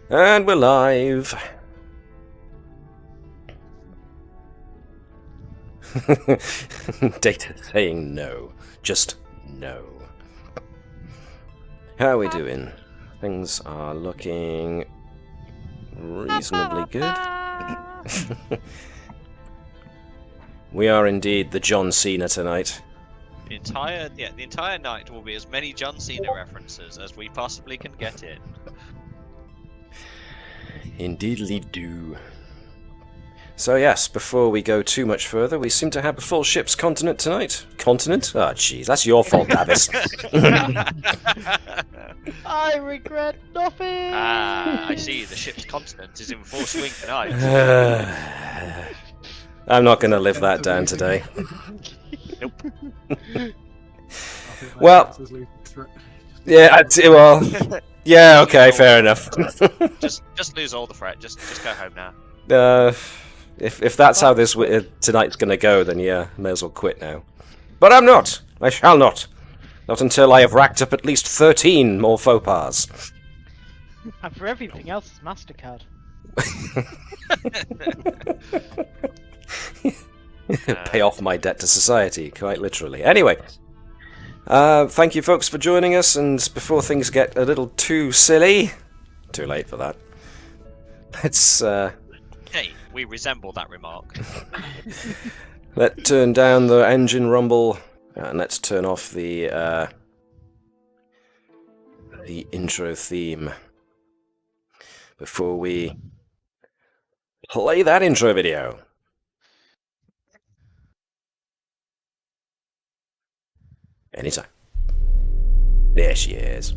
And we're live. Data saying no. Just no. How are we doing? Things are looking reasonably good. We are indeed the John Cena tonight. The entire night will be as many John Cena references as we possibly can get in. Indeedly do. So yes, before we go too much further, we seem to have a full ship's continent tonight. Continent? Oh jeez, that's your fault, Navis. I regret nothing! Ah, I see, the ship's continent is in full swing tonight. I'm not going to live that down today. Nope. Well, yeah, yeah, okay, fair enough. just lose all the fret. Just go home now. If that's how this tonight's going to go, then yeah, may as well quit now. But I'm not. I shall not. Not until I have racked up at least 13 more faux pas. And for everything else, it's MasterCard. Pay off my debt to society, quite literally. Anyway, thank you folks for joining us, and before things get a little too silly, too late for that, let's Hey, we resemble that remark. let's turn down the engine rumble, and let's turn off the intro theme before we play that intro video. Anytime. There she is.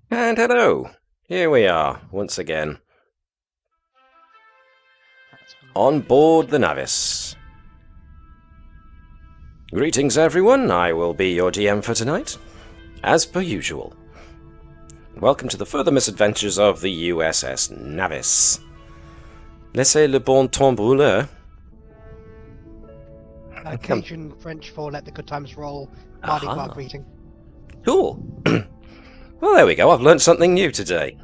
And hello, here we are, once again, on board the Navis. Greetings everyone, I will be your DM for tonight, as per usual. Welcome to the further misadventures of the USS Navis. Laissez le bon temps brûler. Cajun French for let the good times roll. Mardi Gras greeting. Cool. Well, there we go. I've learnt something new today.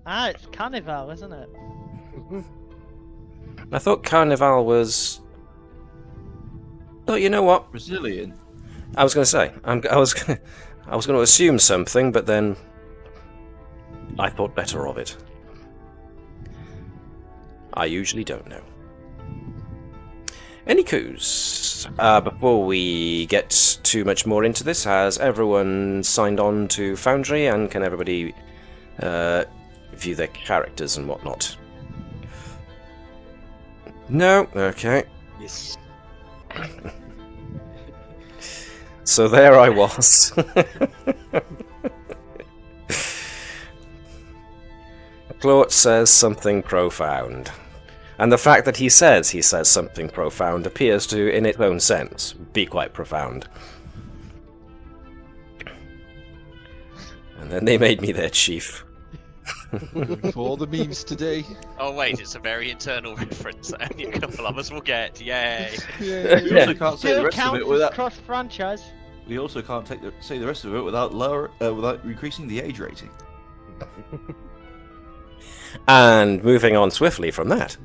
Ah, it's Carnival, isn't it? I thought Carnival was... Oh, you know what? Brazilian. I was going to say. I was going to assume something, but then I thought better of it. I usually don't know. Any coups? Before we get too much more into this, has everyone signed on to Foundry, and can everybody view their characters and whatnot? No? Okay. Yes. So there I was. Claude says something profound. And the fact that he says something profound appears to, in its own sense, be quite profound. And then they made me their chief. For all the memes today. Oh wait, it's a very internal reference that only a couple of us will get. Yay! Yeah, we also can't say the Still rest of counts it as without. cross-franchise. We also can't say the rest of it without without increasing the age rating. And moving on swiftly from that,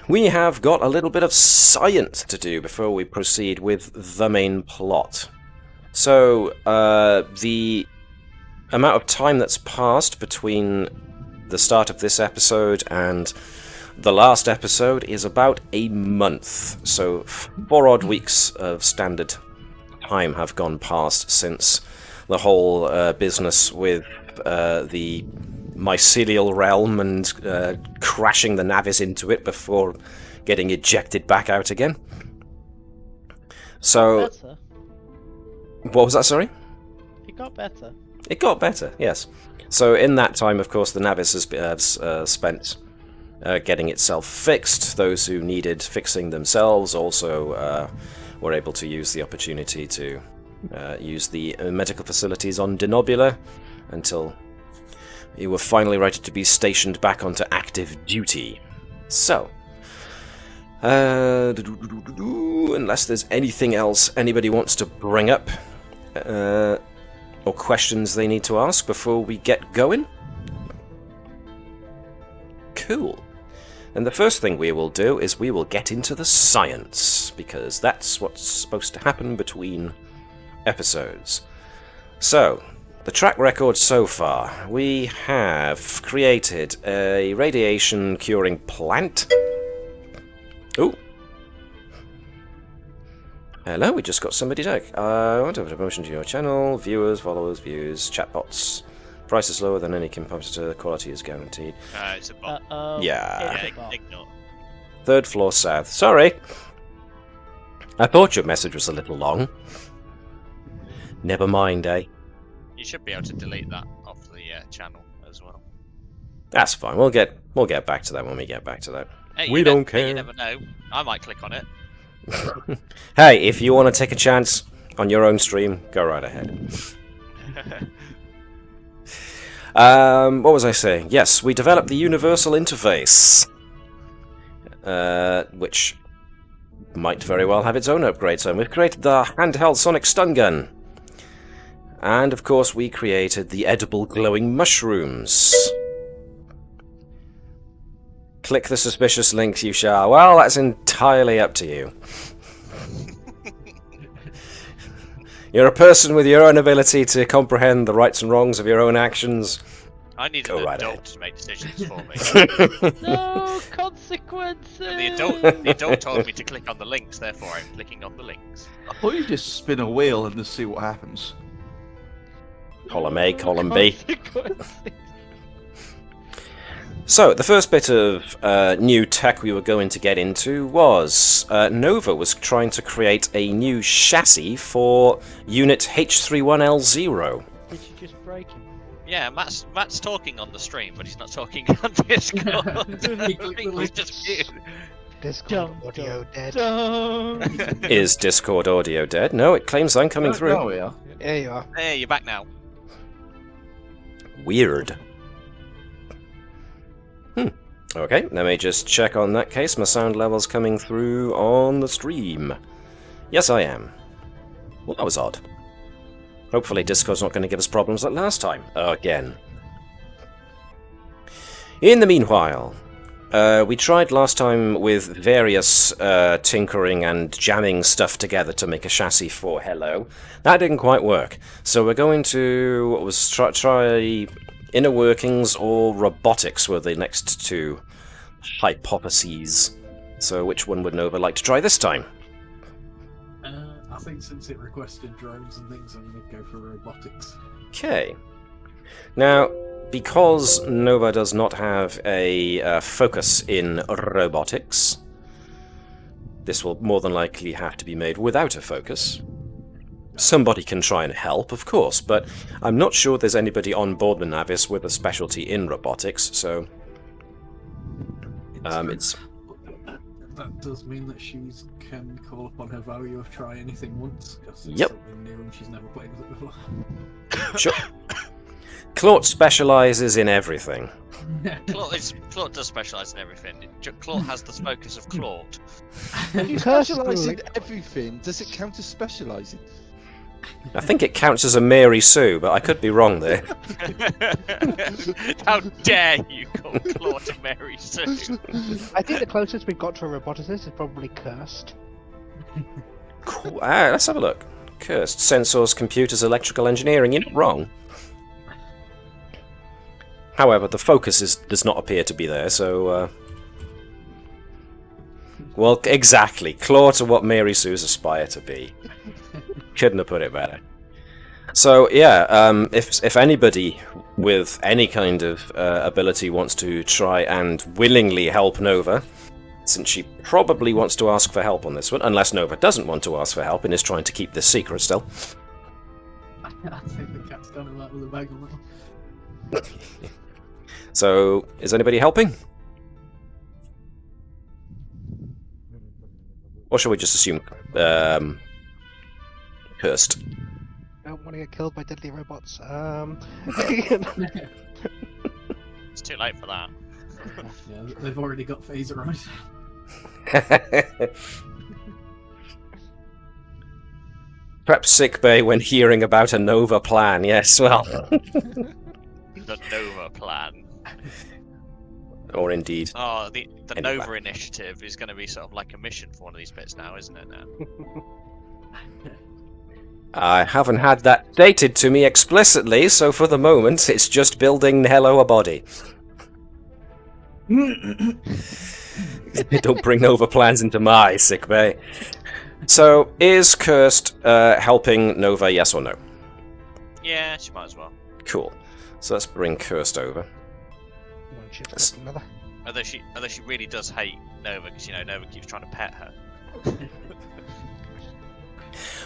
we have got a little bit of science to do before we proceed with the main plot. So, the amount of time that's passed between the start of this episode and the last episode is about a month. So 4 odd weeks of standard time have gone past since the whole business with the mycelial realm and crashing the Navis into it before getting ejected back out again. So, Better. what was that, sorry? It got better. It got better, yes. So in that time, of course, the Navis has spent getting itself fixed. Those who needed fixing themselves also were able to use the opportunity to use the medical facilities on Denobula until you were finally ready to be stationed back onto active duty. So, unless there's anything else anybody wants to bring up, or questions they need to ask before we get going? Cool. And the first thing we will do is we will get into the science, because that's what's supposed to happen between episodes. So, the track record so far. We have created a radiation curing plant. Ooh. Hello, we just got somebody back. I want to have a promotion to your channel. Viewers, followers, views, chatbots. Price is lower than any competitor. Quality is guaranteed. It's a bot. Yeah. It's a bot. Ignore. 3rd floor south. Sorry. I thought your message was a little long. Never mind, eh? You should be able to delete that off the channel as well. That's fine. We'll get back to that when we get back to that. Hey, We you don't hey, care. You never know. I might click on it. Hey, if you want to take a chance on your own stream, go right ahead. What was I saying? Yes, we developed the universal interface, which might very well have its own upgrades. So we've created the handheld sonic stun gun, and of course we created the edible glowing mushrooms. Click the suspicious links, you shall. Well, that's entirely up to you. You're a person with your own ability to comprehend the rights and wrongs of your own actions. I need Go an right adult ahead. to make decisions for me. No consequences. And the adult told me to click on the links, therefore I'm clicking on the links. I thought you just spin a wheel and just see what happens. Column A, column B. Consequences. So, the first bit of new tech we were going to get into was Nova was trying to create a new chassis for Unit H31L0. Did you just break him? Yeah, Matt's talking on the stream, but he's not talking on Discord. He's just mute. Discord Dum, audio dead. Dum. Is Discord audio dead? No, it claims I'm coming through. There we are. There you are. Hey, you're back now. Weird. Okay, let me just check on that case. My sound level's coming through on the stream. Yes, I am. Well, that was odd. Hopefully Discord's not going to give us problems like last time. Again. In the meanwhile, we tried last time with various tinkering and jamming stuff together to make a chassis for Hello. That didn't quite work. So we're going to try inner workings or robotics were the next two hypotheses. So which one would Nova like to try this time? I think since it requested drones and things, I'm going to go for robotics. Okay. Now, because Nova does not have a focus in robotics, this will more than likely have to be made without a focus. Somebody can try and help, of course, but I'm not sure there's anybody on board the Navis with a specialty in robotics, so it's... That does mean that she can call upon her value of try anything once, because it's Yep. something new and she's never played with it before. Sure. Claude specialises in everything. Claude does specialise in everything. Claude has the focus of Claude. When you Curse specialise in the- everything, does it count as specialising? I think it counts as a Mary Sue, but I could be wrong there. How dare you call Claude a Mary Sue? I think the closest we've got to a roboticist is probably cursed. Cool. Let's have a look. Cursed. Sensors, computers, electrical engineering. You're not wrong. However, the focus does not appear to be there, so... Well, exactly. Claw to what Mary Sue's aspire to be. Couldn't have put it better. So, yeah, if anybody with any kind of ability wants to try and willingly help Nova, since she probably wants to ask for help on this one, unless Nova doesn't want to ask for help and is trying to keep this secret still. I think the cat's done that with a bag on it. So, is anybody helping? Or shall we just assume cursed? Don't want to get killed by deadly robots. It's too late for that. Yeah, they've already got phaser right. Perhaps sickbay when hearing about a Nova plan. Yes, well, The Nova plan. or indeed. Oh, the Any Nova plan. initiative is going to be sort of like a mission for one of these bits now, isn't it? Now. I haven't had that stated to me explicitly, so for the moment, it's just building Hello a body. Don't bring Nova plans into my sickbay. So, is Cursed helping Nova, yes or no? Yeah, she might as well. Cool. So let's bring Cursed over. One shift after another. Although she really does hate Nova because Nova keeps trying to pet her.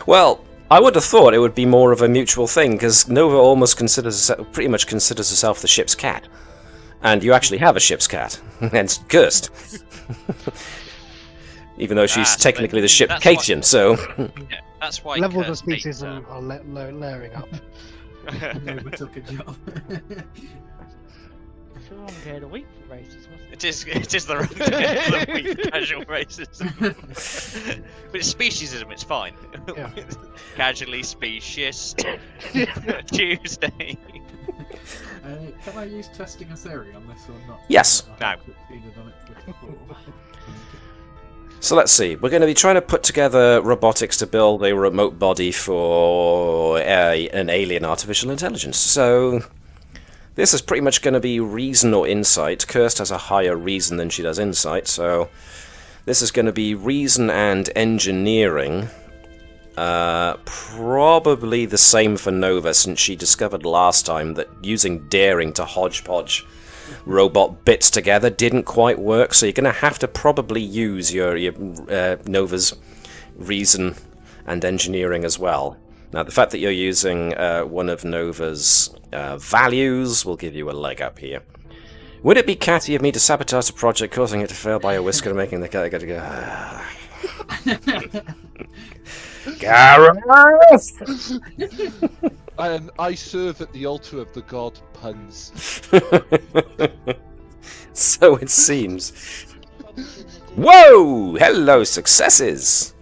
Well, I would have thought it would be more of a mutual thing, because Nova almost pretty much considers herself the ship's cat. And you actually have a ship's cat, and Cursed. Even though she's technically the ship that's Cajun, so... Yeah, that's why Levels of Kurt hates her. speciesism are layering up. Nova took a job. It's the wrong day of the week for races, wasn't it? It is the wrong day of the week for casual racism. But it's speciesism, it's fine. Yeah. Casually specious. Tuesday. Can I use testing a theory on this or not? Yes. I No. haven't succeeded on it before. So let's see, we're going to be trying to put together robotics to build a remote body for an alien artificial intelligence. So this is pretty much going to be reason or insight. Cursed has a higher reason than she does insight, so this is going to be reason and engineering. Probably the same for Nova, since she discovered last time that using daring to hodgepodge robot bits together didn't quite work, so you're going to have to probably use your Nova's reason and engineering as well. Now, the fact that you're using one of Nova's values will give you a leg up here. Would it be catty of me to sabotage a project, causing it to fail by a whisker and making the guy go... Gareth! I serve at the altar of the god puns. So it seems. Whoa! Hello, successes!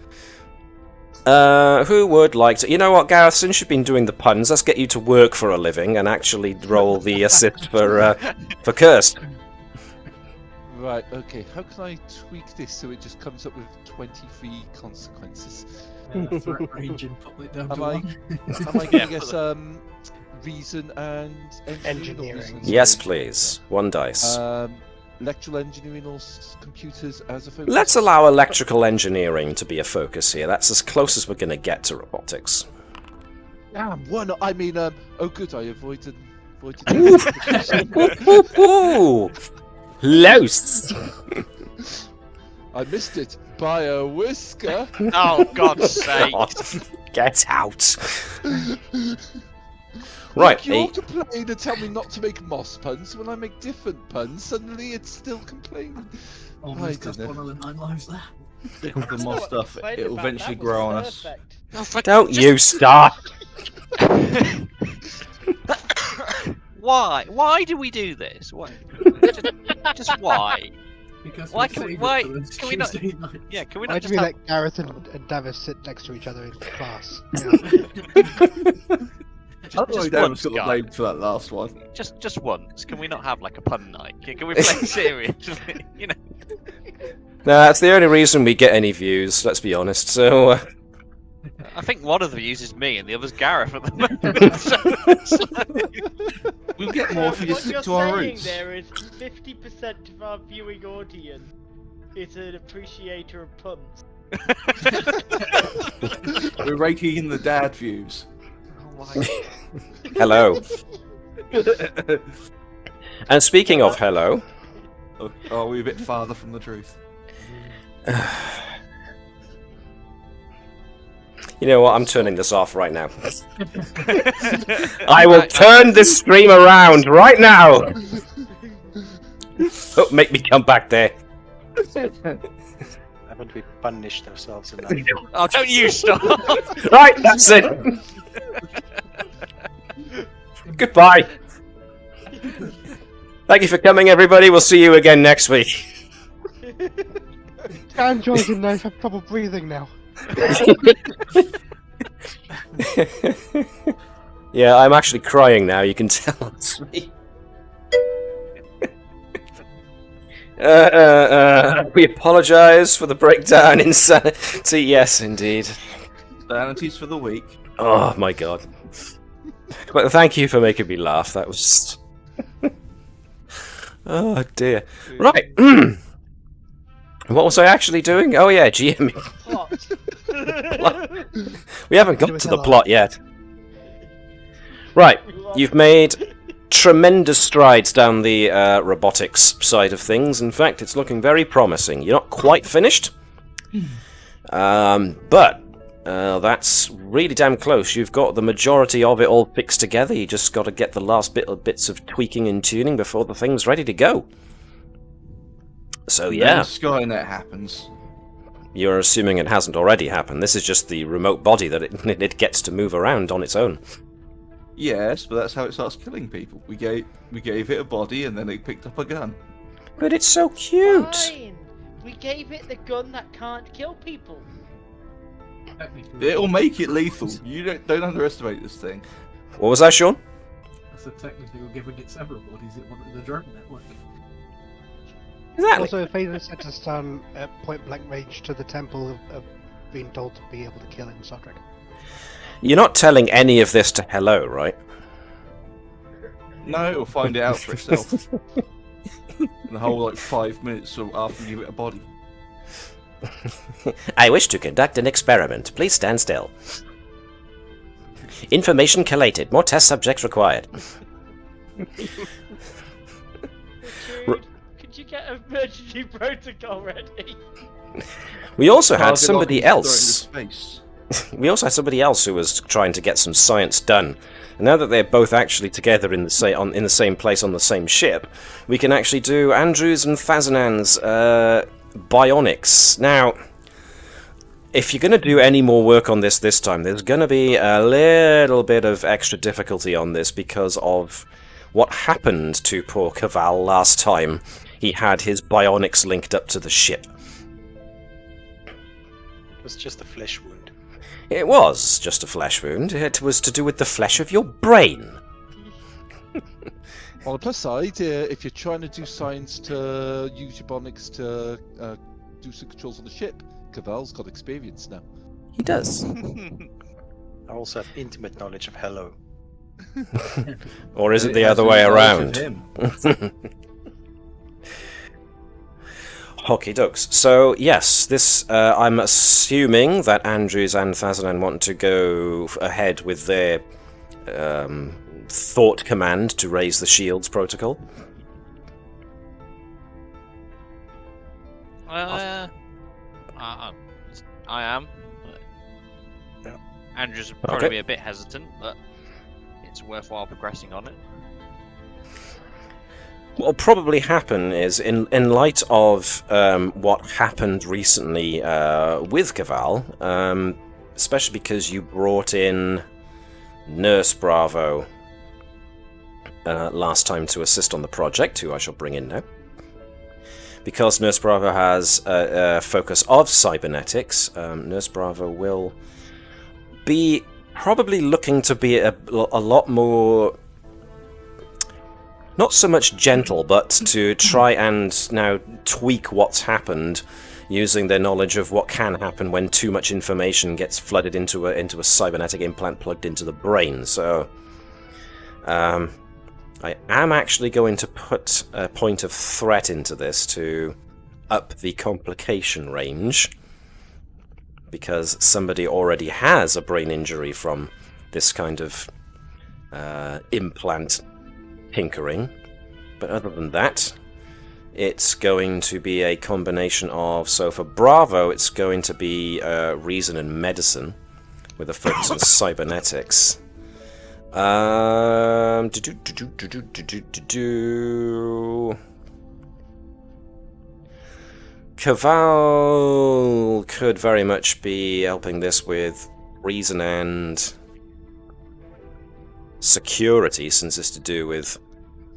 Who would like to... You know what, Gareth, since you've been doing the puns, let's get you to work for a living and actually roll the assist for Cursed. Right, okay. How can I tweak this so it just comes up with 23 consequences? Threat range and pop it down Am to I- one. Am I giving us reason and engineering? Or reason and Yes, engineering? please. One dice. Electrical engineering or computers as a focus? Let's allow electrical engineering to be a focus here. That's as close as we're going to get to robotics. Damn, one. I mean, oh good, I avoided. Ooh, close. I missed it by a whisker. Oh, God's sake. God, get out. Right. You all complain and tell me not to make moss puns. When I make different puns, suddenly it's still complaining. Almost I cost dunno. one of the 9 lives there. Stick with the moss stuff. Excited It'll about eventually that was grow on us. perfect. Oh, for- Don't just- you start. Why? Why do we do this? Why? Just why? Because Why we can we- saved why- it for those can we not- Tuesday nights. Yeah, can we Why not do just we have... let Gareth and Navis sit next to each other in class? Yeah. I've just got once, the guys. blame for that last one. Just once? Can we not have like a pun night? Can we play seriously? Nah, that's the only reason we get any views, let's be honest. So, I think one of them uses me and the other's Gareth at the moment. We'll get more if we just What you're stick to our saying roots. there is 50% of our viewing audience is an appreciator of puns. We're raking in the dad views. Oh my Hello. And speaking of hello, Are we a bit farther from the truth? you know what? I'm turning this off right now. I will turn this stream around right now. Don't make me come back there. Haven't we punished ourselves enough? Oh, don't you stop! Right, that's it. Goodbye. Thank you for coming, everybody. We'll see you again next week. Androids in there have trouble breathing now. Yeah, I'm actually crying now. You can tell it's me. We apologise for the breakdown in sanity. Yes, indeed. Sanity's for the weak. Oh my god. But thank you for making me laugh. That was. Oh dear. Right. What was I actually doing? Oh yeah, GM. We haven't got to the plot yet. Right. You've made tremendous strides down the robotics side of things. In fact, it's looking very promising. You're not quite finished. But that's really damn close. You've got the majority of it all fixed together. You just got to get the last bits of tweaking and tuning before the thing's ready to go. So yeah, Then Skynet happens. you're assuming it hasn't already happened. This is just the remote body that it gets to move around on its own. Yes, but that's how it starts killing people. We gave it a body, and then it picked up a gun. But it's so cute. Fine. We gave it the gun that can't kill people. Technically, It'll make it lethal. You don't underestimate this thing. What was that, Shaun? so technically we're giving it several bodies. It wanted the drone network. Exactly. Also, if Vader sent us down at point blank range to the temple of being told to be able to kill in Star Trek. You're not telling any of this to Hello, right? No, it'll find it out for itself. The whole 5 minutes after you give it a body. I wish to conduct an experiment. Please stand still. Information collated. More test subjects required. Dude, could you get an emergency protocol ready? We also had Target somebody lock and throw it else. into space. We also had somebody else who was trying to get some science done. And now that they're both actually together in the same place on the same ship, we can actually do Andrews and Fazanan's bionics. Now, if you're going to do any more work on this time, there's going to be a little bit of extra difficulty on this because of what happened to poor Keval last time he had his bionics linked up to the ship. It was just a flesh wound. It was just a flesh wound. It was to do with the flesh of your brain. On the plus side, if you're trying to do science to use your bionics to do some controls on the ship, Keval's got experience now. He does. I also have intimate knowledge of Hello. Or is it the has other some way knowledge of around? him. Hockey dokes. So yes, this I'm assuming that Andrews and Fazanan want to go ahead with their thought command to raise the shields protocol. I am. Yeah. Andrews would probably Okay. be a bit hesitant, but it's worthwhile progressing on it. What'll probably happen is, in light of what happened recently with Keval, especially because you brought in Nurse Bravo last time to assist on the project, who I shall bring in now. Because Nurse Bravo has a focus of cybernetics, Nurse Bravo will be probably looking to be a lot more... not so much gentle, but to try and now tweak what's happened using their knowledge of what can happen when too much information gets flooded into a cybernetic implant plugged into the brain. So, I am actually going to put a point of threat into this to up the complication range, because somebody already has a brain injury from this kind of implant tinkering. But other than that, it's going to be a combination of, so for Bravo, it's going to be reason and medicine, with a focus on cybernetics. Keval could very much be helping this with reason and security, since it's to do with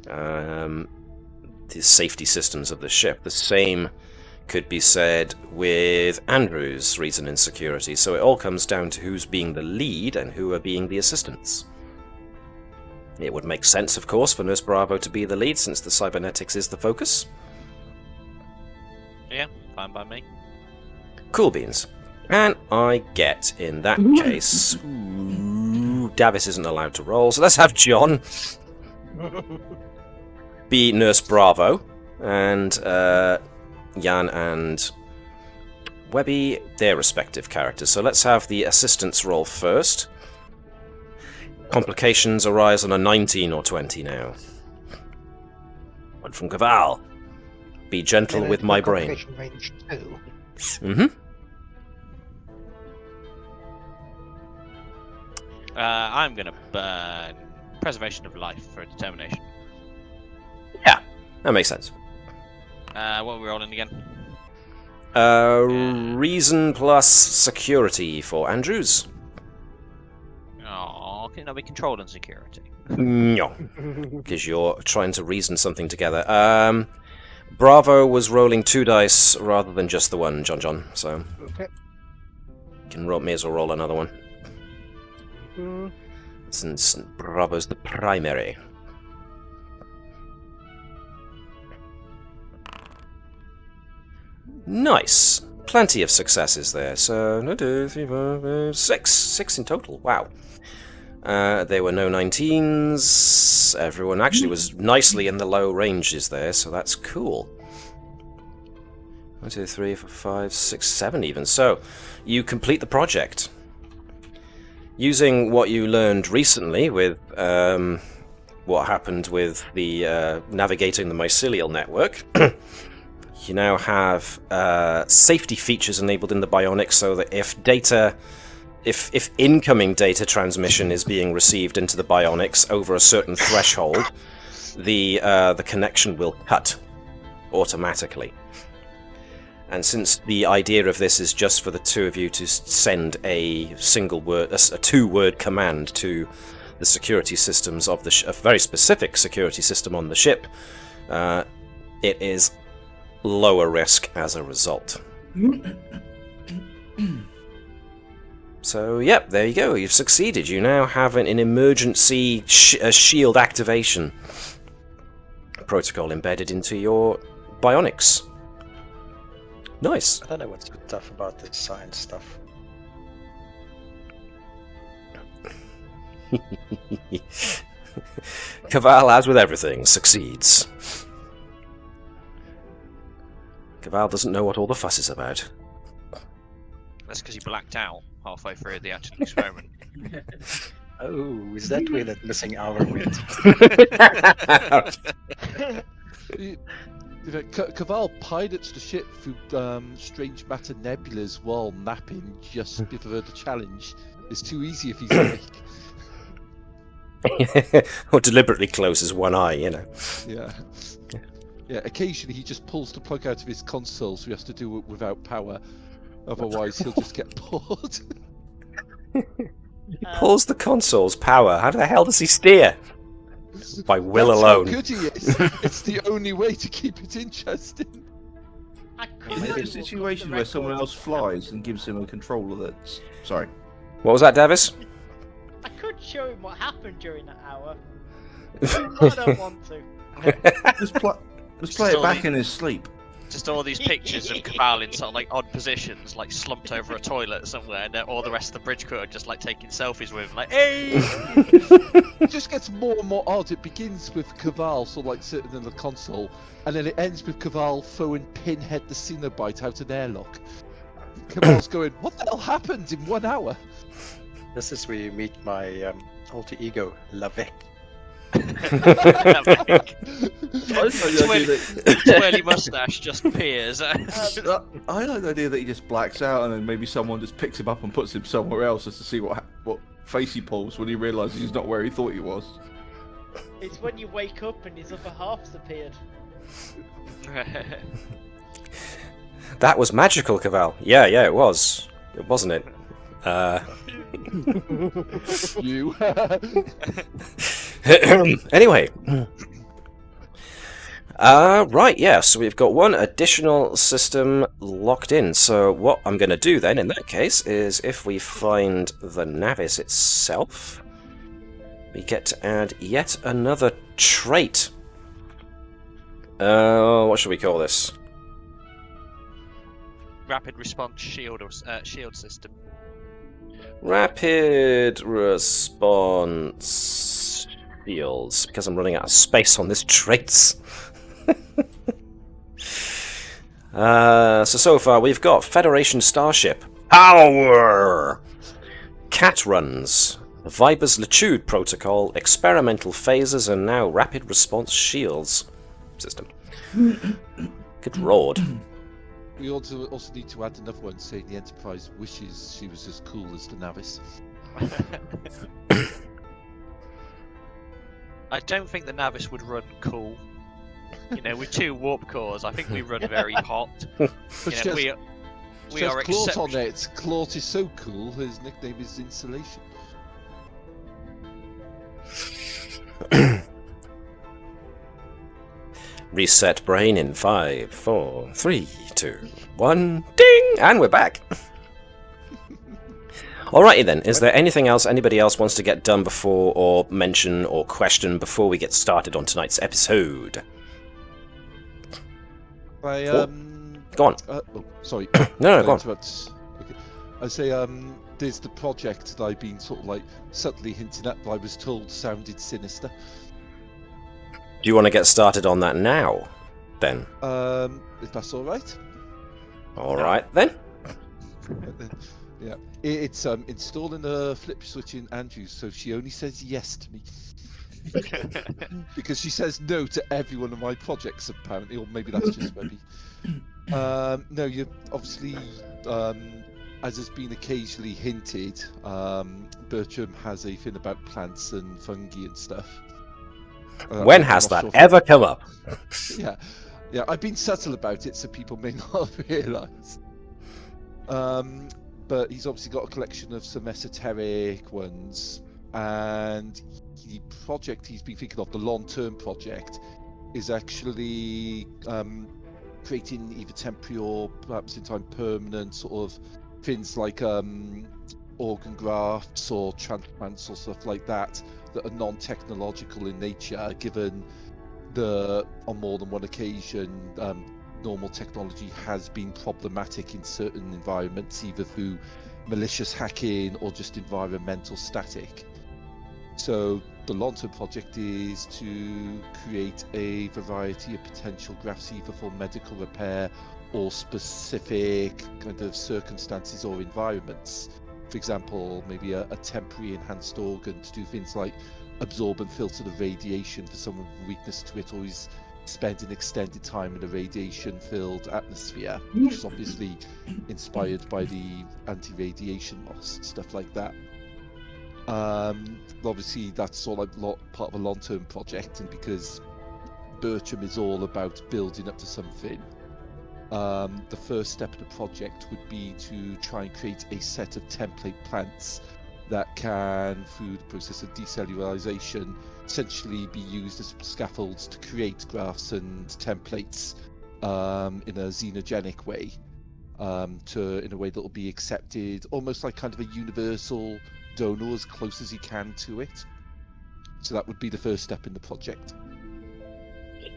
the safety systems of the ship. The same could be said with Andrew's reason and security. So it all comes down to who's being the lead and who are being the assistants. It would make sense, of course, for Nurse Bravo to be the lead, since the cybernetics is the focus. Yeah, fine by me. Cool beans. And I get, in that case... Ooh, Davis isn't allowed to roll, so let's have John be Nurse Bravo, and Jan and Webby, their respective characters. So let's have the assistants roll first. Complications arise on a 19 or 20 now. One from Keval. Be gentle with my brain. Complication range 2. Mm-hmm. I'm going to burn preservation of life for a determination. Yeah, that makes sense. What are we rolling again? Reason plus security for Andrews. Oh, can that be control and security? No, because you're trying to reason something together. Bravo was rolling 2 dice rather than just the one, John. So Okay. may as well roll another one, since Bravo's the primary. Nice. Plenty of successes there. So, 1, 2, 3, 4, 5, 6. 6 in total. Wow. There were no 19s. Everyone actually was nicely in the low ranges there, so that's cool. 1, 2, 3, 4, 5, 6, 7 even. So, you complete the project. Using what you learned recently with what happened with the navigating the mycelial network, you now have safety features enabled in the bionics, so that if incoming data transmission is being received into the bionics over a certain threshold, the connection will cut automatically. And since the idea of this is just for the two of you to send a single word, a 2-word command to the security systems of a very specific security system on the ship, it is lower risk as a result. So, yep, there you go. You've succeeded. You now have an emergency shield activation protocol embedded into your bionics. Nice. I don't know what's so tough about this science stuff. Keval, as with everything, succeeds. Keval doesn't know what all the fuss is about. That's because he blacked out halfway through the actual experiment. Oh, is that where that missing hour went? Keval pilots the ship through strange matter nebulas while napping just before the challenge. It's too easy if he's awake. Or deliberately closes one eye, you know. Yeah. Yeah, occasionally he just pulls the plug out of his console, so he has to do it without power. Otherwise, he'll just get bored. He pulls the console's power. How the hell does he steer? By will That's alone. How good he is. It's the only way to keep it interesting. Is it a situation where someone else flies and gives him a controller that's... Sorry. What was that, Davis? I could show him what happened during that hour. I don't want to. Just play it back in his sleep. Just all these pictures of Keval in sort of like odd positions, like slumped over a toilet somewhere, and all the rest of the bridge crew are just like taking selfies with him, like, hey! It just gets more and more odd. It begins with Keval sort of like sitting in the console, and then it ends with Keval throwing Pinhead the Cenobite out an airlock. Keval's going, what the hell happened in 1 hour? This is where you meet my alter ego, Lavec. Twirly mustache just appears. I like the idea that he just blacks out and then maybe someone just picks him up and puts him somewhere else just to see what face he pulls when he realises he's not where he thought he was. It's when you wake up and his upper half's appeared. That was magical, Keval. Yeah, it was. Wasn't it? You. Anyway. Right, yeah, so we've got one additional system locked in. So what I'm going to do then, in that case, is if we find the Navis itself, we get to add yet another trait. What should we call this? Rapid response shield or shield system. Rapid response shields, because I'm running out of space on this traits. So far we've got Federation Starship, Power, Cat Runs, Viper's Latude Protocol, Experimental Phases, and now Rapid Response Shields system. Good lord. We also need to add another one saying the Enterprise wishes she was as cool as the Navis. I don't think the Navis would run cool. You know, with 2 warp cores, I think we run very hot. But We are Claut on exceptional. it. Claut is so cool, his nickname is Insulation. Reset brain in 5, 4, 3, 2, 1, ding! And we're back! Alrighty then, is there anything else anybody else wants to get done before, or mention, or question before we get started on tonight's episode? Go on. Sorry. No, go on. Okay. I say, there's the project that I've been sort of like subtly hinting at, but I was told sounded sinister. Do you want to get started on that now, then? If that's all right. All right, then. Yeah, it's installing a flip switch in Andrews, so she only says yes to me. Because she says no to every one of my projects, apparently, or maybe that's just Webby. No, you obviously, as has been occasionally hinted, Bertram has a thing about plants and fungi and stuff. When has that ever come up? Yeah, I've been subtle about it, so people may not realise. But he's obviously got a collection of some esoteric ones, and the project he's been thinking of, the long-term project, is actually creating either temporary or perhaps in time permanent sort of things like organ grafts or transplants or stuff like that are non-technological in nature, given on more than one occasion normal technology has been problematic in certain environments, either through malicious hacking or just environmental static. So the long-term project is to create a variety of potential grafts, either for medical repair or specific kind of circumstances or environments. For example, maybe a temporary enhanced organ to do things like absorb and filter the radiation for someone with weakness to it, or is spending extended time in a radiation-filled atmosphere, which is obviously inspired by the anti-radiation loss, stuff like that. Obviously, that's all part of a long-term project, and because Bertram is all about building up to something, the first step of the project would be to try and create a set of template plants that can, through the process of decellularization, essentially be used as scaffolds to create grafts and templates in a xenogenic way, in a way that will be accepted, almost like kind of a universal donor, as close as you can to it. So that would be the first step in the project.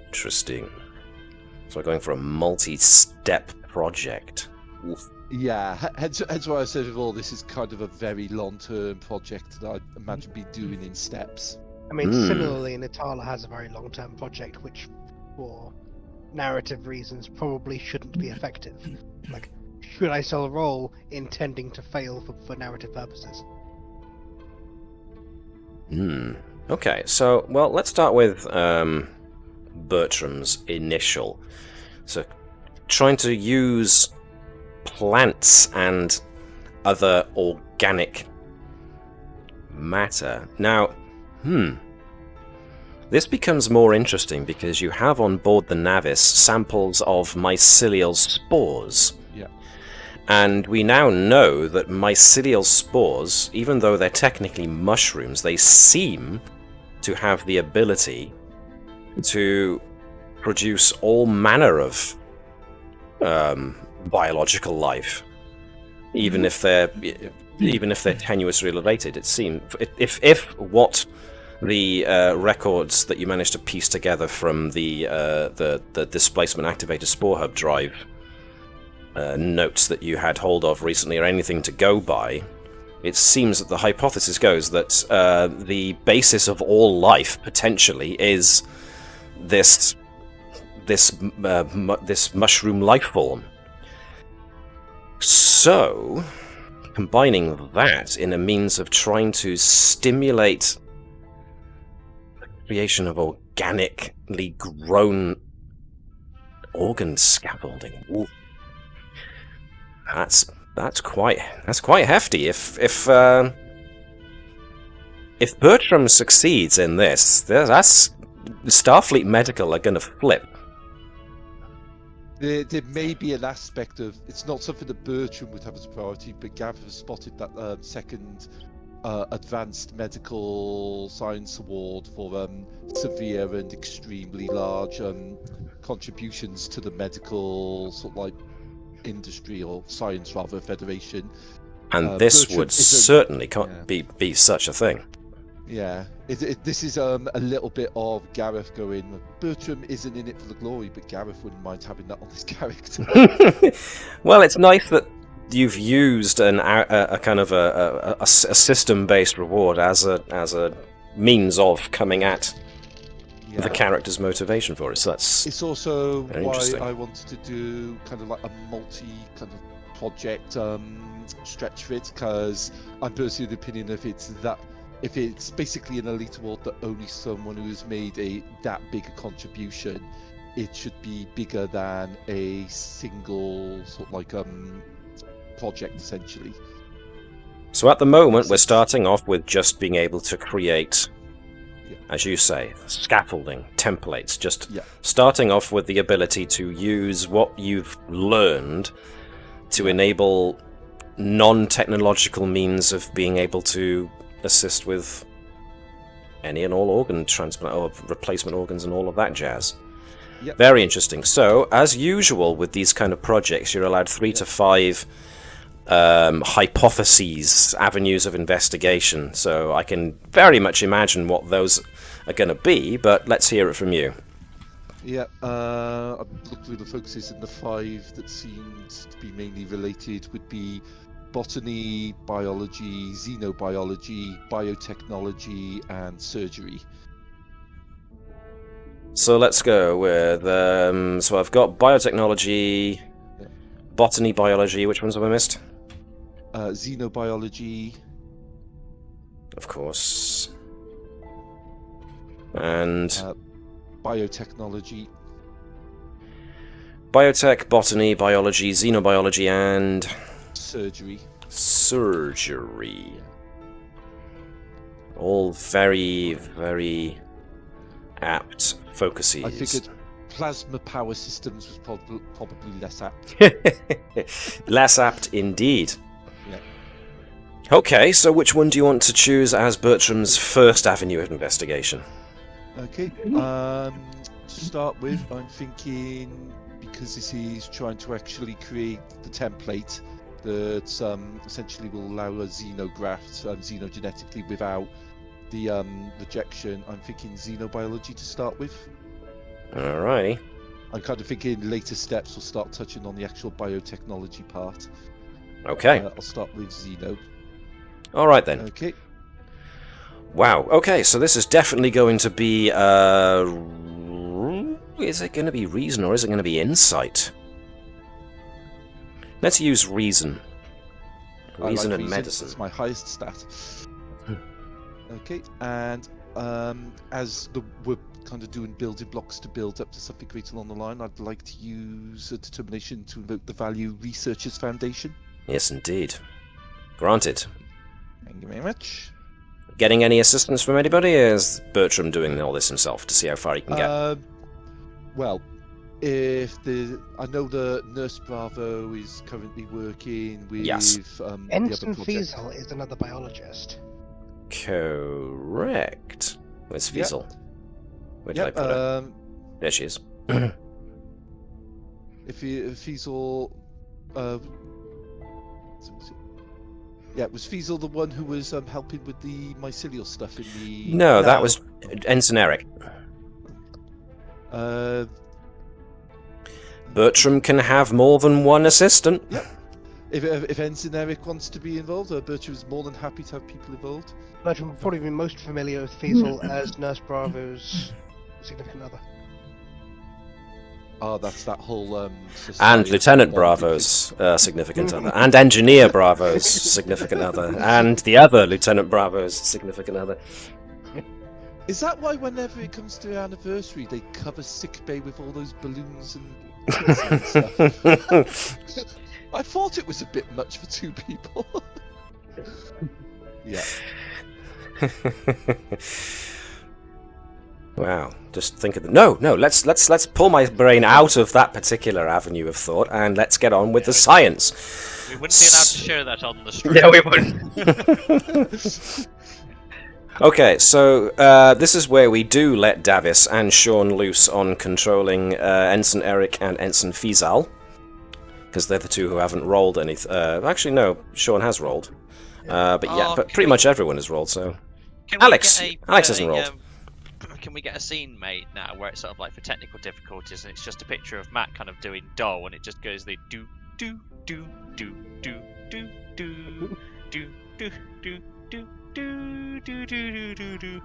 Interesting. So we're going for a multi-step project. Oof. Yeah, hence why I said before, this is kind of a very long-term project that I imagine be doing in steps. I mean, similarly, Natala has a very long-term project, which, for narrative reasons, probably shouldn't be effective. Like, should I still roll intending to fail for narrative purposes? Okay, so, well, let's start with Bertram's initial. So, trying to use plants and other organic matter. Now, this becomes more interesting because you have on board the Navis samples of mycelial spores. Yeah. And we now know that mycelial spores, even though they're technically mushrooms, they seem to have the ability to produce all manner of biological life, even if they're tenuously related. It seems if what the records that you managed to piece together from the displacement activated spore hub drive notes that you had hold of recently are anything to go by, it seems that the hypothesis goes that the basis of all life potentially is this mushroom life form. So, combining that in a means of trying to stimulate the creation of organically grown organ scaffolding. Ooh. That's quite hefty. If Bertram succeeds in this, that's Starfleet Medical are going to flip. There may be an aspect of, it's not something that Bertram would have as a priority, but Gareth has spotted that second Advanced Medical Science Award for severe and extremely large contributions to the medical sort of like industry, or science rather, federation. And this Bertram would certainly be such a thing. Yeah, this is a little bit of Gareth going, Bertram isn't in it for the glory, but Gareth wouldn't mind having that on his character. Well, it's nice that you've used a kind of a system-based reward as a means of coming at the character's motivation for it. So it's also why I wanted to do kind of like a multi kind of project stretch for it, because I'm personally of the opinion if it's basically an elite award that only someone who has made that big a contribution, it should be bigger than a single sort of like project essentially. So at the moment we're starting off with just being able to create, as you say, scaffolding, templates, just starting off with the ability to use what you've learned to enable non-technological means of being able to assist with any and all organ transplant or replacement organs and all of that jazz. Yep. Very interesting. So, as usual with these kind of projects, you're allowed 3 to 5 hypotheses, avenues of investigation. So I can very much imagine what those are going to be, but let's hear it from you. Yeah, I've looked through the focuses, and the 5 that seemed to be mainly related would be botany, biology, xenobiology, biotechnology, and surgery. So let's go with, so I've got biotechnology, botany, biology, which ones have I missed? Xenobiology. Of course. And... biotechnology. Biotech, botany, biology, xenobiology, and... surgery. Surgery. All very, very apt focuses. I figured plasma power systems was probably less apt. Less apt indeed. Yeah. Okay, so which one do you want to choose as Bertram's first avenue of investigation? Okay, to start with, I'm thinking, because this is trying to actually create the template that essentially will allow a xenograft xenogenetically without the rejection, I'm thinking xenobiology to start with. Alrighty. I'm kind of thinking later steps will start touching on the actual biotechnology part. Okay. I'll start with Xeno. All right then. Okay. Wow. Okay, so this is definitely going to be. Is it going to be reason or is it going to be insight? Let's use reason. Reason and medicine. It's my highest stat. Okay, and as we're kind of doing building blocks to build up to something great along the line, I'd like to use a determination to invoke the value Researchers Foundation. Yes, indeed. Granted. Thank you very much. Getting any assistance from anybody? Or is Bertram doing all this himself to see how far he can get? Well, I know the Nurse Bravo is currently working with Ensign Feasel is another biologist. Correct. Where's Feasel? Where did I put her? There she is. If Feasel, was Feasel the one who was helping with the mycelial stuff in the? No, that was Ensign Eric. Bertram can have more than one assistant. Yep. If Ensign Eric wants to be involved, Bertram is more than happy to have people involved. Bertram would probably be most familiar with Feasel as Nurse Bravo's significant other. Oh, that's that whole... and Lieutenant Bravo's significant other. And Engineer Bravo's significant other. And the other Lieutenant Bravo's significant other. Is that why whenever it comes to anniversary, they cover sickbay with all those balloons and stuff? I thought it was a bit much for two people. Yeah. Wow. Just think of the... No, let's pull my brain out of that particular avenue of thought and let's get on with the science. We wouldn't be allowed to show that on the stream. No, we wouldn't. Okay, so this is where we do let Navis and Shaun loose on controlling Ensign Eric and Ensign Feasel, because they're the two who haven't rolled anything. Actually, no, Shaun has rolled, but pretty much everyone has rolled. So Alex hasn't rolled. Can we get a scene made now where it's sort of like for technical difficulties, and it's just a picture of Matt kind of doing dough, and it just goes the do do do do do do do do do do do.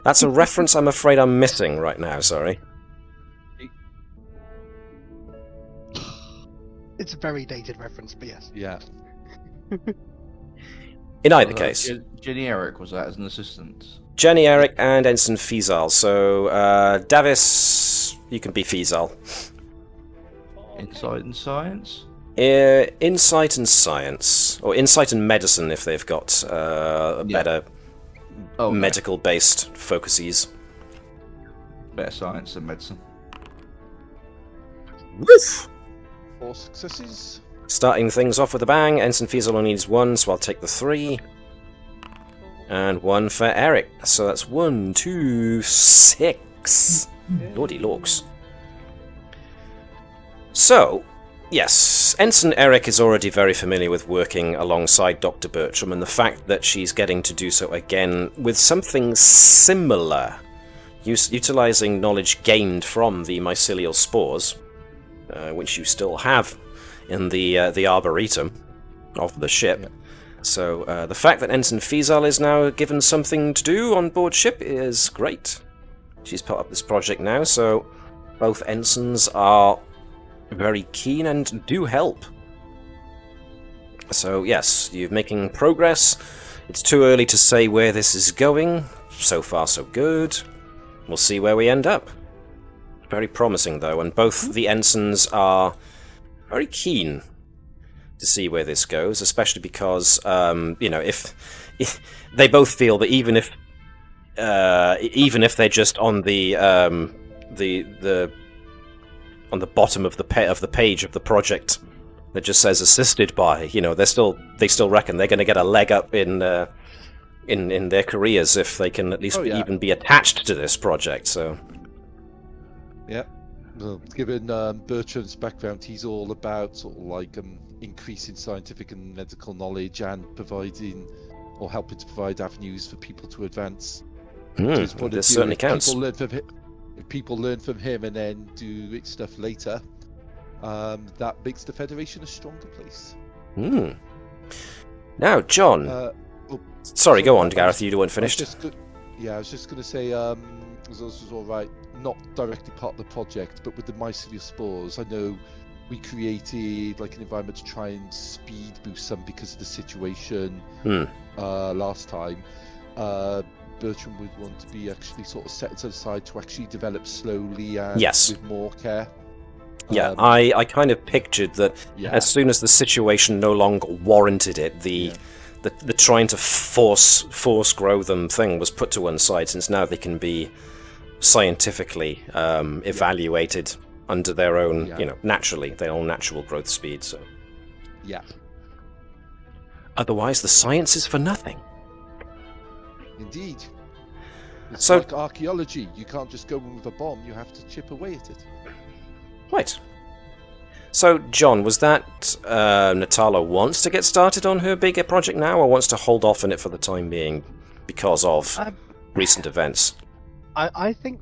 That's a reference I'm afraid I'm missing right now, sorry. It's a very dated reference, but yes. Yeah. In either case. Jenny Eric was that as an assistant? Jenny Eric and Ensign Feasel. So, Navis, you can be Feasel. Insight and science? Insight and science, or insight and medicine if they've got better medical-based focuses. Better science than medicine. Woof! 4 successes. Starting things off with a bang. Ensign Feasel only needs 1, so I'll take the 3. And 1 for Eric. So that's 1, 2, 6. Lordy lorks. So, yes, Ensign Eric is already very familiar with working alongside Dr. Bertram, and the fact that she's getting to do so again with something similar, utilizing knowledge gained from the mycelial spores, which you still have in the arboretum of the ship. Yeah. So the fact that Ensign Feasel is now given something to do on board ship is great. She's put up this project now, so both ensigns are very keen and do help. So yes, you're making progress. It's too early to say where this is going. So far so good. We'll see where we end up. Very promising though, and both the ensigns are very keen to see where this goes, especially because if they both feel that even if they're just on the on the bottom of the page of the project that just says assisted by, they still reckon they're going to get a leg up in their careers if they can at least even be attached to this project. So yeah, well, given Bertram's background, he's all about sort of like increasing scientific and medical knowledge and providing or helping to provide avenues for people to advance. This certainly counts. If if people learn from him and then do its stuff later, that makes the Federation a stronger place. Hmm. Now, John. Sorry, go on, Gareth. You weren't finished. I was just going to say, as this was all right, not directly part of the project, but with the mycelial spores, I know we created like an environment to try and speed boost some because of the situation last time. Bertram would want to be actually sort of set to the side to actually develop slowly and with more care. Yeah, I kind of pictured that as soon as the situation no longer warranted it, the trying to force grow them thing was put to one side, since now they can be scientifically evaluated under their own, naturally, their own natural growth speed. So, otherwise, the science is for nothing. Indeed. It's like archaeology. You can't just go in with a bomb. You have to chip away at it. Right. So, John, was that Natala wants to get started on her bigger project now, or wants to hold off on it for the time being because of recent events? I think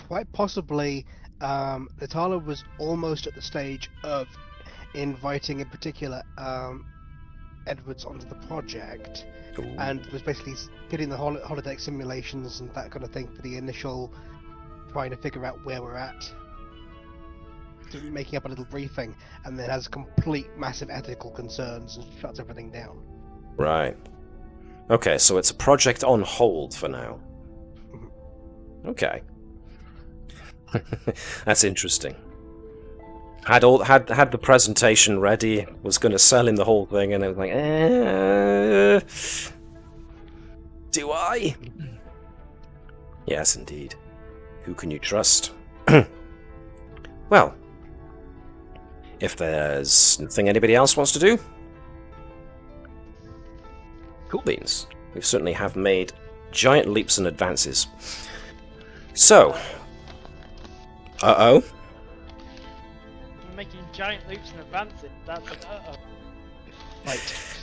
quite possibly Natala was almost at the stage of inviting, in particular, Edwards onto the project, and was basically getting the holodeck simulations and that kind of thing for the initial trying to figure out where we're at. Making up a little briefing, and then has complete massive ethical concerns and shuts everything down. Right. Okay, so it's a project on hold for now. Okay. That's interesting. Had the presentation ready, was going to sell in the whole thing, and it was like, do I? Yes, indeed. Who can you trust? Well, if there's nothing anybody else wants to do, cool beans. We certainly have made giant leaps and advances. So, Making giant leaps and advances. That's an Right.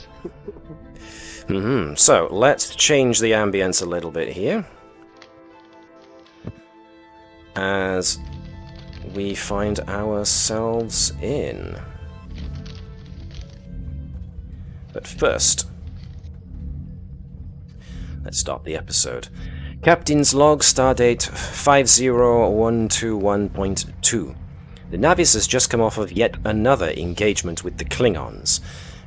So, let's change the ambience a little bit here. As we find ourselves in. But first, let's start the episode. Captain's log, stardate 50121.2. The Navis has just come off of yet another engagement with the Klingons,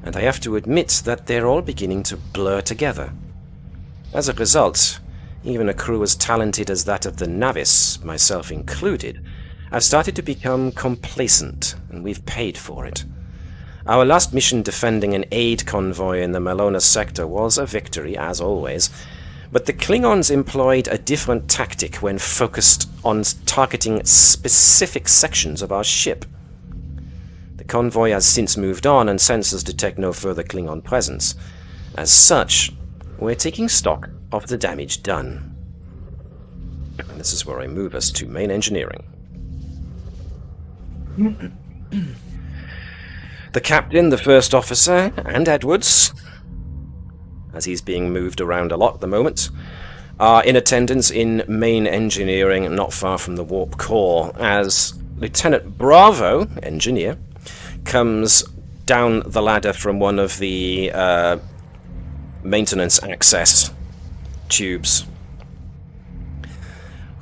and I have to admit that they're all beginning to blur together. As a result, even a crew as talented as that of the Navis, myself included, have started to become complacent, and we've paid for it. Our last mission defending an aid convoy in the Melona sector was a victory, as always, but the Klingons employed a different tactic when focused on targeting specific sections of our ship. The convoy has since moved on, and sensors detect no further Klingon presence. As such, we're taking stock of the damage done. And this is where I move us to main engineering. The captain, the first officer, and Edwards, as he's being moved around a lot at the moment, are in attendance in main engineering not far from the warp core, as Lieutenant Bravo, engineer, comes down the ladder from one of the maintenance access tubes.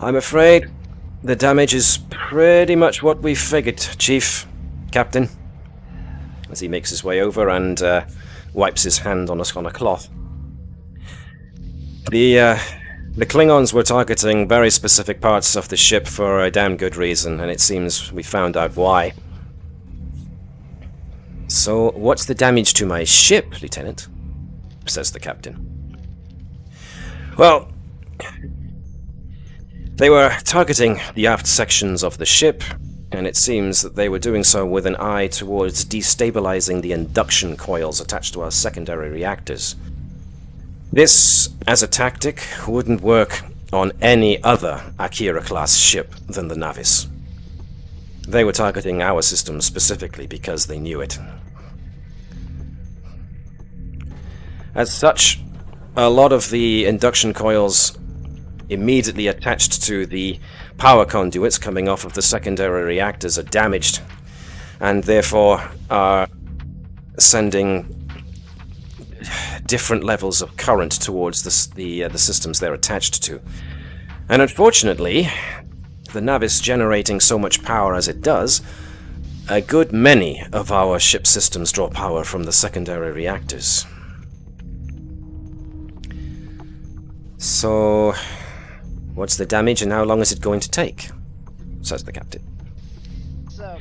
I'm afraid the damage is pretty much what we figured, Chief, Captain, as he makes his way over and wipes his hand on a cloth. The Klingons were targeting very specific parts of the ship for a damn good reason, and it seems we found out why. So, what's the damage to my ship, Lieutenant? Says the captain. Well, they were targeting the aft sections of the ship, and it seems that they were doing so with an eye towards destabilizing the induction coils attached to our secondary reactors. This, as a tactic, wouldn't work on any other Akira-class ship than the Navis. They were targeting our system specifically because they knew it. As such, a lot of the induction coils immediately attached to the power conduits coming off of the secondary reactors are damaged, and therefore are sending different levels of current towards the systems they're attached to. And unfortunately, the Navis generating so much power as it does, a good many of our ship systems draw power from the secondary reactors. So, what's the damage and how long is it going to take? Says the captain. So,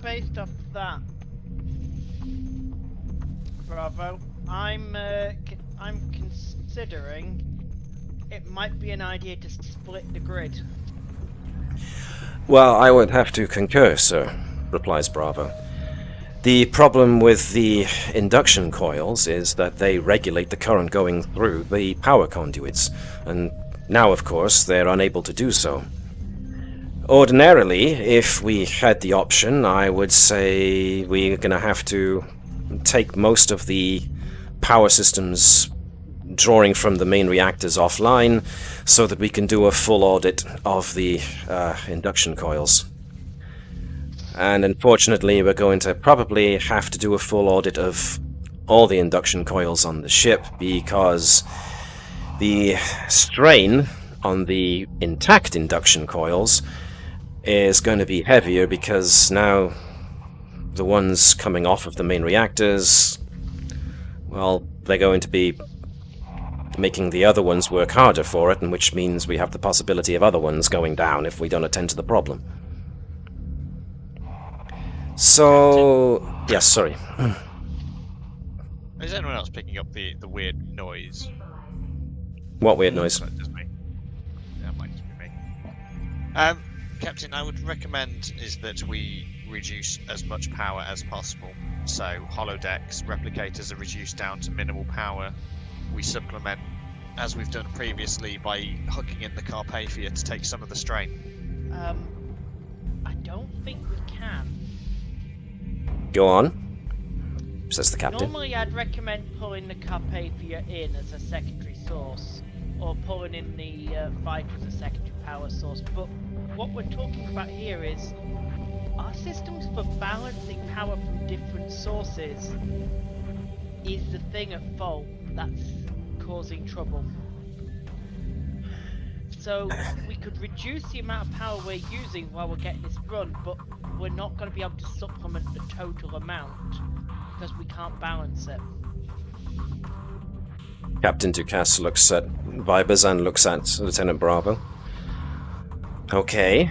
based off that, Bravo, I'm considering it might be an idea to split the grid. Well, I would have to concur, sir, replies Bravo. The problem with the induction coils is that they regulate the current going through the power conduits, and now, of course, they're unable to do so. Ordinarily, if we had the option, I would say we're going to have to take most of the power systems drawing from the main reactors offline so that we can do a full audit of the induction coils. And unfortunately, we're going to probably have to do a full audit of all the induction coils on the ship, because the strain on the intact induction coils is going to be heavier, because now the ones coming off of the main reactors, well, they're going to be making the other ones work harder for it, and which means we have the possibility of other ones going down if we don't attend to the problem. So, yes, sorry. Is anyone else picking up the weird noise? What weird noise? That just me. That might just be me. Captain, I would recommend is that we reduce as much power as possible. So holodecks, replicators are reduced down to minimal power. We supplement, as we've done previously, by hooking in the Carpathia to take some of the strain. I don't think we can. Go on, says the captain. Normally I'd recommend pulling the Carpathia in as a secondary source, or pulling in the fighter as a secondary power source, but what we're talking about here is our systems for balancing power from different sources is the thing at fault that's causing trouble. So we could reduce the amount of power we're using while we're getting this run, but we're not going to be able to supplement the total amount because we can't balance it. Captain Ducasse looks at Vibers and looks at Lieutenant Bravo. Okay.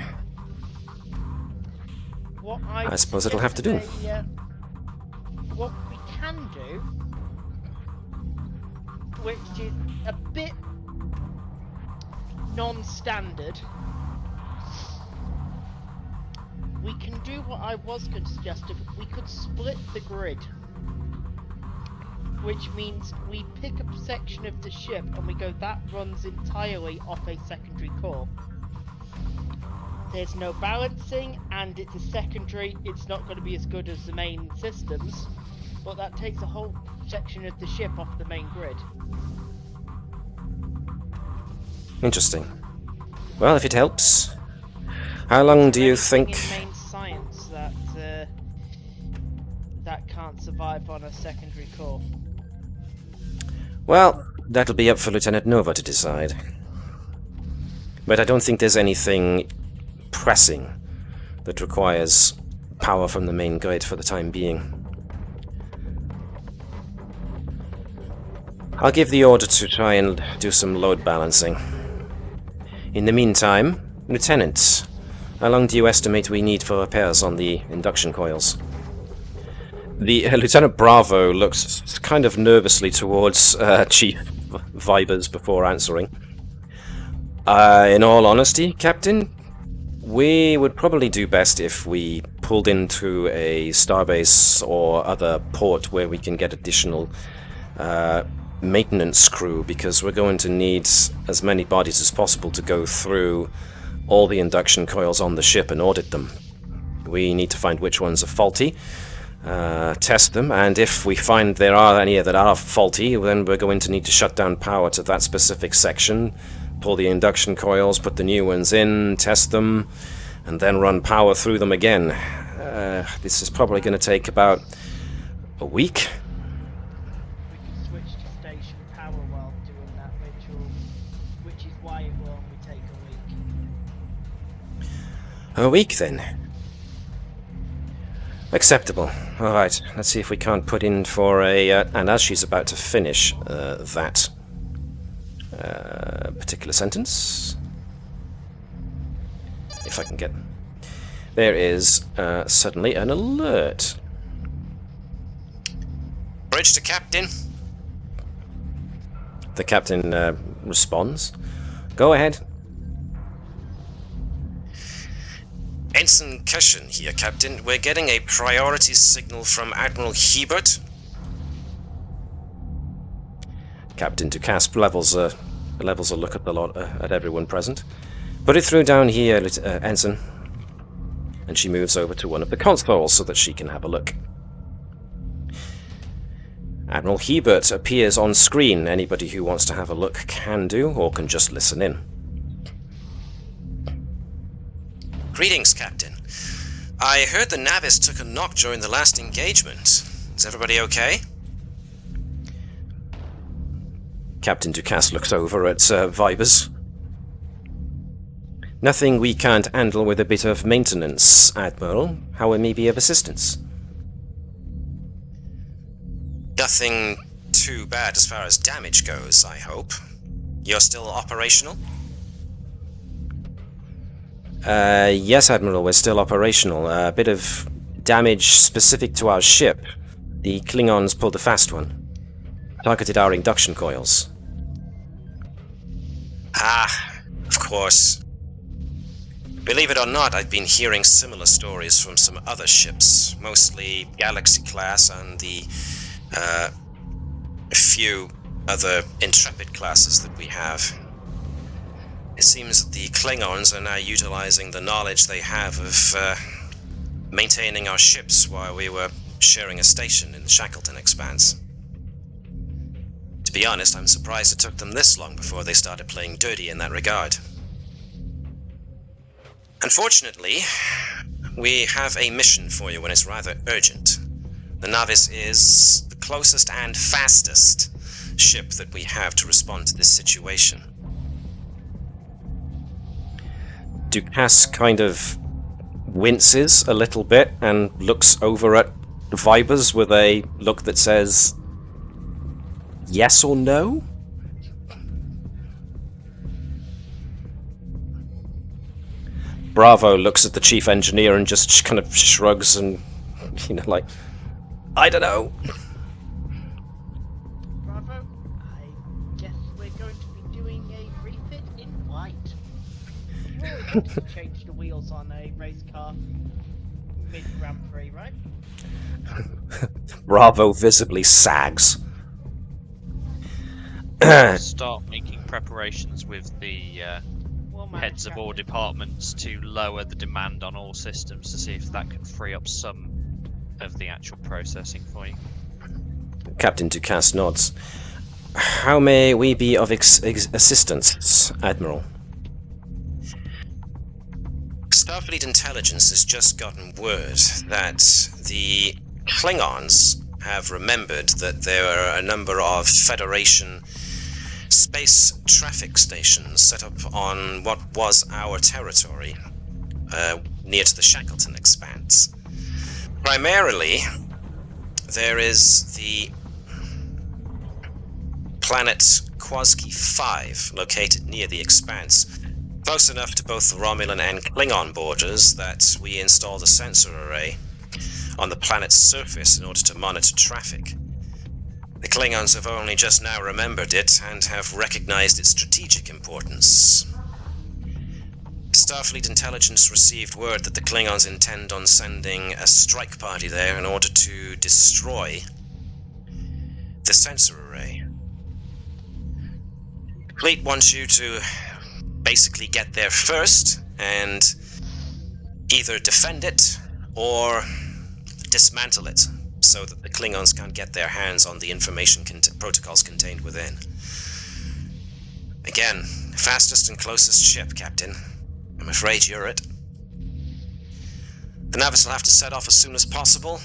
What I suppose it'll have to do. What we can do, which is a bit non-standard, we can do what I was going to suggest. We could split the grid, which means we pick up a section of the ship and we go, that runs entirely off a secondary core. There's no balancing, and it's a secondary. It's not going to be as good as the main systems, but that takes a whole section of the ship off the main grid. Interesting. Well, if it helps. How long do you think... in main science that can't survive on a secondary core? Well, that'll be up for Lieutenant Nova to decide. But I don't think there's anything pressing that requires power from the main grid for the time being. I'll give the order to try and do some load balancing. In the meantime, Lieutenant, how long do you estimate we need for repairs on the induction coils? The Lieutenant Bravo looks kind of nervously towards Chief Vibers before answering. In all honesty, Captain, we would probably do best if we pulled into a starbase or other port where we can get additional maintenance crew, because we're going to need as many bodies as possible to go through all the induction coils on the ship and audit them. We need to find which ones are faulty, test them, and if we find there are any that are faulty, then we're going to need to shut down power to that specific section pull the induction coils, put the new ones in, test them, and then run power through them again. This is probably going to take about a week. We can switch to station power while doing that ritual, which is why it will only take a week. A week, then. Acceptable. Alright, let's see if we can't put in for a... and as she's about to finish that particular sentence... If I can get... There is suddenly an alert. Bridge to captain. The captain responds. Go ahead. Ensign Cushion here, Captain. We're getting a priority signal from Admiral Hebert. Captain Ducasp levels a look at the lot at everyone present. Put it through down here, Ensign. And she moves over to one of the consoles so that she can have a look. Admiral Hebert appears on screen. Anybody who wants to have a look can do, or can just listen in. Greetings, Captain. I heard the Navis took a knock during the last engagement. Is everybody okay? Captain Ducas looks over at Vibers. Nothing we can't handle with a bit of maintenance, Admiral. How may be of assistance? Nothing too bad as far as damage goes, I hope. You're still operational? Yes, Admiral, we're still operational. A bit of damage specific to our ship. The Klingons pulled a fast one. Targeted our induction coils. Ah, of course. Believe it or not, I've been hearing similar stories from some other ships, mostly Galaxy class and the a few other Intrepid classes that we have. It seems that the Klingons are now utilizing the knowledge they have of maintaining our ships while we were sharing a station in the Shackleton Expanse. To be honest, I'm surprised it took them this long before they started playing dirty in that regard. Unfortunately, we have a mission for you when it's rather urgent. The Navis is the closest and fastest ship that we have to respond to this situation. Ducas kind of winces a little bit and looks over at Vibers with a look that says, yes or no? Bravo looks at the chief engineer and just kind of shrugs and, like, I don't know. Bravo, I guess we're going to be doing a refit in white. You always wanted to change the wheels on a race car mid-Grand Prix, right? Bravo visibly sags. Start making preparations with the heads of all departments to lower the demand on all systems to see if that can free up some of the actual processing for you. Captain Ducas nods. How may we be of assistance, Admiral? Starfleet intelligence has just gotten word that the Klingons have remembered that there are a number of Federation space traffic stations set up on what was our territory, near to the Shackleton Expanse. Primarily, there is the planet Quasky 5, located near the Expanse, close enough to both the Romulan and Klingon borders that we installed a sensor array on the planet's surface in order to monitor traffic. The Klingons have only just now remembered it and have recognized its strategic importance. Starfleet intelligence received word that the Klingons intend on sending a strike party there in order to destroy the sensor array. The fleet wants you to basically get there first and either defend it or dismantle it, so that the Klingons can't get their hands on the information protocols contained within. Again, fastest and closest ship, Captain. I'm afraid you're it. The Navis will have to set off as soon as possible,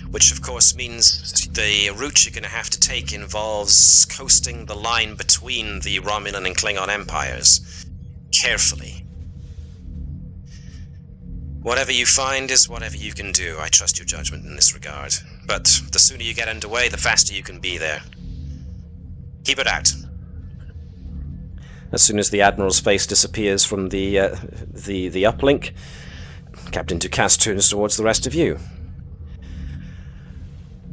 which of course means the route you're going to have to take involves coasting the line between the Romulan and Klingon empires. Carefully. Whatever you find is whatever you can do. I trust your judgment in this regard. But the sooner you get underway, the faster you can be there. Keep it out. As soon as the Admiral's face disappears from the uplink, Captain Ducasse turns towards the rest of you.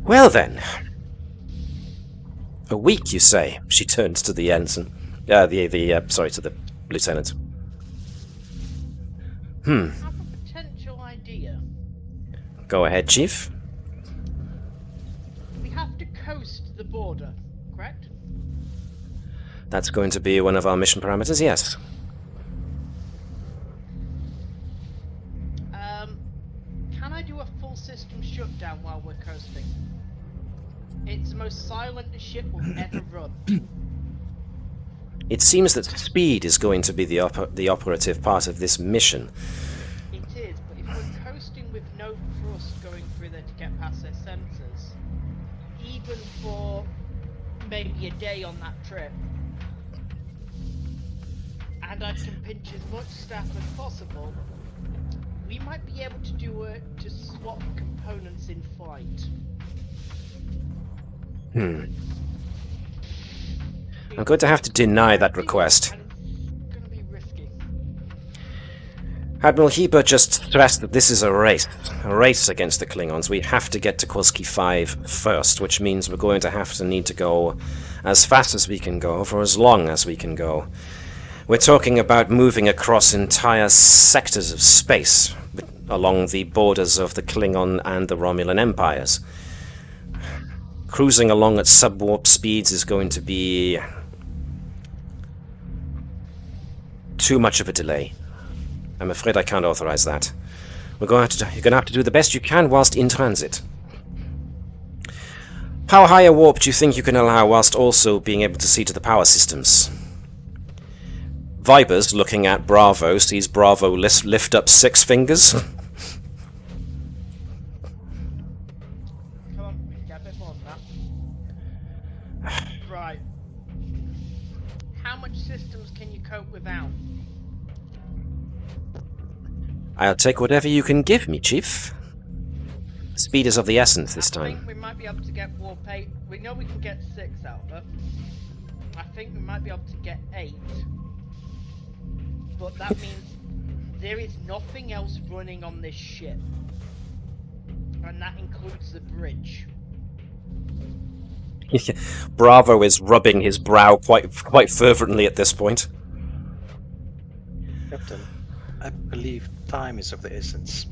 Well then. A week, you say? She turns to the ensign. To the lieutenant. I have a potential idea. Go ahead, Chief. We have to coast the border, correct? That's going to be one of our mission parameters, yes. Can I do a full system shutdown while we're coasting? It's the most silent the ship will ever run. It seems that speed is going to be the operative part of this mission. It is, but if we're coasting with no thrust going through there to get past their sensors, even for maybe a day on that trip, and I can pinch as much staff as possible, we might be able to do it to swap components in flight. I'm going to have to deny that request. And it's gonna be risky. Admiral Heber just stressed that this is a race against the Klingons. We have to get to Kurski 5 first, which means we're going to need to go as fast as we can go for as long as we can go. We're talking about moving across entire sectors of space along the borders of the Klingon and the Romulan empires. Cruising along at subwarp speeds is going to be too much of a delay. I'm afraid I can't authorize that. You're going to have to do the best you can whilst in transit. How high a warp do you think you can allow whilst also being able to see to the power systems? Vibers, looking at Bravo, sees Bravo lift up 6 fingers. Come on, we can get a bit more than that. Right. How much systems can you cope without? I'll take whatever you can give me, Chief. Speed is of the essence this I time. think we might be able to get warp 8. We know we can get 6 out of it. I think we might be able to get 8. But that means there is nothing else running on this ship. And that includes the bridge. Bravo is rubbing his brow quite fervently at this point. Captain, I believe time is of the essence.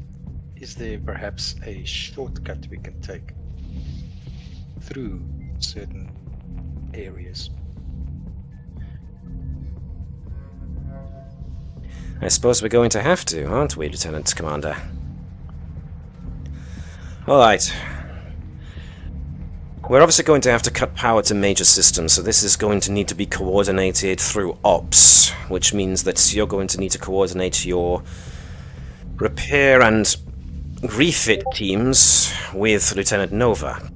Is there perhaps a shortcut we can take through certain areas? I suppose we're going to have to, aren't we, Lieutenant Commander? Alright. We're obviously going to have to cut power to major systems, so this is going to need to be coordinated through ops, which means that you're going to need to coordinate your repair and refit teams with Lieutenant Nova.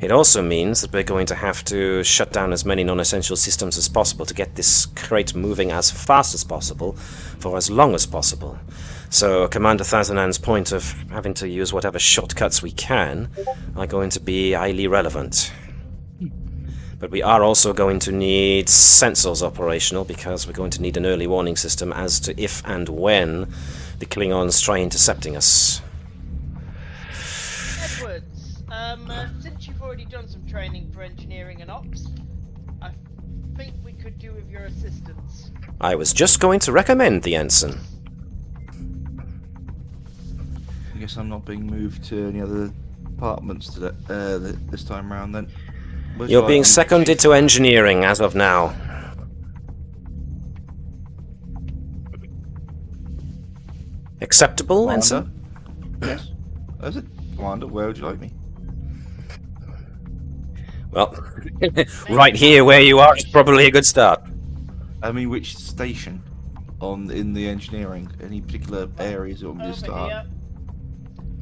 It also means that we're going to have to shut down as many non-essential systems as possible to get this crate moving as fast as possible for as long as possible. So Commander Thazanan's point of having to use whatever shortcuts we can are going to be highly relevant. But we are also going to need sensors operational because we're going to need an early warning system as to if and when the Klingons try intercepting us. Edwards, since you've already done some training for engineering and ops, I think we could do with your assistance. I was just going to recommend the ensign. I guess I'm not being moved to any other departments this time round then. Where's You're your being item? seconded to engineering as of now. Acceptable, Commander? ensign? Yes. Is it? Commander, where would you like me? Well, right here where you are is probably a good start. I mean, which station in the engineering? Any particular areas you want me to Over start? here.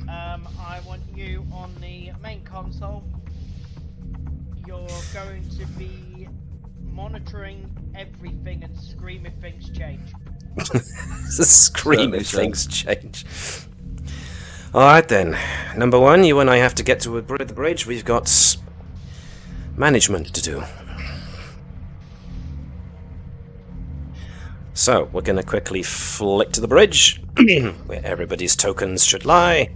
I want you on the main console. You're going to be monitoring everything and scream if things change. Scream if Certainly things change. Alright then. Number one, you and I have to get to the bridge. We've got management to do. So, we're going to quickly flick to the bridge, where everybody's tokens should lie.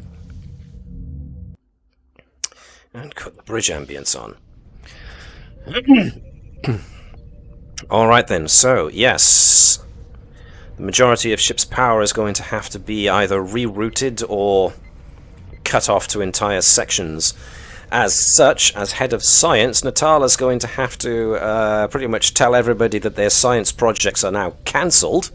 And put the bridge ambience on. Alright then, so, yes. The majority of ship's power is going to have to be either rerouted or cut off to entire sections. As such, as head of science, Natala's going to have to pretty much tell everybody that their science projects are now cancelled.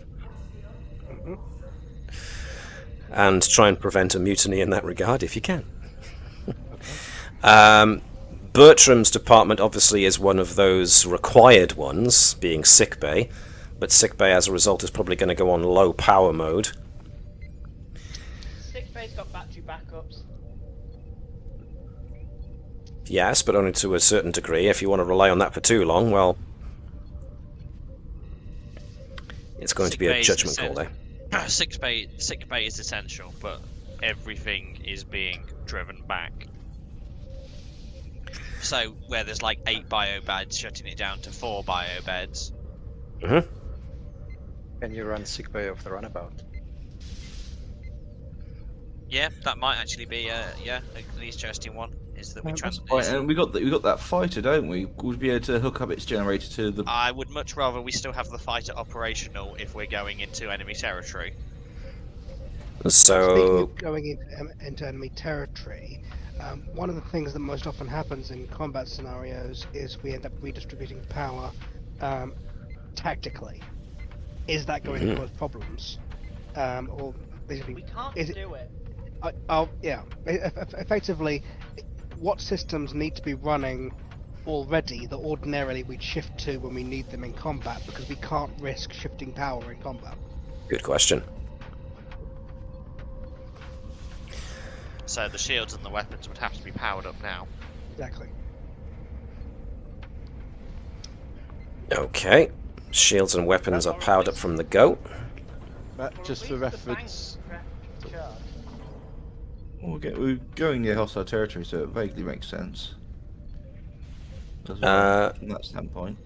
And try and prevent a mutiny in that regard, if you can. Bertram's department obviously is one of those required ones, being sickbay. But sickbay, as a result, is probably going to go on low power mode. Sickbay's got battery backups. Yes, but only to a certain degree. If you want to rely on that for too long, well, it's going to be a judgment call there. Sick bay is essential, but everything is being driven back. So where there's like 8 bio beds, shutting it down to 4 bio beds. Mm-hmm. Can you run sickbay off the runabout? Yeah, that might actually be an interesting one. Is that we Right, and we got that fighter, don't we? We'd be able to hook up its generator to the. I would much rather we still have the fighter operational if we're going into enemy territory. So, Speaking of going into enemy territory, one of the things that most often happens in combat scenarios is we end up redistributing power tactically. Is that going to cause problems? Or basically, We can't is it? do it. Yeah. Effectively, what systems need to be running already that ordinarily we'd shift to when we need them in combat, because we can't risk shifting power in combat. good question. So the shields and the weapons would have to be powered up now. Exactly. Okay. Shields and weapons are powered up from the go. Just for reference, We're going near hostile territory, so it vaguely makes sense. From that standpoint.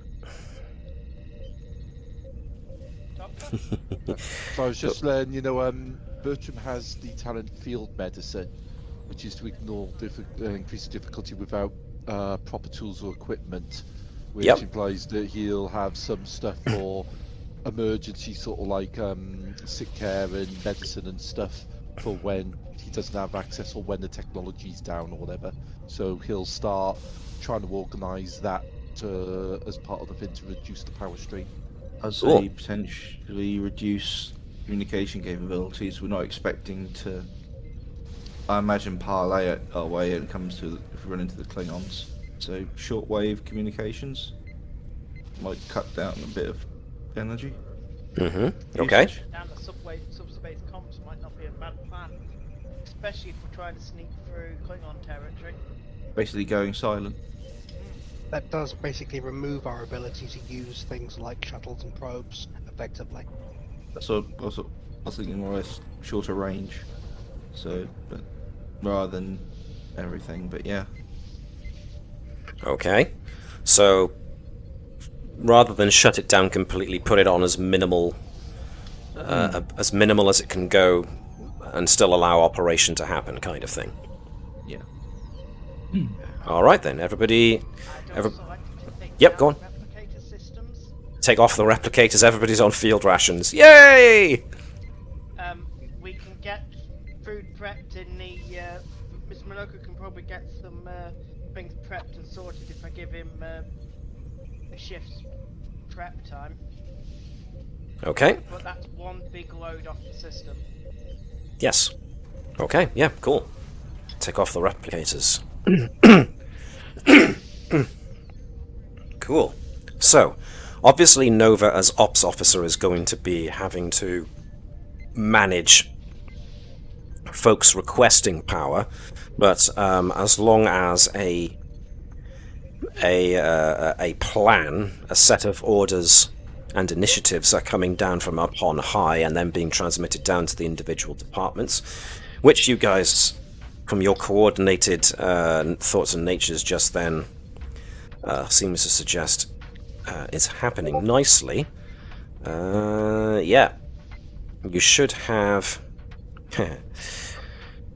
so I was just learning, Bertram has the talent field medicine, which is to ignore increased difficulty without proper tools or equipment, which implies that he'll have some stuff for emergency, sort of like sick care and medicine and stuff for when he doesn't have access or when the technology's down or whatever. So he'll start trying to organise that as part of the thing to reduce the power strain. I'd say potentially reduce communication capabilities. We're not expecting to, I imagine, parlay it our way when it comes to if we run into the Klingons. So shortwave communications might cut down a bit of energy. Mm-hmm. Okay. Down the subspace comps might not be a bad plan, especially if we're trying to sneak through Klingon territory. Basically going silent. That does basically remove our ability to use things like shuttles and probes effectively. That's what I was thinking, more or less shorter range. So, but rather than everything, but yeah. Okay. So, rather than shut it down completely, put it on as minimal as it can go, and still allow operation to happen, kind of thing. Yeah. All right then, everybody. I'd also like to take Yep, down go on. replicator systems. Take off the replicators. Everybody's on field rations. Yay! We can get food prepped in the. Miss Moloko can probably get some things prepped and sorted if I give him a shift's prep time. Okay. But that's one big load off the system. Yes. Okay. Yeah. Cool. Take off the replicators. Cool. So, obviously Nova as ops officer is going to be having to manage folks requesting power, but as long as a plan, a set of orders and initiatives are coming down from up on high and then being transmitted down to the individual departments, which you guys, from your coordinated thoughts and natures just then, seems to suggest is happening nicely. Yeah, you should have.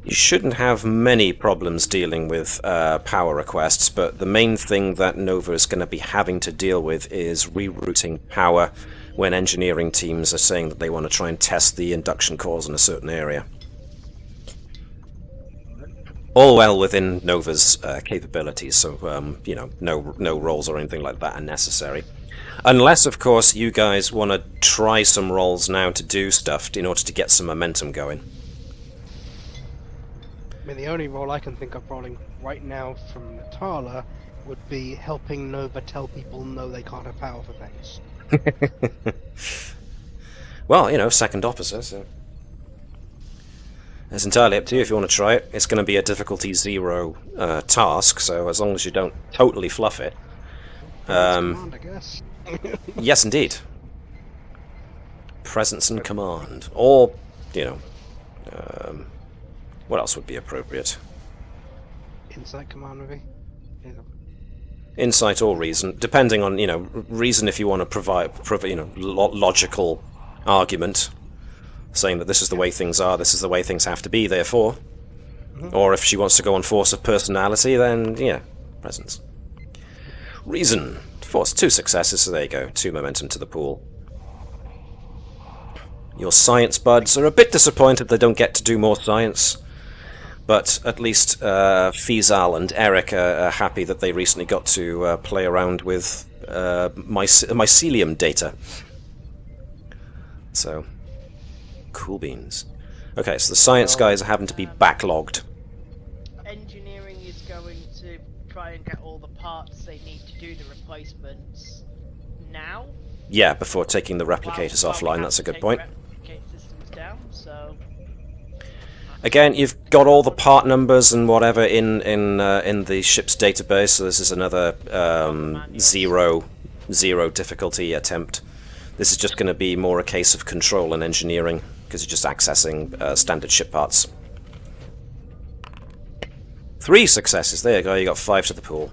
You shouldn't have many problems dealing with power requests, but the main thing that Nova is going to be having to deal with is rerouting power when engineering teams are saying that they want to try and test the induction cores in a certain area. All well within Nova's capabilities, so you know, no rolls or anything like that are necessary. Unless, of course, you guys want to try some rolls now to do stuff in order to get some momentum going. I mean, the only role I can think of rolling right now from Natala would be helping Nova tell people no, they can't have power for things. Well, you know, second officer, so it's entirely up to you if you want to try it. It's going to be a difficulty 0 task, so as long as you don't totally fluff it. Command, I guess. Yes, indeed. Presence and command, or you know, what else would be appropriate? Insight command, maybe. Yeah. Insight or reason, depending on, you know, reason if you want to provide you know, logical argument, saying that this is the way things are, this is the way things have to be, therefore. Or if she wants to go on force of personality, then yeah, presence. Reason, force, 2 successes, so there you go, 2 momentum to the pool. Your science buds are a bit disappointed they don't get to do more science. But at least Fizal and Eric are happy that they recently got to play around with mycelium data. So, cool beans. Okay, so the science guys are having to be backlogged. Engineering is going to try and get all the parts they need to do the replacements now. Yeah, before taking the replicators offline, that's a good point. Replicate systems down, so... Again, you've got all the part numbers and whatever in the ship's database, so this is another zero difficulty attempt. This is just going to be more a case of control and engineering, because you're just accessing standard ship parts. 3 successes, there you go, you got 5 to the pool.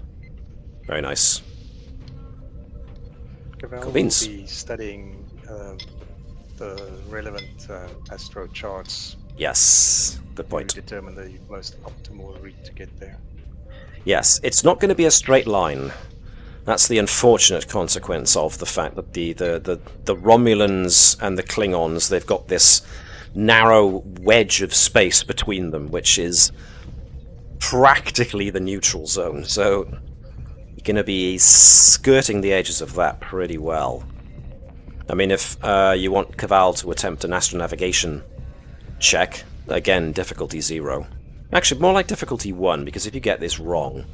Very nice. Keval Cool will beans. be studying the relevant astro charts Yes, good to point. determine the most optimal route to get there. Yes, it's not going to be a straight line. That's the unfortunate consequence of the fact that the Romulans and the Klingons, they've got this narrow wedge of space between them, which is practically the neutral zone. So you're going to be skirting the edges of that pretty well. I mean, if you want Keval to attempt an astronavigation check, again, difficulty 0. Actually, more like difficulty 1, because if you get this wrong,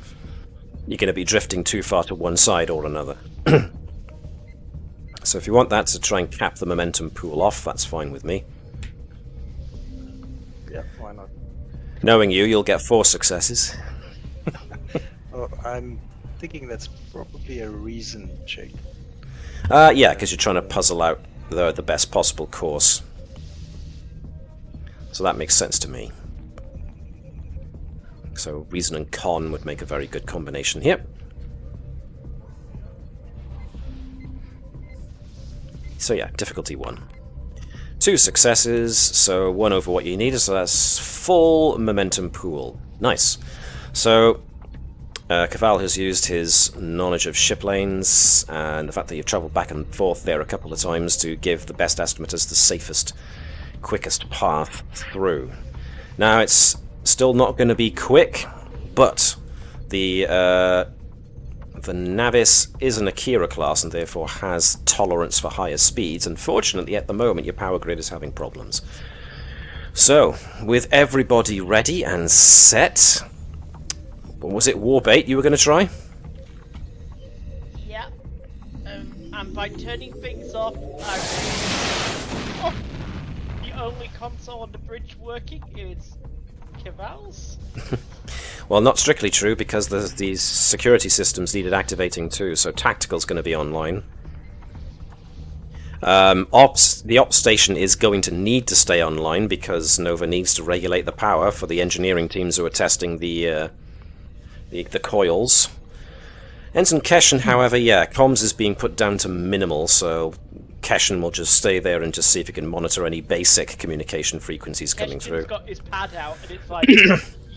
you're going to be drifting too far to one side or another. So if you want that to try and cap the momentum pool off, that's fine with me. Yeah, why not? Knowing you, you'll get 4 successes. Oh, I'm thinking that's probably a reason check. Yeah, because you're trying to puzzle out the best possible course. So that makes sense to me. So reason and con would make a very good combination here. So yeah, difficulty 1. 2 successes, so 1 over what you need, so that's full momentum pool. Nice. So Keval has used his knowledge of ship lanes and the fact that you've travelled back and forth there a couple of times to give the best estimate as the safest, quickest path through. Now it's still not going to be quick, but the Navis is an Akira class and therefore has tolerance for higher speeds. Unfortunately, at the moment, your power grid is having problems. So, with everybody ready and set, what was it, Warp 8 you were going to try? Yeah, and by turning things off, the only console on the bridge working is Keval's? Well, not strictly true, because there's these security systems needed activating too, so Tactical's going to be online. The ops station is going to need to stay online, because Nova needs to regulate the power for the engineering teams who are testing the coils. Ensign Keshen, however, yeah, comms is being put down to minimal, so Keshen will just stay there and just see if he can monitor any basic communication frequencies coming through. He's got his pad out, and it's like,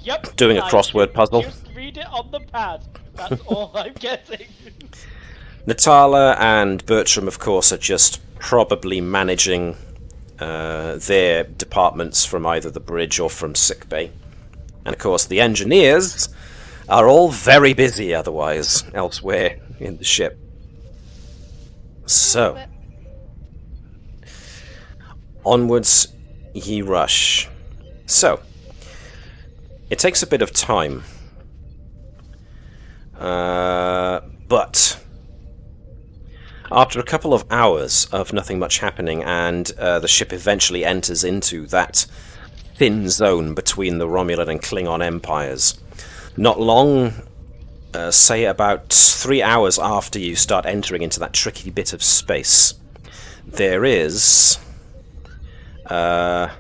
yep. Doing a crossword puzzle. Just read it on the pad. That's all I'm getting. Natala and Bertram, of course, are just probably managing their departments from either the bridge or from sickbay. And of course, the engineers are all very busy otherwise, elsewhere in the ship. So, onwards ye rush. So, it takes a bit of time. But after a couple of hours of nothing much happening, and the ship eventually enters into that thin zone between the Romulan and Klingon empires, not long, say about 3 hours after you start entering into that tricky bit of space, there is an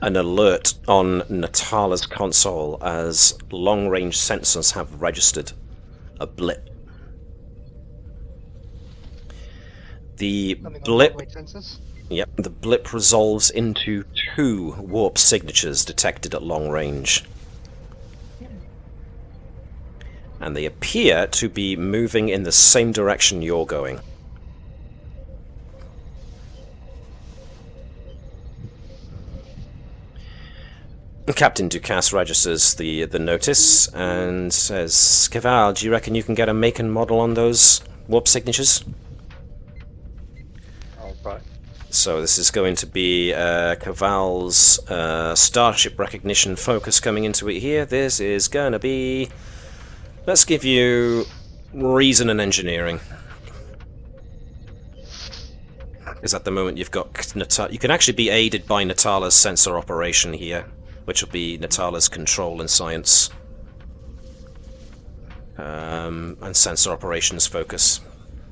alert on Natala's console as long-range sensors have registered a blip. The blip, yep, the blip resolves into 2 warp signatures detected at long range. And they appear to be moving in the same direction you're going. Captain Ducasse registers the notice and says, Keval, do you reckon you can get a make and model on those warp signatures? Alright. So this is going to be Keval's starship recognition focus coming into it here. This is going to be... Let's give you reason and engineering. Because at the moment you've got Natala. You can actually be aided by Natala's sensor operation here, which will be Natala's control and science. And sensor operations focus.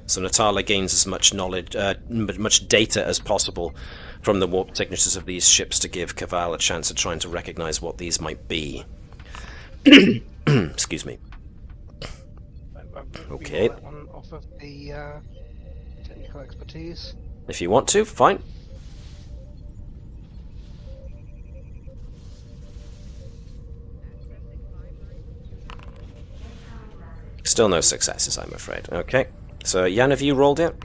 So Natala gains as much knowledge, much data as possible from the warp signatures of these ships to give Keval a chance of trying to recognize what these might be. Excuse me. Okay. One off of the technical expertise. If you want to, fine. Still no successes, I'm afraid. Okay. So, Jan, have you rolled it?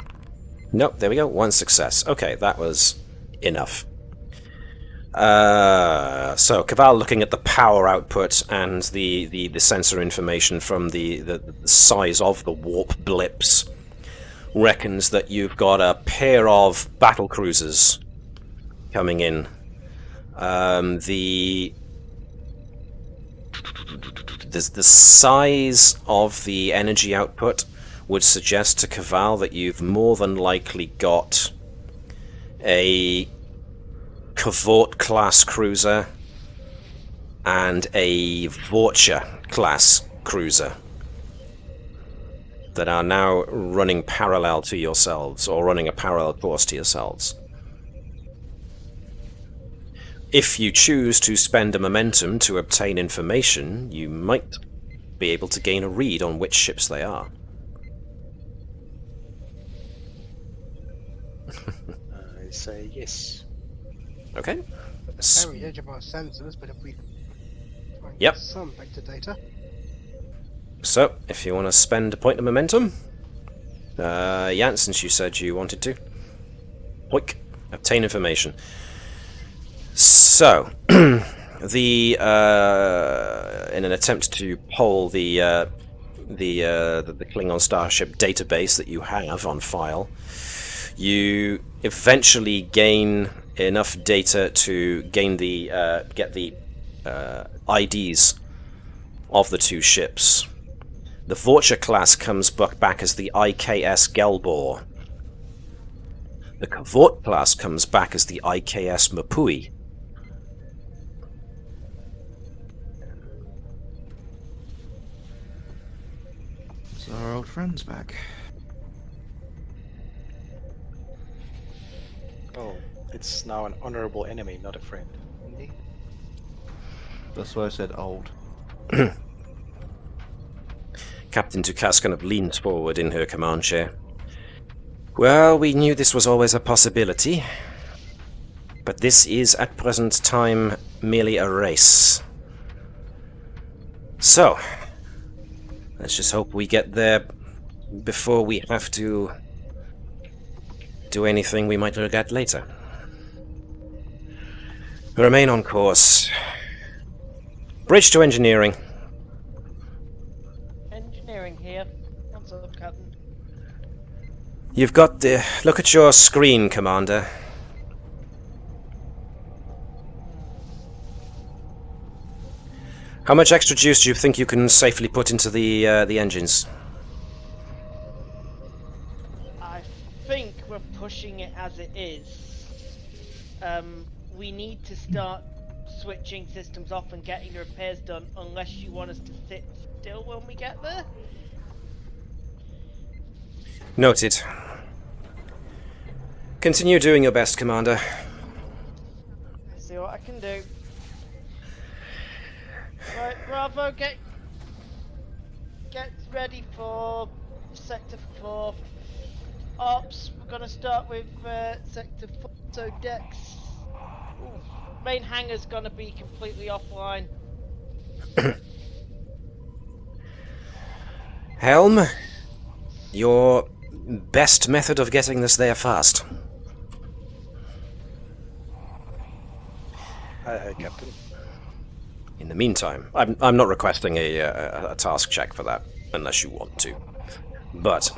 Nope, there we go. 1 success. Okay, that was enough. So, Keval, looking at the power output and the sensor information from the size of the warp blips, reckons that you've got a pair of battle cruisers coming in. The size of the energy output would suggest to Keval that you've more than likely got a Cavort class cruiser and a Vorcha class cruiser that are now running parallel to yourselves, or running a parallel course to yourselves. If you choose to spend a momentum to obtain information, you might be able to gain a read on which ships they are. I say yes. Okay. Very edge of our sensors, but if we try and Yep. get some vector data. So, if you want to spend a point of momentum, Jan, since you said you wanted to, Hoik, obtain information. So, in an attempt to poll the Klingon starship database that you have on file, you eventually gain enough data to gain get the IDs of the 2 ships. The Vorcha class comes back as the IKS Gelbor. The Kavort class comes back as the IKS Mapui. So our old friend's back. Oh, it's now an honorable enemy, not a friend. Indeed. That's why I said old. Captain Dukas kind of leans forward in her command chair. Well, we knew this was always a possibility. But this is, at present time, merely a race. So, let's just hope we get there before we have to do anything we might regret later. Remain on course. Bridge to engineering. Engineering here. What's up, Captain? You've got the... Look at your screen, Commander. How much extra juice do you think you can safely put into the engines? I think we're pushing it as it is. We need to start switching systems off and getting the repairs done, unless you want us to sit still when we get there. Noted. Continue doing your best, Commander. See what I can do. Right, Bravo, get ready for Sector 4. Ops, we're gonna start with Sector 4, so decks. Ooh, main hangar's gonna be completely offline. Helm, your best method of getting this there fast. Aye, Captain. In the meantime, I'm not requesting a task check for that, unless you want to. But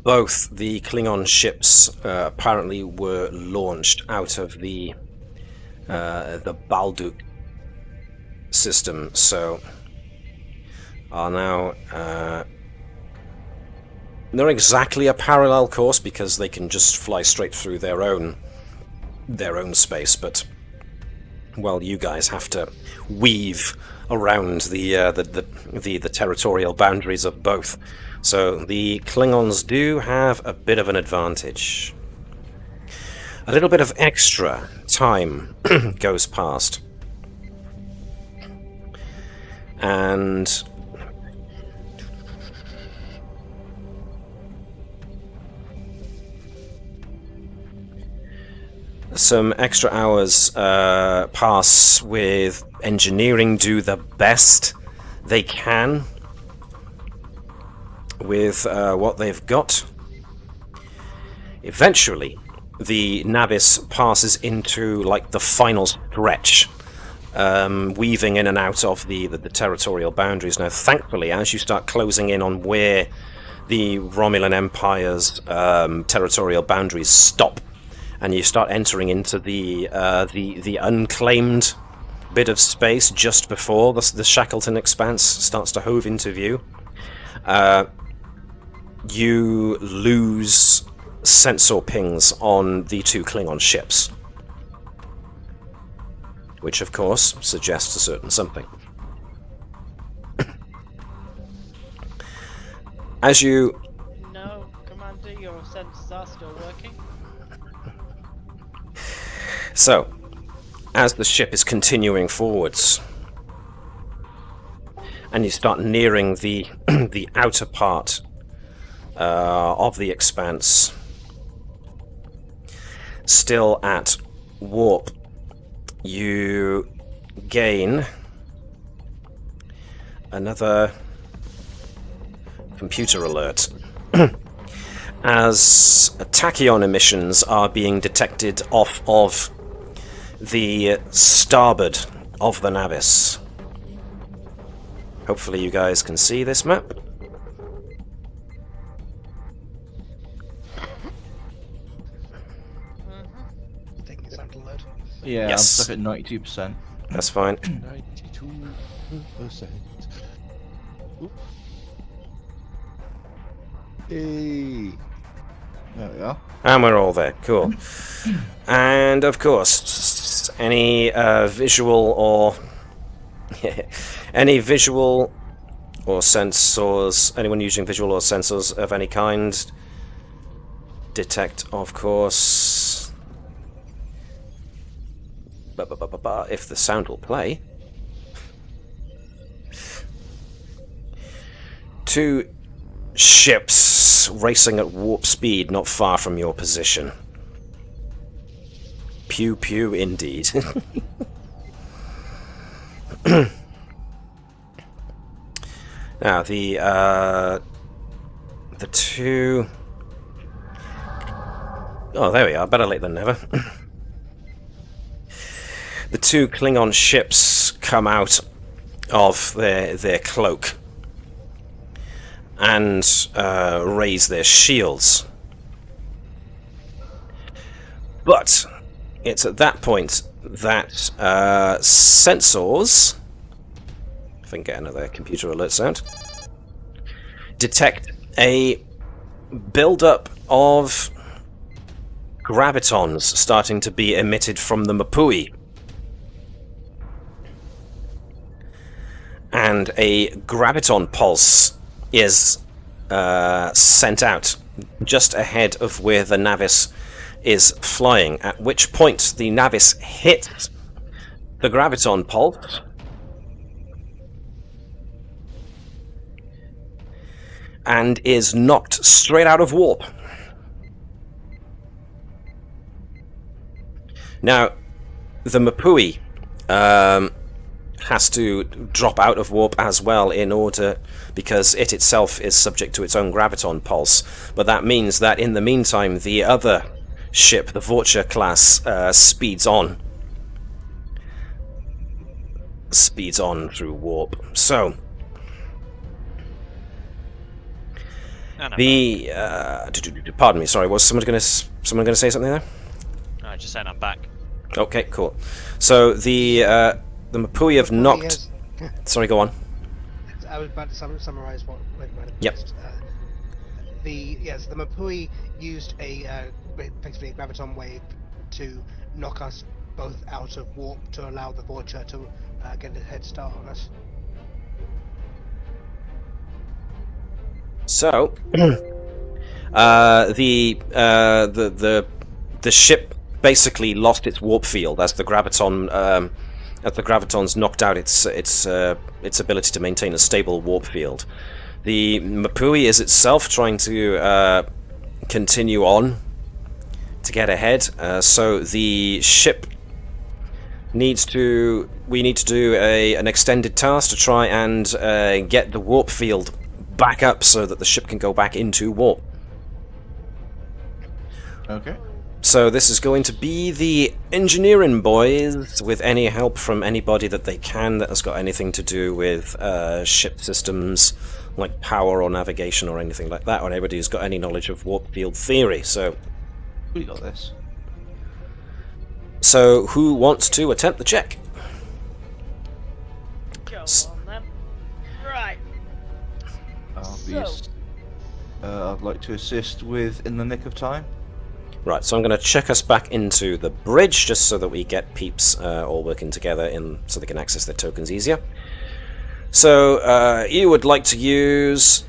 both the Klingon ships apparently were launched out of the Balduk system, so are now not exactly a parallel course because they can just fly straight through their own space, but well, you guys have to weave around the territorial boundaries of both. So the Klingons do have a bit of an advantage. A little bit of extra time goes past. And some extra hours pass with engineering do the best they can with what they've got. Eventually, the Navis passes into like the final stretch, weaving in and out of the territorial boundaries. Now, thankfully, as you start closing in on where the Romulan Empire's territorial boundaries stop, and you start entering into the unclaimed bit of space just before the Shackleton Expanse starts to hove into view, you lose sensor pings on the two Klingon ships, which of course suggests a certain something. As you... No, Commander, your sensors are still working. So, as the ship is continuing forwards, and you start nearing the the outer part of the Expanse, still at warp, you gain another computer alert as tachyon emissions are being detected off of the starboard of the Navis. Hopefully you guys can see this map. Taking some to load. Yeah, Yes. I'm stuck at 92%. That's fine. 92%. Oop. Hey. There we are. And we're all there. Cool. And of course, any visual or any visual or sensors, anyone using visual or sensors of any kind, detect, of course, if the sound will play. 2 ships racing at warp speed not far from your position. Pew pew indeed. Now the 2... Oh, there we are. Better late than never. The 2 Klingon ships come out of their cloak and raise their shields. But it's at that point that sensors, if I can get another computer alert sound, detect a build-up of gravitons starting to be emitted from the Mapui. And a graviton pulse is sent out just ahead of where the Navis is flying, at which point the Navis hits the graviton pulse and is knocked straight out of warp. Now, the Mapui has to drop out of warp as well in order, because it itself is subject to its own graviton pulse. But that means that in the meantime, the other ship, the Vulture class, speeds on through warp. So the pardon me, sorry, was someone going to say something there? No, just saying I'm back. Okay, cool. So the Mapui have knocked. Sorry, go on. I was about to summarize what might have Yep. missed. The Mapui used effectively a graviton wave to knock us both out of warp to allow the Vulture to get a head start on us. So the ship basically lost its warp field as the gravitons knocked out its ability to maintain a stable warp field. The Mapui is itself trying to continue on to get ahead. So the ship needs to. We need to do an extended task to try and get the warp field back up so that the ship can go back into warp. Okay. So this is going to be the engineering boys, with any help from anybody that they can that has got anything to do with ship systems, like power or navigation or anything like that, or anybody who's got any knowledge of warp field theory. So We got this. So who wants to attempt the check? Go on then. Right. I'd like to assist with In the Nick of Time. Right, so I'm going to check us back into the bridge, just so that we get peeps all working together, so they can access their tokens easier. So you would like to use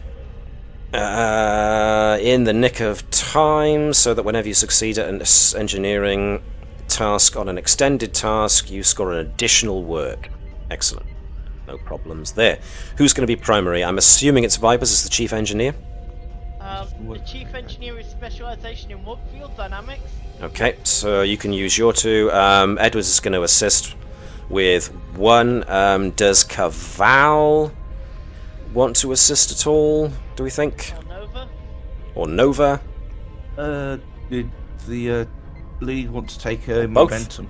In the Nick of Time, so that whenever you succeed at an engineering task on an extended task, you score an additional work. Excellent. No problems there. Who's going to be primary? I'm assuming it's Vipers as the chief engineer. The chief engineer is specialization in warp field dynamics. Okay, so you can use your 2. Edwards is going to assist with 1. Does Keval want to assist at all, do we think? Or Nova. Did the lead want to take a Both. momentum?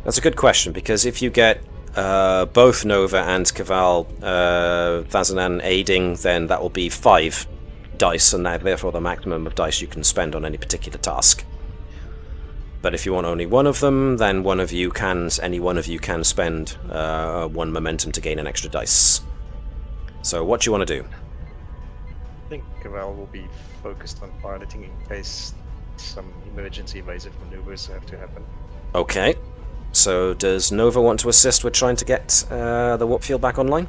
That's a good question, because if you get both Nova and Keval Vazanan aiding, then that will be 5 dice, and therefore the maximum of dice you can spend on any particular task. But if you want only one of them, then any one of you can spend 1 momentum to gain an extra dice. So what do you want to do? I think Keval will be focused on piloting in case some emergency evasive maneuvers have to happen. Okay. So does Nova want to assist with trying to get the warp field back online?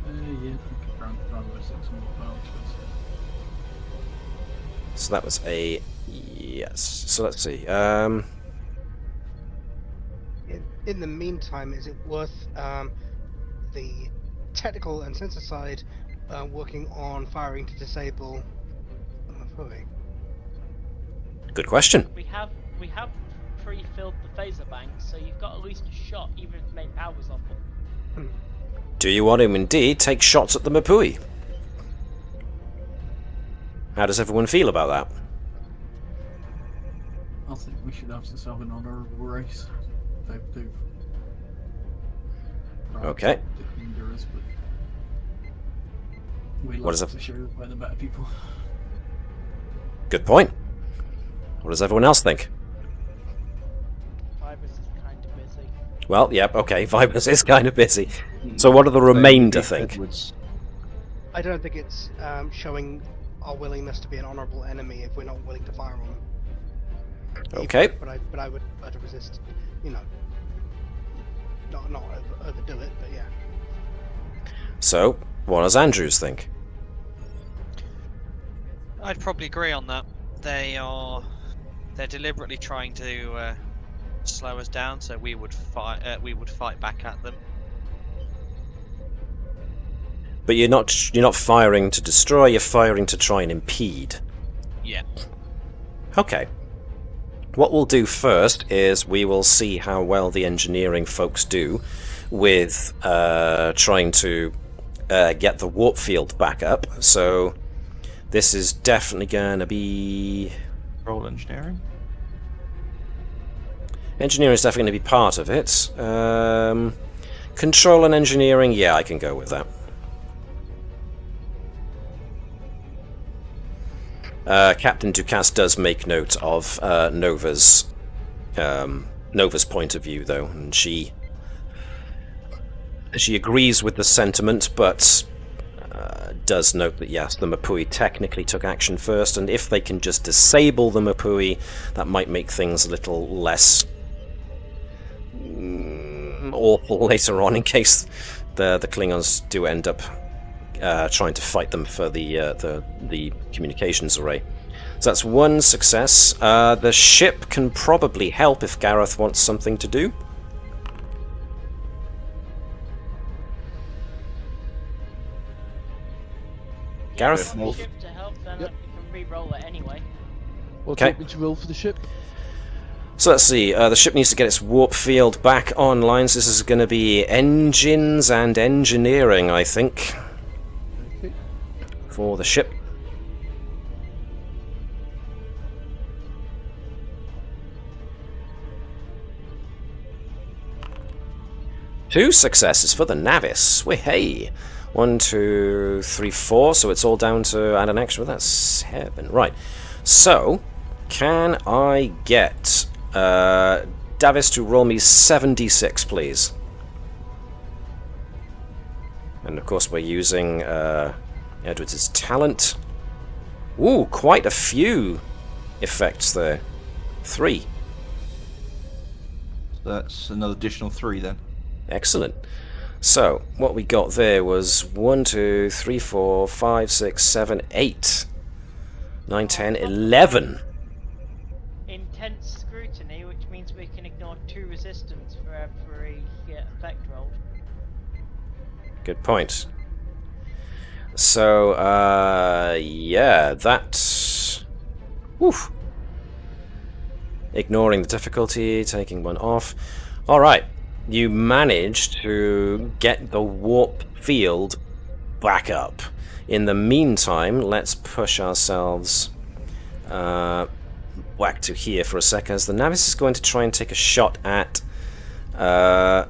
Yeah, I could round 5 or 6 more power. So that was a yes. So let's see. In the meantime, is it worth the technical and sensor side working on firing to disable Mapui? Good question. We have pre-filled the phaser banks, so you've got at least a shot, even if the main power's off. Do you want to indeed take shots at the Mapui? How does everyone feel about that? I think we should have to have an honourable race. They've Okay. Endurance, but we What is like it? to show we're the better people. Good point. What does everyone else think? Fibers is kind of busy. Well, yep, okay, Vibers is kind of busy. So what do the remainder think? Edwards. I don't think it's showing our willingness to be an honourable enemy if we're not willing to fire on them. Okay. But I would resist, not overdo it, but yeah. So, what does Andrews think? I'd probably agree on that. They're deliberately trying to slow us down, so we would fight back at them. But you're not firing to destroy, you're firing to try and impede. Yeah. Okay. What we'll do first is we will see how well the engineering folks do with trying to get the warp field back up. So this is definitely going to be... Roll engineering. Engineering is definitely going to be part of it. Control and engineering, yeah, I can go with that. Captain Ducasse does make note of Nova's point of view, though, and she agrees with the sentiment, but does note that yes, the Mapui technically took action first, and if they can just disable the Mapui, that might make things a little less awful later on, in case the Klingons do end up trying to fight them for the communications array. So that's one success. The ship can probably help if Gareth wants something to do. Gareth? If you want the ship to help, then Yep. you can re-roll it anyway. What do Okay. you want me to roll for the ship? So let's see, the ship needs to get its warp field back online, so this is going to be engines and engineering, I think, Okay. for the ship. Two successes for the Navis. Hey! 1, 2, 3, 4, so it's all down to add an extra. That's 7. Right. So, can I get Davis to roll me 7d6, please? And of course, we're using Edwards' talent. Ooh, quite a few effects there. 3. That's another additional 3 then. Excellent. So, what we got there was 1, 2, 3, 4, 5, 6, 7, 8, 9, 10, 11. Intense scrutiny, which means we can ignore 2 resistance for every effect roll. Good point. So, yeah, that's... Woof. Ignoring the difficulty, taking 1 off. Alright, you managed to get the warp field back up. In the meantime, let's push ourselves back to here for a second, as the Navis is going to try and take a shot at the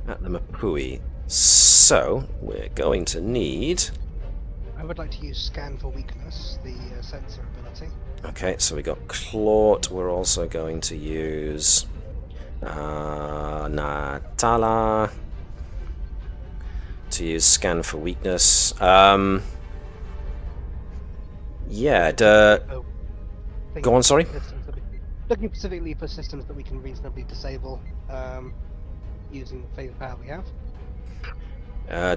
Mapui. So, we're going to need... I would like to use Scan for Weakness, the sensor ability. Okay, so we got Clawt. We're also going to use Natala to use Scan for Weakness. Yeah, Oh, go on, sorry? Looking specifically for systems that we can reasonably disable using the phase power we have.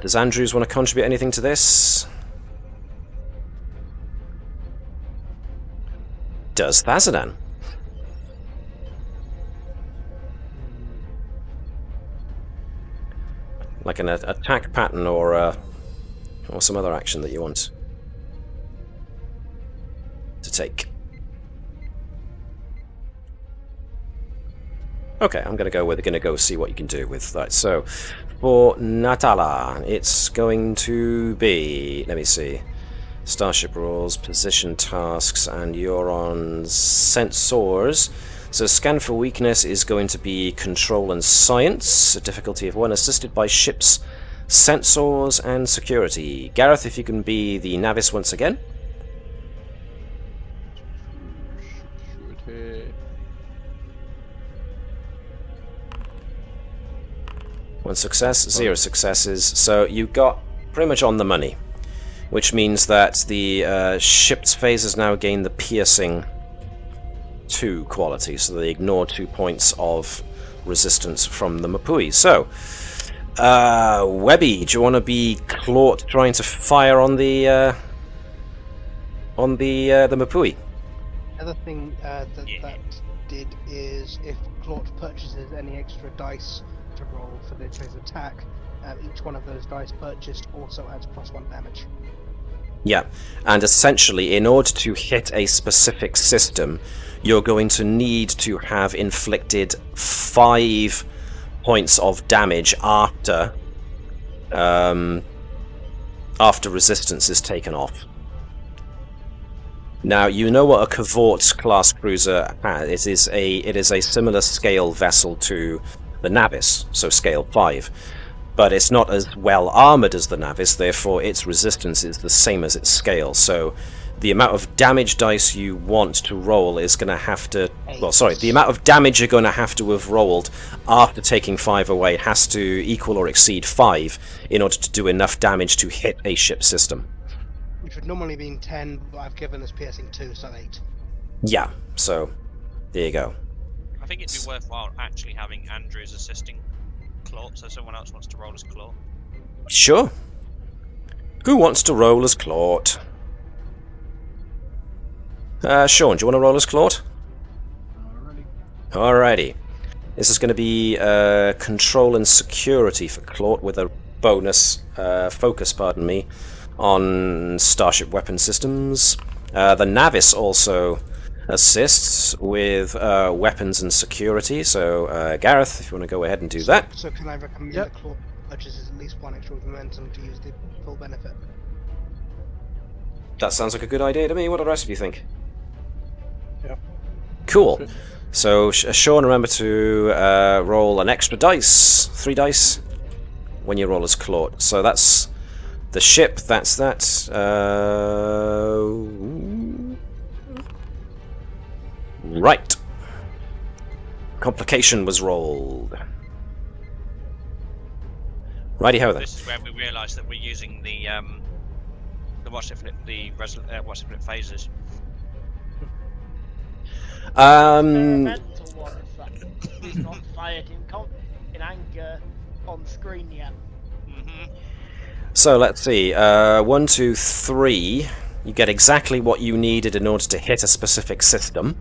Does Andrews want to contribute anything to this? Does Thazadan? Like an attack pattern or some other action that you want to take. Okay, I'm gonna go see what you can do with that. So for Natala, it's going to be, let me see, Starship rules, position tasks, and you're on sensors. So Scan for Weakness is going to be Control and Science, a difficulty of 1, assisted by ships, sensors, and security. Gareth, if you can be the Navis once again. One success, 0 successes. So you got pretty much on the money, which means that the ship's phases now gain the piercing 2 quality, so they ignore 2 points of resistance from the Mapui. So, Webby, do you want to be Clawt trying to fire on the Mapui? Another thing that did is if Clawt purchases any extra dice to roll for the phase attack, each one of those dice purchased also adds +1 damage. Yeah, and essentially, in order to hit a specific system, you're going to need to have inflicted 5 points of damage after resistance is taken off. Now, you know what a Cavort class cruiser has. It is a similar scale vessel to the Navis, so scale 5. But it's not as well armored as the Navis, therefore its resistance is the same as its scale. So the amount of damage dice you want to roll is going to have to... Well, sorry, the amount of damage you're going to have rolled after taking 5 away has to equal or exceed 5 in order to do enough damage to hit a ship system. Which would normally be 10, but I've given this piercing 2, so 8. Yeah, so there you go. I think it'd be worthwhile actually having Andrews assisting Clawt, so someone else wants to roll as Clawt. Sure. Who wants to roll as Clawt? Shaun, do you want to roll as Clawt? Alrighty. This is going to be control and security for Clawt with a bonus focus, pardon me, on Starship weapon systems. The Navis also assists with weapons and security, so Gareth, if you want to go ahead and do that. So can I recommend that Clawt purchases at least 1 extra momentum to use the full benefit? That sounds like a good idea to me. What do the rest of you think? Yep. Cool. So Shaun, remember to roll an extra dice, 3 dice, when you roll as Clawt. So that's the ship, that's that. Right. Complication was rolled. Righty-ho then. This is where we realise that we're using the watch it flip phases. Experimental one is that he's not fired in anger on screen yet. So let's see. 1, 2, 3. You get exactly what you needed in order to hit a specific system.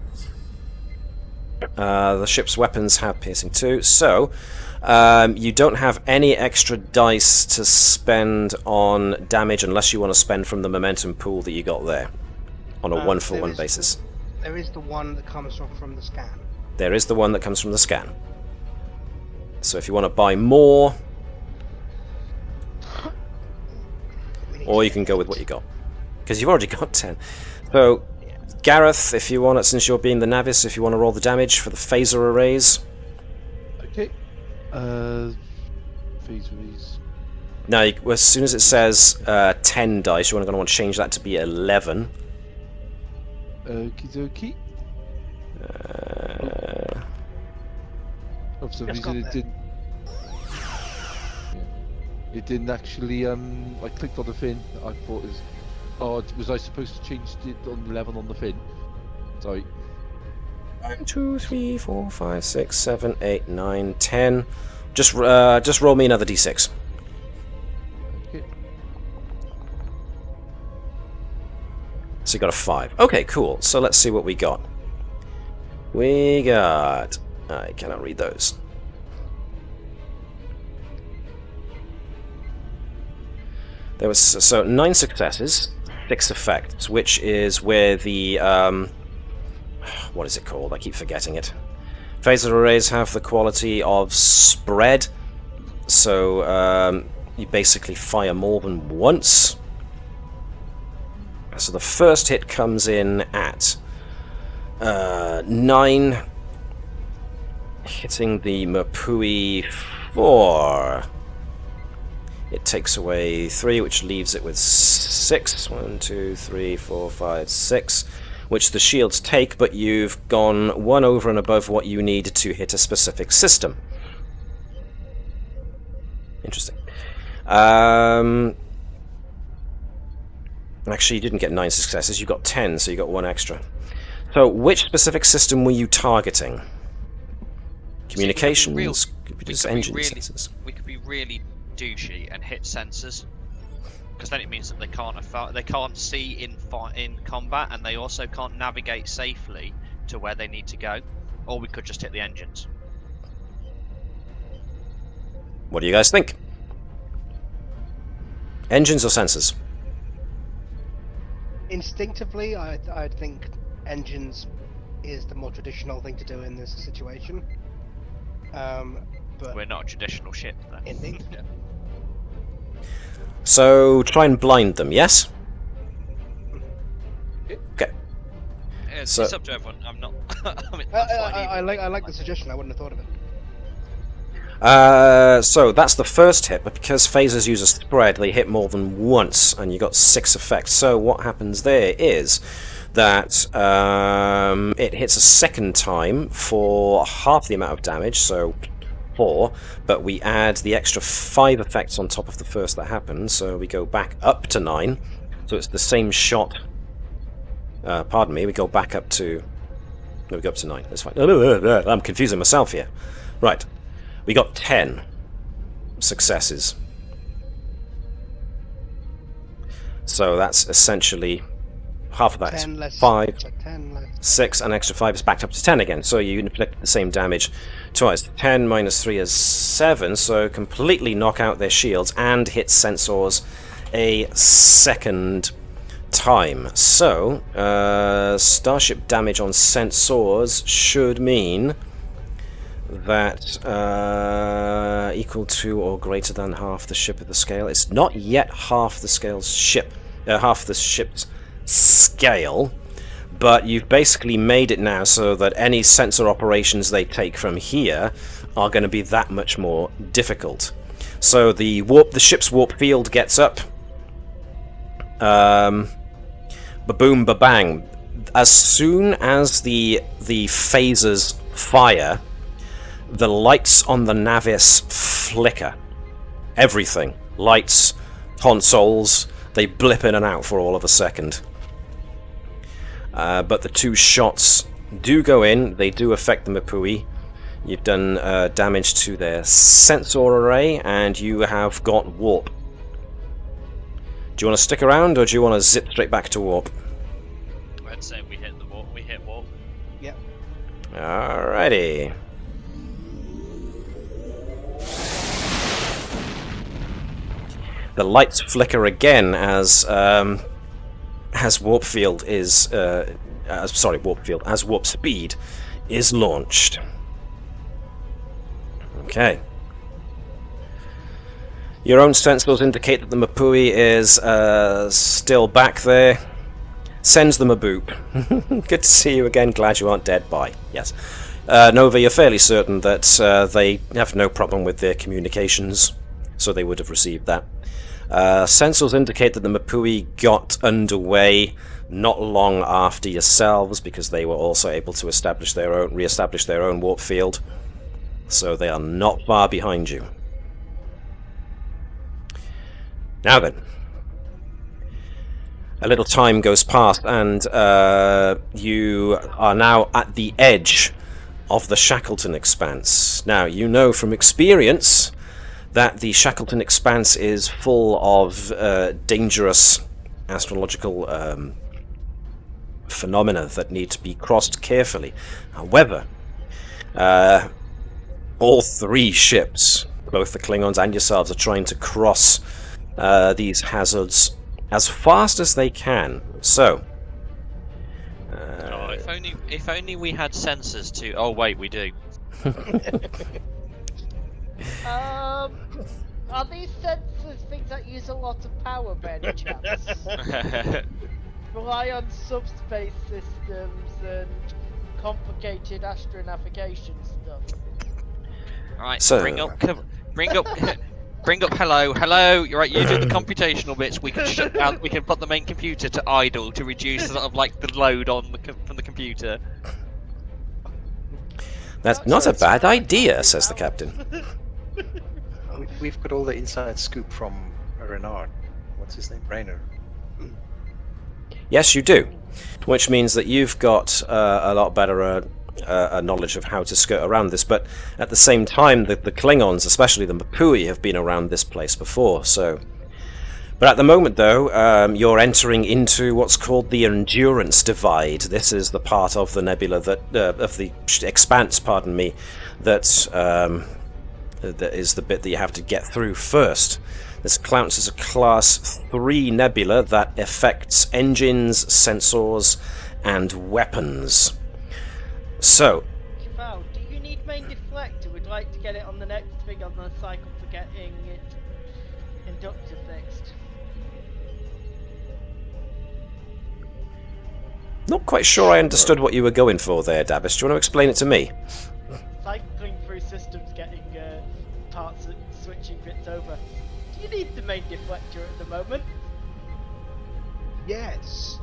The ship's weapons have piercing 2, so you don't have any extra dice to spend on damage unless you want to spend from the momentum pool that you got there on a 1-for-1 basis. There is the one that comes from the scan. There is the one that comes from the scan. So if you want to buy more, or you can go with what you got, because you've already got 10. So Gareth, if you want it, since you're being the Navis, if you want to roll the damage for the phaser arrays. Okay. Phase arrays. Now, as soon as it says 10 dice, you're going to want to change that to be 11. Okie dokie. For some Just reason got it didn't. Yeah. It didn't actually. I clicked on the fin. I thought it was. Oh, was I supposed to change it on 11 on the fin? Sorry. 1, 2, 3, 4, 5, 6, 7, 8, 9, 10. Just roll me another d6. Okay. So you got a 5. Okay, cool. So let's see what we got. We got... I cannot read those. There was so 9 successes, 6 effects, which is where the what is it called? I keep forgetting it. Phaser arrays have the quality of spread, so you basically fire more than once. So the first hit comes in at 9, hitting the Mapui 4. It takes away 3, which leaves it with 6. 1, 2, 3, 4, 5, 6, which the shields take, but you've gone 1 over and above what you need to hit a specific system. Interesting. Actually, you didn't get 9 successes, you got 10, so you got 1 extra. So, which specific system were you targeting? Communications? Engine sensors? We could be really douchey and hit sensors, because then it means that they can't see in combat, and they also can't navigate safely to where they need to go. Or we could just hit the engines. What do you guys think? Engines or sensors? Instinctively, I think engines is the more traditional thing to do in this situation. But We're not a traditional ship, though. Indeed. Yeah. So, try and blind them, yes? Okay. It's up to everyone. I'm not. I mean, I like the suggestion. I wouldn't have thought of it. So that's the first hit, but because phasers use a spread, they hit more than once, and you got 6 effects. So what happens there is that it hits a second time for half the amount of damage, so 4, but we add the extra 5 effects on top of the first that happened, so we go back up to 9. So it's the same shot. Pardon me, we go back up to... No, we go up to 9. That's fine. I'm confusing myself here. Right. We got 10 successes. So that's essentially half of that. 10 less 5, 10 less. 6, and extra 5 is backed up to 10 again. So you inflict the same damage twice. 10 minus 3 is 7, so completely knock out their shields and hit sensors a second time. So, starship damage on sensors should mean that equal to or greater than half the ship of the scale. It's not yet half the scale's ship, half the ship's scale, but you've basically made it now so that any sensor operations they take from here are going to be that much more difficult. So the ship's warp field gets up. Ba-boom, ba-bang. As soon as the phasers fire, the lights on the Navis flicker. Everything. Lights, consoles, they blip in and out for all of a second. But the 2 shots do go in, they do affect the Mapui. You've done damage to their sensor array, and you have got warp. Do you want to stick around, or do you want to zip straight back to warp? I'd say we hit the warp. We hit warp. Yep. Alrighty. The lights flicker again as warp field is as warp speed is launched. Okay. Your own sensors indicate that the Mapui is still back there. Sends them a boop. Good to see you again. Glad you aren't dead. Bye. Yes. Nova, you're fairly certain that they have no problem with their communications. so they would have received that. Sensors indicate that the Mapui got underway not long after yourselves, because they were also able to re-establish their own warp field. So they are not far behind you. Now then, a little time goes past, and you are now at the edge of the Shackleton Expanse. Now, you know from experience that the Shackleton Expanse is full of dangerous astrological phenomena that need to be crossed carefully. However, all three ships, both the Klingons and yourselves, are trying to cross these hazards as fast as they can. So, if only we had sensors to. Oh wait, we do. Are these sensors things that use a lot of power, by any chance? Rely on subspace systems and complicated astronavigation stuff. Right, So- bring up. Hello. You're right. You do the computational bits. We can shut down. We can put the main computer to idle to reduce sort of like the load on from the computer. that's not a bad idea, says the captain. We've got all the inside scoop from Renard. What's his name? Rainer. Yes, you do. Which means that you've got a lot better knowledge of how to skirt around this, but at the same time, the Klingons, especially the Mapui, have been around this place before, so... But at the moment, though, you're entering into what's called the Endurance Divide. This is the part of the nebula that... of the expanse, pardon me, that is the bit that you have to get through first. This counts as a Class 3 nebula that affects engines, sensors, and weapons. So, Keval, do you need main deflector? We'd like to get it on the next thing on the cycle for getting it inductor fixed. not quite sure I understood what you were going for there, Navis. Do you want to explain it to me? Cycling through systems, getting parts and switching bits over. Do you need the main deflector at the moment? Yes.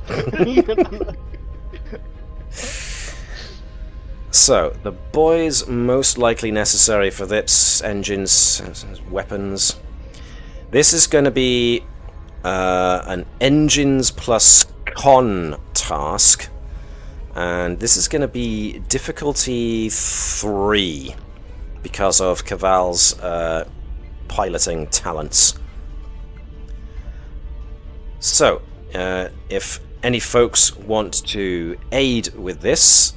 So, the boys most likely necessary for this, engines, weapons. This is going to be an engines plus con task, and this is going to be difficulty 3 because of Keval's piloting talents. So, if any folks want to aid with this,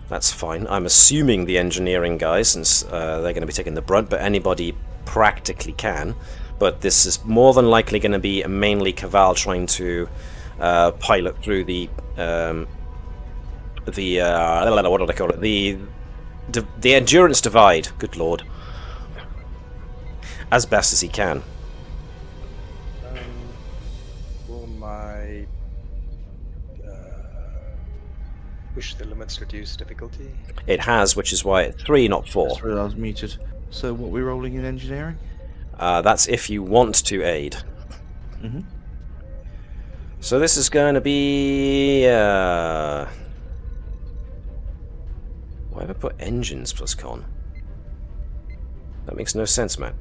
that's fine. I'm assuming the engineering guys, since they're going to be taking the brunt, but anybody practically can. But this is more than likely going to be mainly Keval trying to pilot through the what do I call it? The endurance divide. Good lord, as best as he can. Will my push the limits reduce difficulty? It has, which is why it's 3, not 4. That's where I was muted. So what we're rolling in engineering? That's if you want to aid. Mm-hmm. So this is going to be... why have I put engines plus con? That makes no sense, man.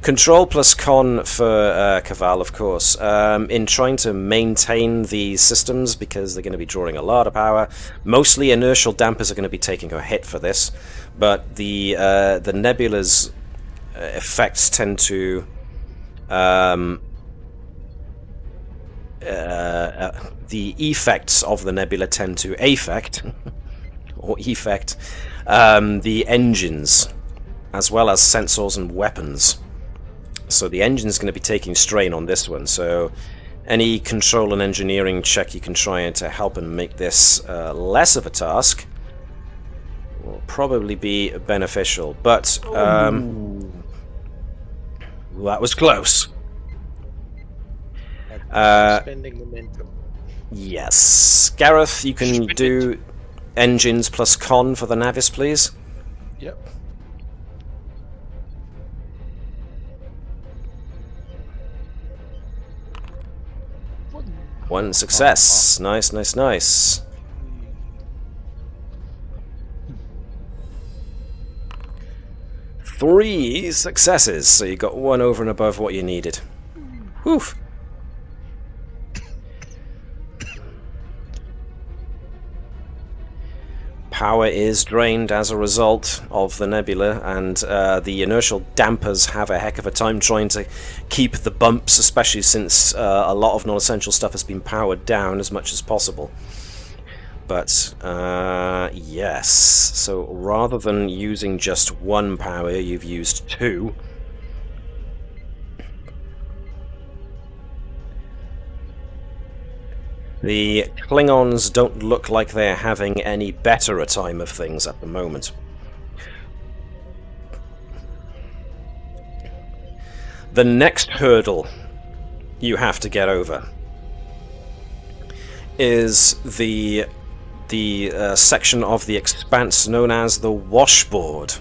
Control plus con for Keval, of course. In trying to maintain these systems, because they're going to be drawing a lot of power. Mostly inertial dampers are going to be taking a hit for this, but the nebula's effects tend to... the effects of the nebula tend to affect, or effect, the engines, as well as sensors and weapons. So the engine's going to be taking strain on this one, so any control and engineering check you can try to help and make this less of a task will probably be beneficial, but that was close. Spending momentum. Yes. Gareth, you can do engines plus con for the Navis, please. Yep. 1 success. Nice, nice, nice. Three successes, so you got 1 over and above what you needed. Whew. Power is drained as a result of the nebula, and the inertial dampers have a heck of a time trying to keep the bumps, especially since a lot of non-essential stuff has been powered down as much as possible. But, yes. So rather than using just 1 power, you've used 2. The Klingons don't look like they're having any better a time of things at the moment. The next hurdle you have to get over is the section of the expanse known as the washboard.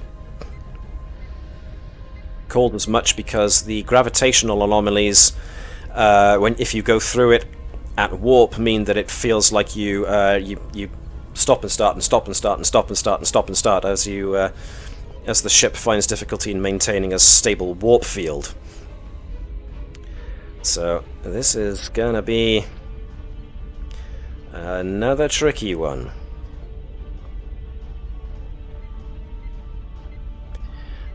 Called as much because the gravitational anomalies, if you go through it at warp, mean that it feels like you stop and start and stop and start and stop and start and stop and start as the ship finds difficulty in maintaining a stable warp field. So this is gonna be another tricky one.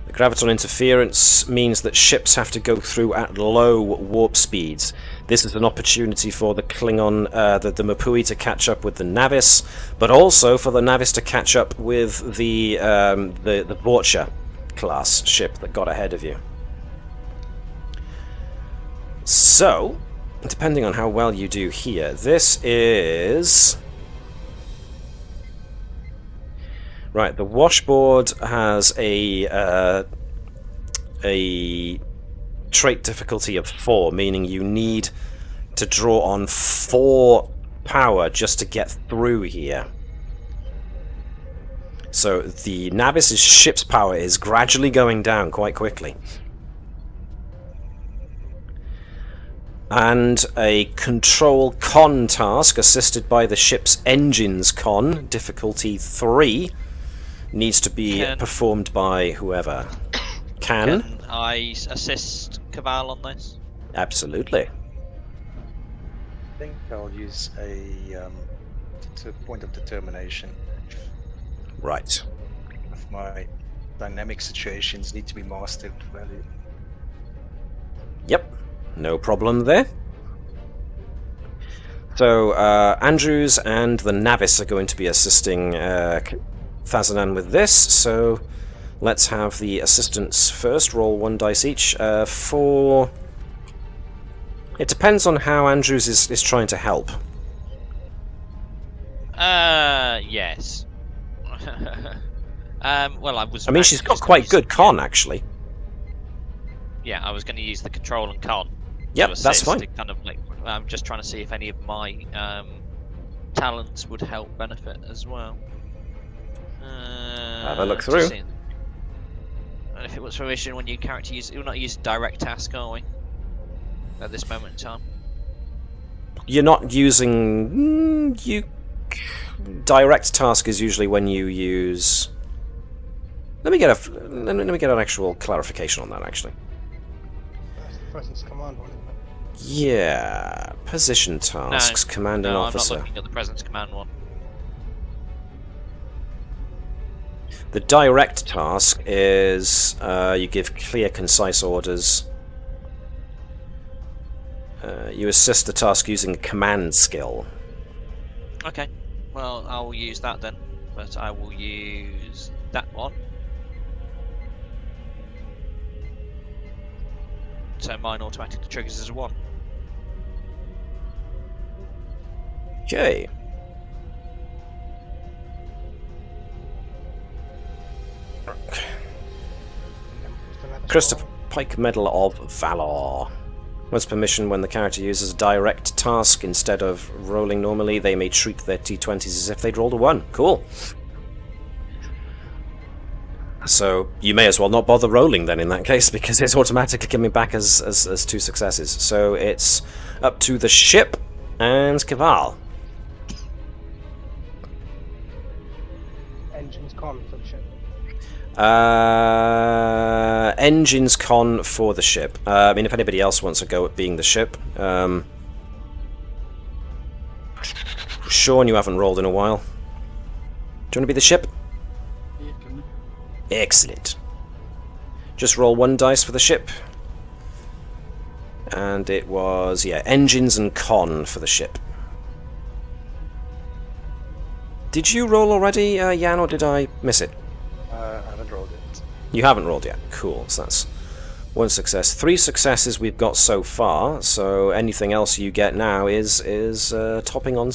The graviton interference means that ships have to go through at low warp speeds. This is an opportunity for the Klingon, the Mapui to catch up with the Navis, but also for the Navis to catch up with the Vorcha class ship that got ahead of you. So, depending on how well you do here, this is... Right, the washboard has a trait difficulty of 4, meaning you need to draw on 4 power just to get through here. So the Navis' ship's power is gradually going down quite quickly. And a control con task assisted by the ship's engines con, difficulty 3, needs to be performed by whoever. Can I assist Keval on this? Absolutely. I think I'll use a point of determination. Right. If my dynamic situations need to be mastered value. Yep. No problem there. So, Andrews and the Navis are going to be assisting Thazanan with this, so let's have the assistants first. Roll 1 dice each. For... It depends on how Andrews is trying to help. Yes. Well, I mean, she's got quite good con, actually. Yeah, I was going to use the control and con. Yep, that's fine. To kind of I'm just trying to see if any of my talents would help benefit as well. Have a look through. And if it was fruition when you character use, you'll not use direct task, are we? At this moment in time. You're not using direct task is usually when you use. Let me get an actual clarification on that, actually. That's the presence command one, isn't it? Yeah, position tasks, commanding officer. I'm not looking at the presence command one. The direct task is you give clear, concise orders. You assist the task using a command skill. Okay, well, I'll use that then, but I will use that one. So mine automatically triggers as a 1. Okay. Christopher Pike Medal of Valor. Once permission, when the character uses a direct task instead of rolling normally, they may treat their T20s as if they'd rolled a 1. Cool. So you may as well not bother rolling then in that case, because it's automatically coming back as 2 successes. So it's up to the ship. And Keval. Engines con for the ship. Engines con for the ship. I mean, if anybody else wants to go at being the ship. Shaun, you haven't rolled in a while. Do you want to be the ship? Yeah, can we? Excellent. Just roll 1 dice for the ship. And it was, yeah, engines and con for the ship. Did you roll already, Jan, or did I miss it? I haven't rolled it. You haven't rolled yet. Cool. So that's 1 success. 3 successes we've got so far. So anything else you get now is topping on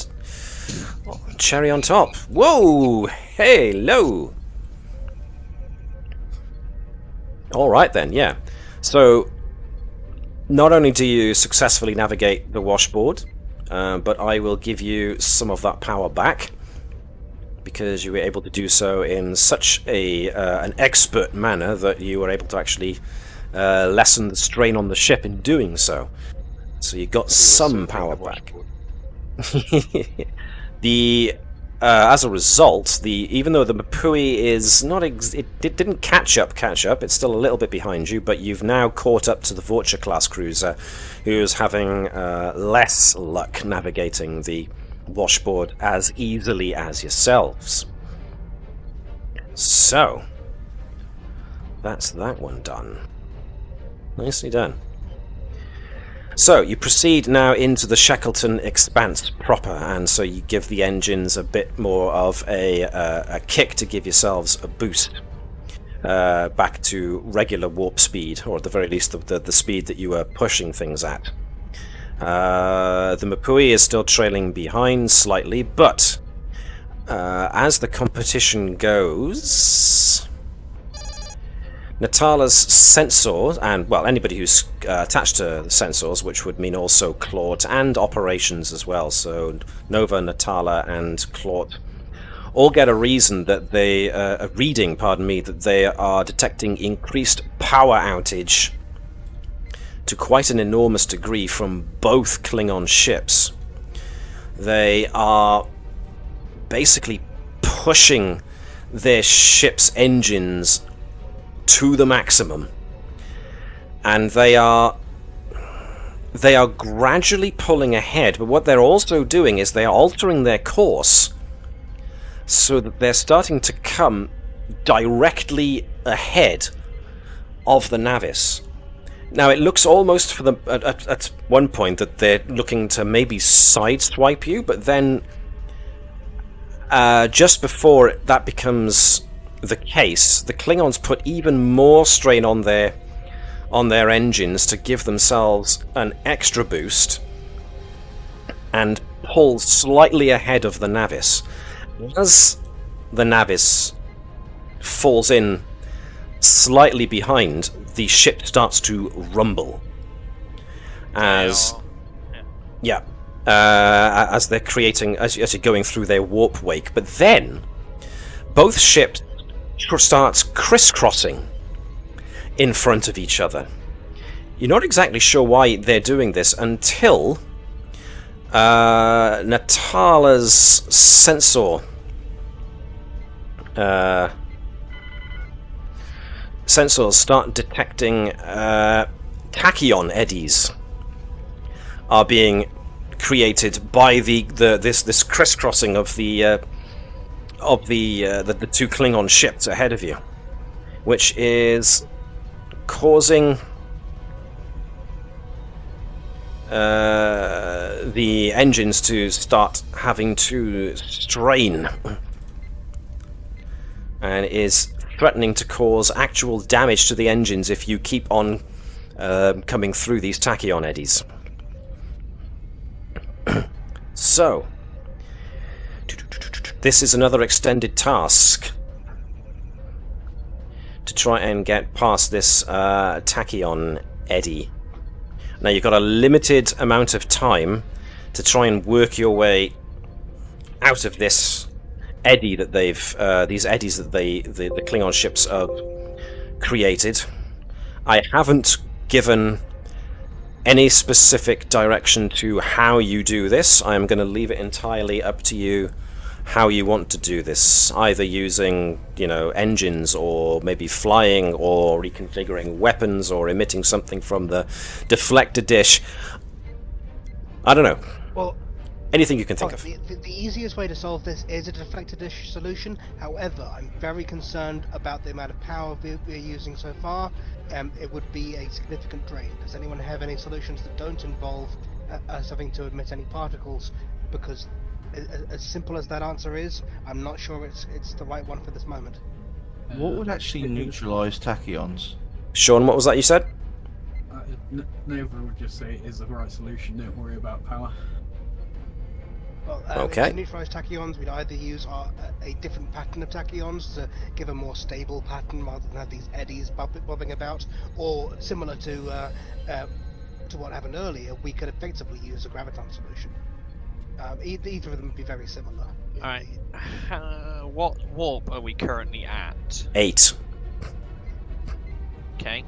cherry on top. Whoa! Hello. All right then. Yeah. So not only do you successfully navigate the washboard, but I will give you some of that power back, because you were able to do so in such an expert manner that you were able to actually lessen the strain on the ship in doing so. So you got some power back. As a result, even though the Mapui is not, it didn't catch up. It's still a little bit behind you, but you've now caught up to the Vulture class cruiser, who's having less luck navigating the washboard as easily as yourselves. So that's that one done. Nicely done. So you proceed now into the Shackleton Expanse proper, and so you give the engines a bit more of a kick to give yourselves a boost back to regular warp speed, or at the very least the speed that you were pushing things at. The Mapui is still trailing behind slightly, but as the competition goes, Natala's sensors, and well, anybody who's attached to the sensors, which would mean also Claude and operations as well, so Nova, Natala, and Claude, all get a reading, that they are detecting increased power outage to quite an enormous degree from both Klingon ships. They are basically pushing their ship's engines to the maximum, and they are gradually pulling ahead, but what they're also doing is they are altering their course so that they're starting to come directly ahead of the Navis. Now it looks almost for them at one point that they're looking to maybe sideswipe you, but then just before that becomes the case, the Klingons put even more strain on their engines to give themselves an extra boost and pull slightly ahead of the Navis. As the Navis falls in slightly behind, the ship starts to rumble as they're creating, as you're going through their warp wake. But then both ships starts crisscrossing in front of each other. You're not exactly sure why they're doing this until Natala's sensors start detecting tachyon eddies are being created by this crisscrossing of the two Klingon ships ahead of you, which is causing the engines to start having to strain, and is threatening to cause actual damage to the engines if you keep on coming through these tachyon eddies. So this is another extended task to try and get past this tachyon eddy. Now you've got a limited amount of time to try and work your way out of this eddy that these eddies that the Klingon ships have created. I haven't given Any specific direction to how you do this, I am going to leave it entirely up to you how you want to do this, either using, engines, or maybe flying, or reconfiguring weapons, or emitting something from the deflector dish. I don't know. Well, anything you can think of. The easiest way to solve this is a deflector dish solution. However, I'm very concerned about the amount of power we're using so far. It would be a significant drain. Does anyone have any solutions that don't involve us having to emit any particles? Because as simple as that answer is, I'm not sure it's the right one for this moment. What would actually neutralise tachyons? Shaun, what was that you said? Nova would just say it is the right solution, don't worry about power. Well, okay. To neutralise tachyons, we'd either use a different pattern of tachyons to give a more stable pattern rather than have these eddies bobbing about, or similar to what happened earlier, we could effectively use a graviton solution. Either of them would be very similar. Alright. What warp are we currently at? 8. Okay.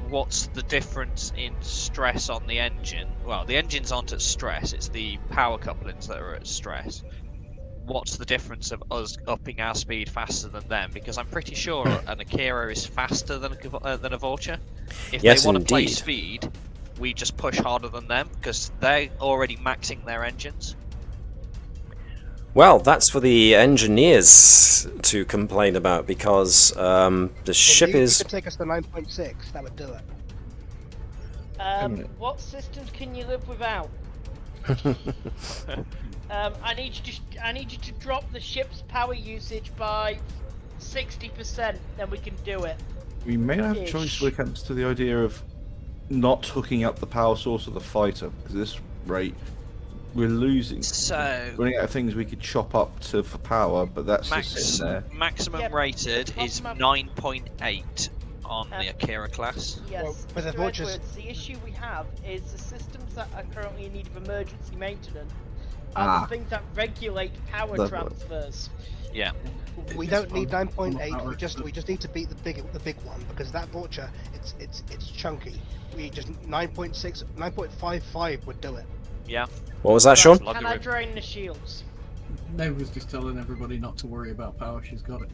What's the difference in stress on the engine? Well, the engines aren't at stress, it's the power couplings that are at stress. What's the difference of us upping our speed faster than them? Because I'm pretty sure an Akira is faster than a Vulture. If Yes, they want to play indeed. speed, we just push harder than them, because they're already maxing their engines. Well, that's for the engineers to complain about, because the ship You is... could take us to 9.6, that would do it. What systems can you live without? I need you to drop the ship's power usage by 60%, then we can do it. We may have a choice when it comes to the idea of not hooking up the power source of the fighter, because at this rate we're losing. So Running out of things we could chop up for power, but that's just sitting there. maximum Yeah, rated is maximum- 9.8 on the Akira class. Yes, Well, with the Mr. Vultures- Edwards, the issue we have is the systems that are currently in need of emergency maintenance are the things that regulate power That- transfers. Yeah. We don't need 9.8. We just need to beat the big one, because that Vulture, it's chunky. We just 9.6, 9.55 would do it. Yeah. What was that, Shaun? Can I drain the shields? Nova's just telling everybody not to worry about power, she's got it.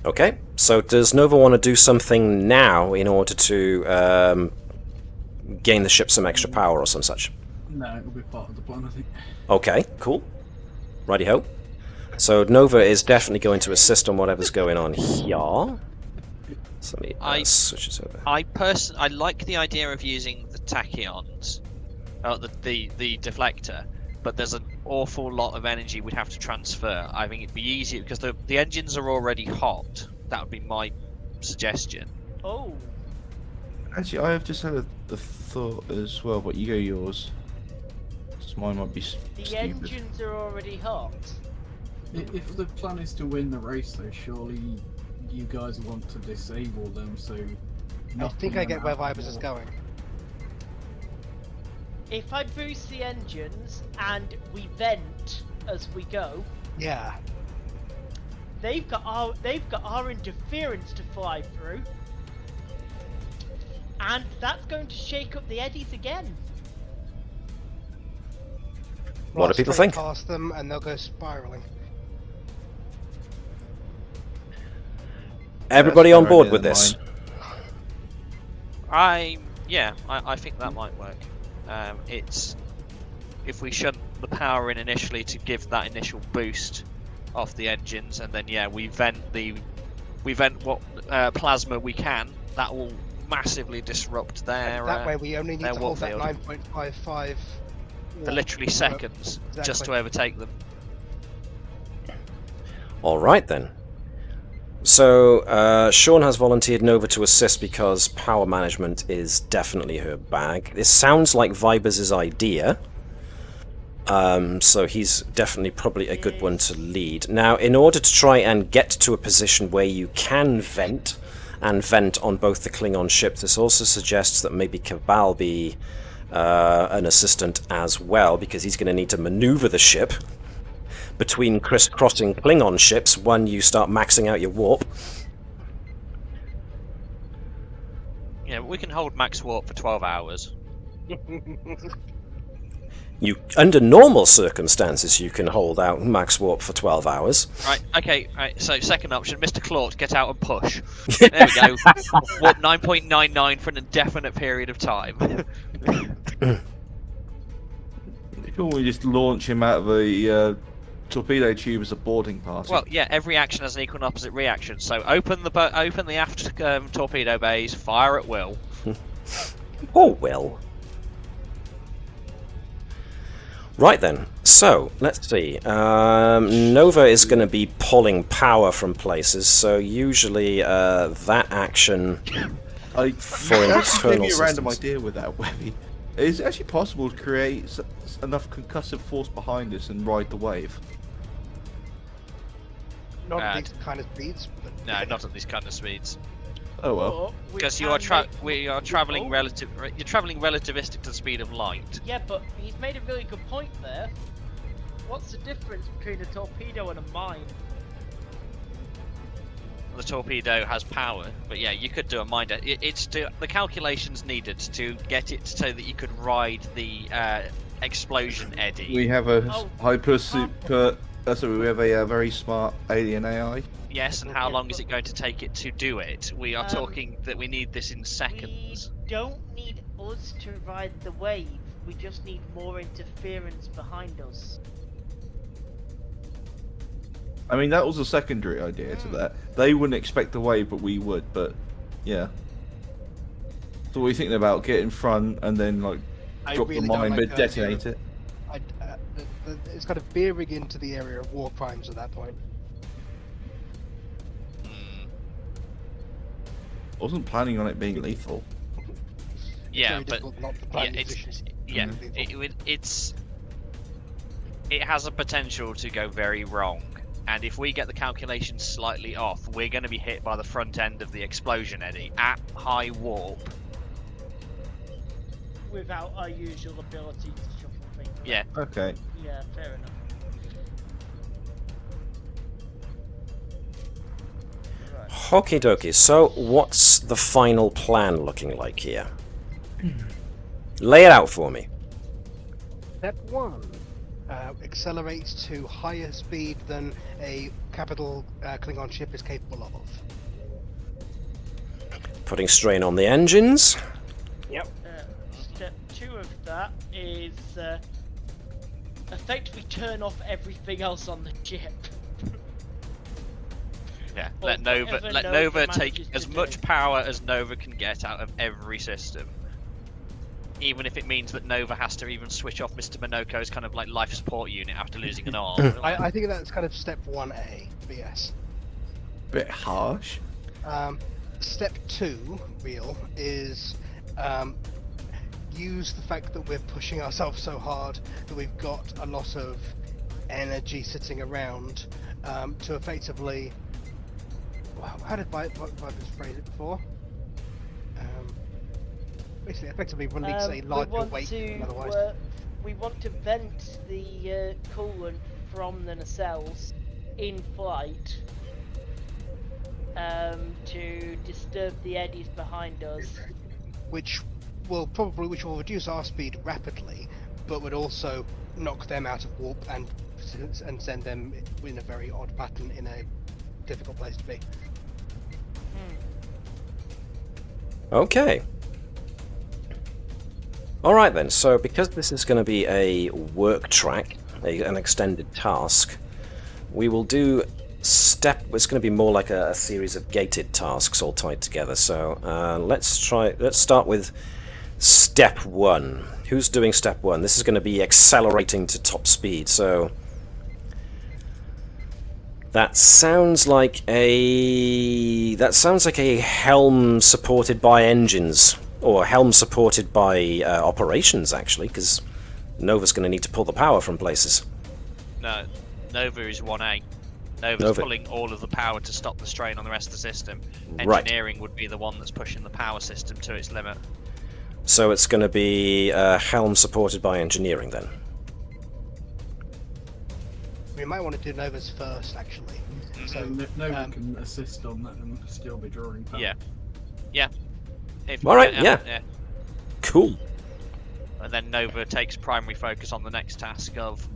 Okay, so does Nova want to do something now in order to gain the ship some extra power or some such? No, it'll be part of the plan, I think. Okay, cool. Righty-ho. So Nova is definitely going to assist on whatever's going on here. So let me switch it over. I like the idea of using the tachyons, the deflector, but there's an awful lot of energy we'd have to transfer. I think it'd be easier because the engines are already hot. That would be my suggestion. Oh, Actually, I have just had a thought as well, but you go yours. So mine might be the stupid. engines are already hot. If the plan is to win the race, though, surely you guys want to disable them, so... I think I get where Vibers is going. If I boost the engines and we vent as we go, Yeah. they've got our interference to fly through, and that's going to shake up the eddies again. What do people think? Past them and they'll go spiraling. Everybody That's on a board better with idea this? than I think that might work. It's if we shut the power in initially to give that initial boost off the engines, and then we vent what plasma we can. That will massively disrupt their. That way we only need their to hold that warfield. 9.55 For literally seconds, just to overtake them. Alright then. So, Shaun has volunteered Nova to assist because power management is definitely her bag. This sounds like Vibers' idea. So he's definitely probably a good one to lead. Now, in order to try and get to a position where you can vent, and vent on both the Klingon ship, this also suggests that maybe Keval be an assistant as well, because he's going to need to maneuver the ship between crisscrossing Klingon ships when you start maxing out your warp. Yeah, we can hold max warp for 12 hours. You, under normal circumstances, you can hold out max warp for 12 hours. Right, okay, right, so second option, Mr. Claude, get out and push. There we go. Warp 9.99 for an indefinite period of time. Can we just launch him out of a torpedo tube as a boarding party? Well, yeah, every action has an equal and opposite reaction. So open the aft torpedo bays, fire at will. Oh, well. Right then, so let's see. Nova is going to be pulling power from places, so usually that action for internal Maybe a random systems. idea with that, Webby. Is it actually possible to create enough concussive force behind us and ride the wave? Not at these kind of speeds, but No, not at these kind of speeds. Oh well. Or we Because can you are make- we are traveling You're traveling relativistic to the speed of light. Yeah, but he's made a really good point there. What's the difference between a torpedo and a mine? The torpedo has power, but yeah, you could do a mine. It's the calculations needed to get it so that you could ride the explosion eddy. We have a Oh. So we have a very smart alien AI. Yes, and how long is it going to take it to do it? We are talking that we need this in seconds. We don't need us to ride the wave. We just need more interference behind us. I mean, that was a secondary idea to that. They wouldn't expect the wave, but we would. But yeah. So what are you thinking about? Get in front and then like I drop really the don't mine, like but the idea detonate it. it's kind of veering into the area of war crimes at that point. I wasn't planning on it being lethal. Yeah, Very but difficult not to yeah, plan it's positions. yeah, Lethal. it has a potential to go very wrong. And if we get the calculations slightly off, we're going to be hit by the front end of the explosion eddy at high warp. Without our usual ability to shuffle things. Yeah. Okay. Yeah, fair enough. Okie dokie, so what's the final plan looking like here? Lay it out for me. Step 1 accelerates to higher speed than a capital Klingon ship is capable of. Putting strain on the engines. Step 2 of that is effectively turn off everything else on the ship. Yeah. Or Let Nova whatever Nova manages take to as do. much power as Nova can get out of every system. Even if it means that Nova has to even switch off Mr. Minoko's kind of like life support unit after losing an arm. I think that's kind of step 1A, but yes. Bit harsh. Step 2, real, is use the fact that we're pushing ourselves so hard that we've got a lot of energy sitting around to effectively... How did Vibes phrase it before? Basically, effectively release a larger weight than otherwise. We want to vent the coolant from the nacelles in flight to disturb the eddies behind us. Which will reduce our speed rapidly, but would also knock them out of warp and send them in a very odd pattern in a difficult place to be. Okay. Alright then, so because this is going to be a work track, an extended task, we will do it's going to be more like a series of gated tasks all tied together. So let's start with step 1. Who's doing step 1? This is going to be accelerating to top speed, so that sounds like a Helm supported by engines, or Helm supported by operations actually, because Nova's going to need to pull the power from places. No, Nova is 1A. Nova's pulling all of the power to stop the strain on the rest of the system. Right. Engineering would be the one that's pushing the power system to its limit. So it's going to be Helm supported by engineering then. We might want to do Nova's first, actually. So Nova can assist on that and still be drawing power. Yeah. All right, yeah. Cool. And then Nova takes primary focus on the next task of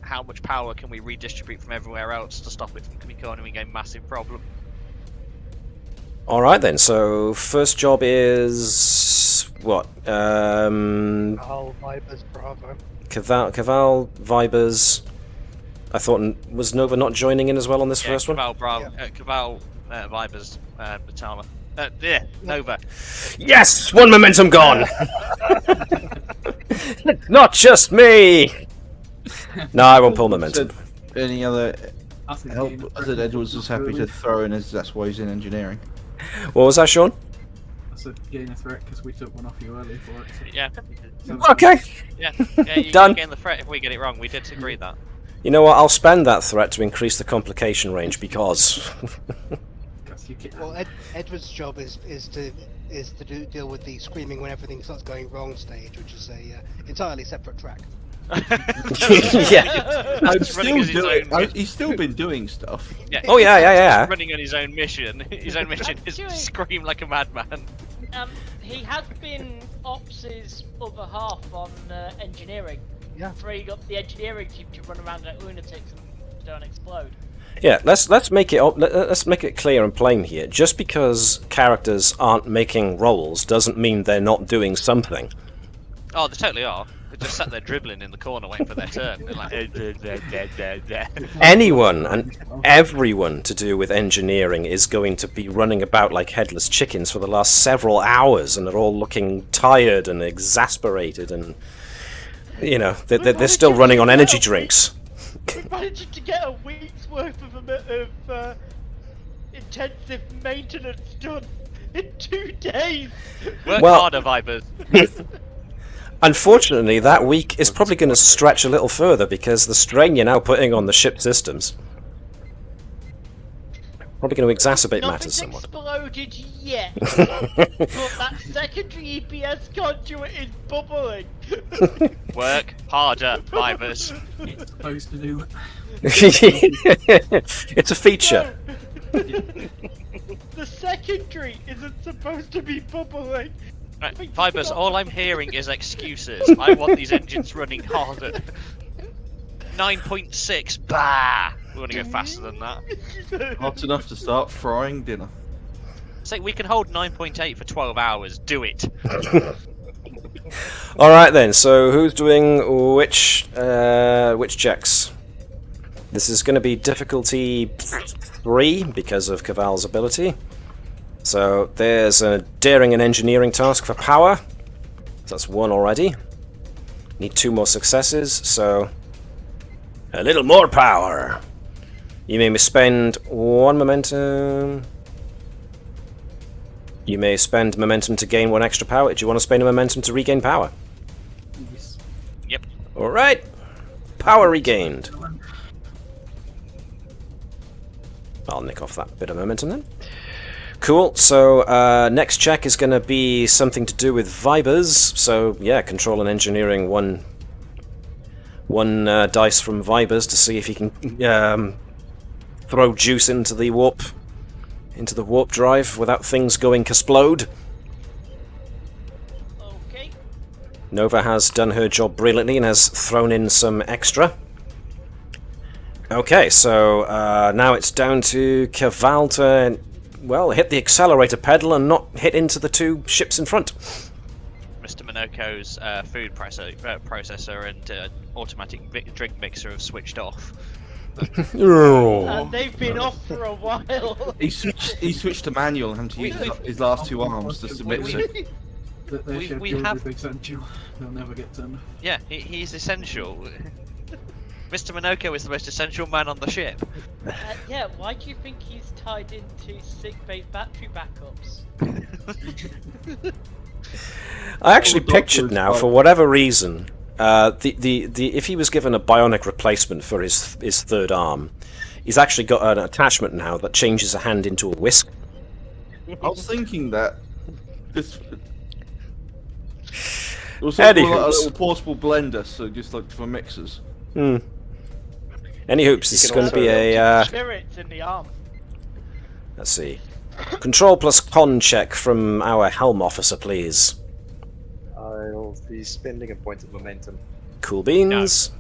how much power can we redistribute from everywhere else to stop it from becoming a massive problem. All right then. So first job is what? All Vipers Bravo. Keval, Vibers. I thought, was Nova not joining in as well on this first one? Keval, Vibers, Natala. Nova. Yes, one momentum gone. Not just me. No, I won't pull momentum. Any other That's a help? gain of I said threat. Edwards was happy to throw in as that's why he's in engineering. What was that, Shaun? That's a gain of threat because we took one off you early for it. So. Yeah. Okay. Yeah, you Done. gain the threat if we get it wrong. We did agree that. You know what? I'll spend that threat to increase the complication range because. You can. Well, Edward's job is to deal with the screaming when everything starts going wrong stage, which is a entirely separate track. Yeah. He's still been doing stuff. Yeah. Oh yeah. Running on his own mission. His own mission is to scream like a madman. He has been Ops' other half on engineering. Yeah. Freeing up the engineering team to run around like lunatics and don't explode. Yeah, let's make it clear and plain here. Just because characters aren't making rolls doesn't mean they're not doing something. Oh, they totally are. They just sat there dribbling in the corner waiting for their turn. They're like, Anyone and everyone to do with engineering is going to be running about like headless chickens for the last several hours, and they're all looking tired and exasperated, and you know they're still running on energy drinks. We managed to get a week's worth of intensive maintenance done in 2 days. Work Well- harder, Vipers. Unfortunately, that week is probably going to stretch a little further because the strain you're now putting on the ship systems probably going to exacerbate matters Nothing's somewhat. exploded yet, but that secondary EPS conduit is bubbling. Work harder, Vipers. It's supposed to do. It's a feature. The secondary isn't supposed to be bubbling. Right, Vipers, all I'm hearing is excuses. I want these engines running harder. 9.6, bah! We want to go faster than that. Hot enough to start frying dinner. Say we can hold 9.8 for 12 hours. Do it. All right then. So who's doing which checks? This is going to be difficulty 3 because of Keval's ability. So there's a daring and engineering task for power. So that's 1 already. Need 2 more successes. So a little more power. You may spend 1 momentum. You may spend momentum to gain 1 extra power. Do you want to spend a momentum to regain power? Yes. Yep. Alright. Power regained. I'll nick off that bit of momentum then. Cool, so next check is going to be something to do with Vibers. So yeah, control and engineering 1 dice from Vibers to see if he can throw juice into the warp drive without things going kasplode. Okay. Nova has done her job brilliantly and has thrown in some extra. Okay, so now it's down to Keval to, well, hit the accelerator pedal and not hit into the 2 ships in front. Mr. Minoko's food processor and automatic drink mixer have switched off. And they've been off for a while. He switched to manual and had to use his last 2 arms to submit it. That their We schedule have- is essential. They'll never get turned off. Yeah, he's essential. Mr. Minoko is the most essential man on the ship. Yeah, why do you think he's tied into sick bay battery backups? I actually Doctor pictured is now, fine. for whatever reason, if he was given a bionic replacement for his 3rd arm, he's actually got an attachment now that changes a hand into a whisk. I was thinking that this. It was sort of like a Anywho's. little portable blender, so just like for mixers. Any hoops, this is can going to also be a... Spirits in the arm. let's see. Control plus con check from our Helm officer, please. I'll be spending a point of momentum. Cool beans.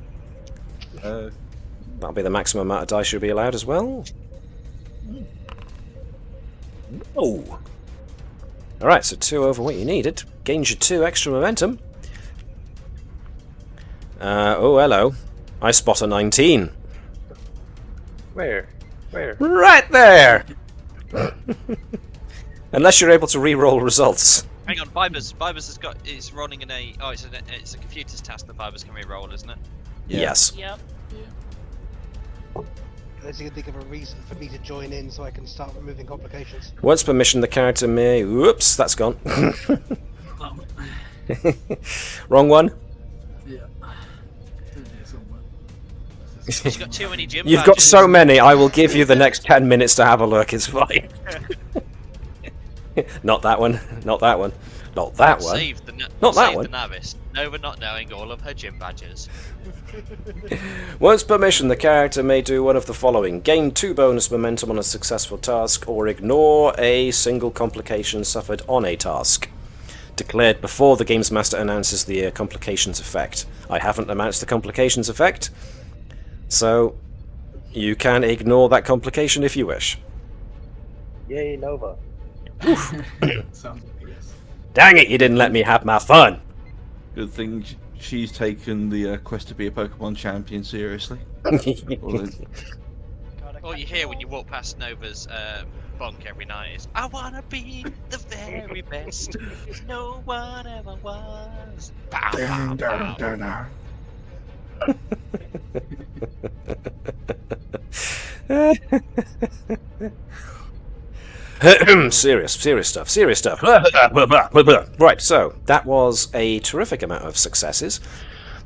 Uh, That'll be the maximum amount of dice you'll be allowed as well. Oh! Alright, so 2 over what you needed. Gains you 2 extra momentum. Oh, hello. I spot a 19. Where? Right there! Unless you're able to re-roll results. Hang on, Vibers is running in a. Oh, it's a computer's task that Vibers can re-roll, isn't it? Yeah. Yes. Yep. Let's think of a reason for me to join in so I can start removing complications. Once per mission, the character may... Whoops, that's gone. Wrong one? Yeah. Somewhere. You've got too many gym You've got badges. so many, I will give you the next 10 minutes to have a look, it's fine. Not that one, not that one, not that one. Save the Not that save one. the Navis. Nova not knowing all of her gym badges. Once per mission, the character may do one of the following. Gain 2 bonus momentum on a successful task, or ignore a single complication suffered on a task. Declared before the Games Master announces the complications effect. I haven't announced the complications effect, so you can ignore that complication if you wish. Yay, Nova. Sounds like yes. Dang it, you didn't let me have my fun! Good thing she's taken the quest to be a Pokemon champion seriously. Although- All you hear when you walk past Nova's bunk every night is, I wanna be the very best. No one ever was. Pow, pow, pow. Serious stuff. Right, so that was a terrific amount of successes.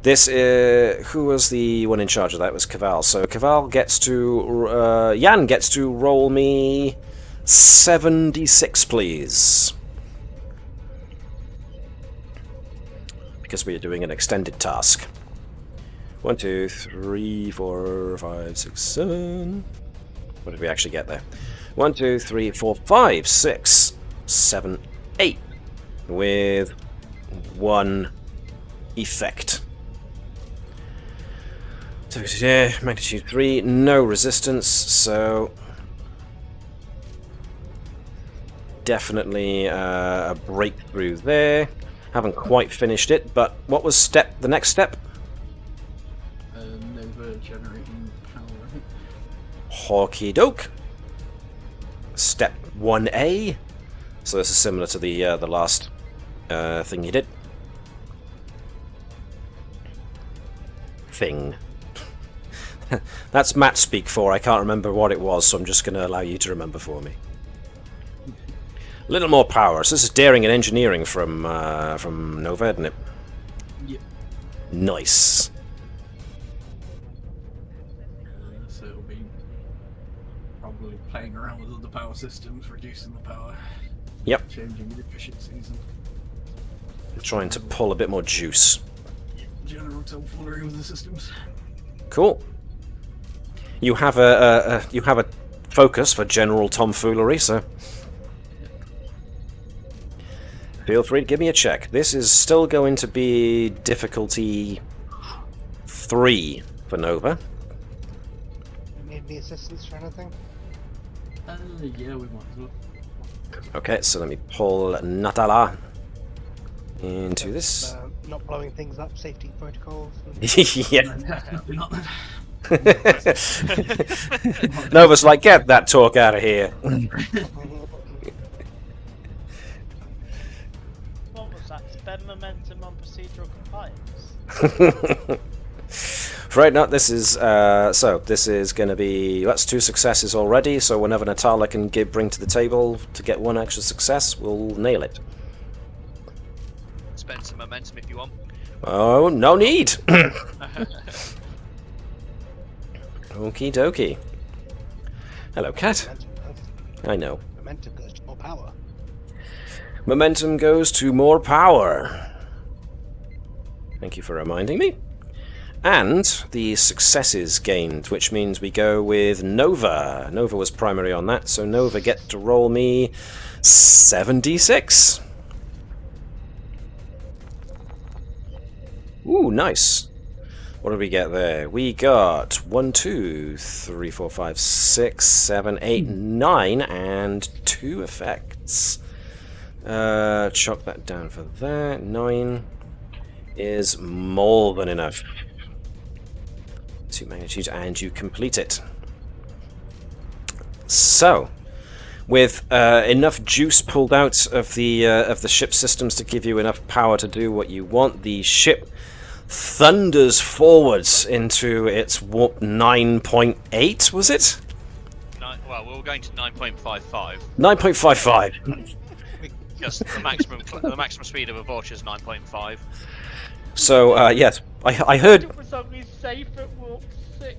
This who was the one in charge of that? It was Keval. So Keval gets to Jan gets to roll me 76, please, because we are doing an extended task. 1, 2, 3, 4, 5, 6, 7. What did we actually get there? 1, 2, 3, 4, 5, 6, 7, 8, with 1 effect. So magnitude 3, no resistance, so definitely a breakthrough there. Haven't quite finished it, but what was the next step? Nova generating power. Hawky doke. Step 1A. So this is similar to the last thing you did. Thing. That's Matt speak for. I can't remember what it was, so I'm just going to allow you to remember for me. A little more power. So this is daring and engineering from Nova, isn't it? Yep. Nice. So it'll be probably playing around with other power systems, reducing the power. Yep. Changing the efficiencies and Trying to pull a bit more juice. general tomfoolery with the systems. Cool. You have a focus for general tomfoolery, so feel free to give me a check. This is still going to be difficulty 3 for Nova. You need any assistance or anything? Yeah, we might as well. Okay, so let me pull Natala into this. Not blowing things up, safety protocols. Yeah. Definitely not. Nova's like, get that talk out of here. What was that? Spend momentum on procedural compliance. Right now, this is this is going to be, that's 2 successes already. So whenever Natala can bring to the table to get 1 extra success, we'll nail it. Spend some momentum if you want. Oh, no need. Okie dokie. Hello, cat. I know. Momentum goes to more power. Momentum goes to more power. Thank you for reminding me. And the successes gained, which means we go with Nova. Nova was primary on that, so Nova get to roll me 7d6. Ooh, nice. What did we get there? We got 1, 2, 3, 4, 5, 6, 7, 8, 9, and 2 effects. Chalk that down for that. 9 is more than enough. 2 magnitude, and you complete it. So, with enough juice pulled out of the ship systems to give you enough power to do what you want, the ship thunders forwards into its warp 9.8, was it? Well, we were going to 9.55. 9.55. Because the maximum speed of a Vulture is 9.5. So, yes, I heard... It was only safe at warp 6.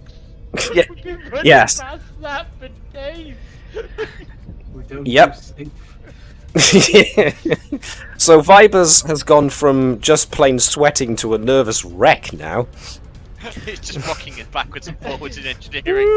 Yeah, We've been running yes. past that for days. We don't Yep. do safe. So Vibers has gone from just plain sweating to a nervous wreck now. It's just rocking it backwards and forwards in engineering.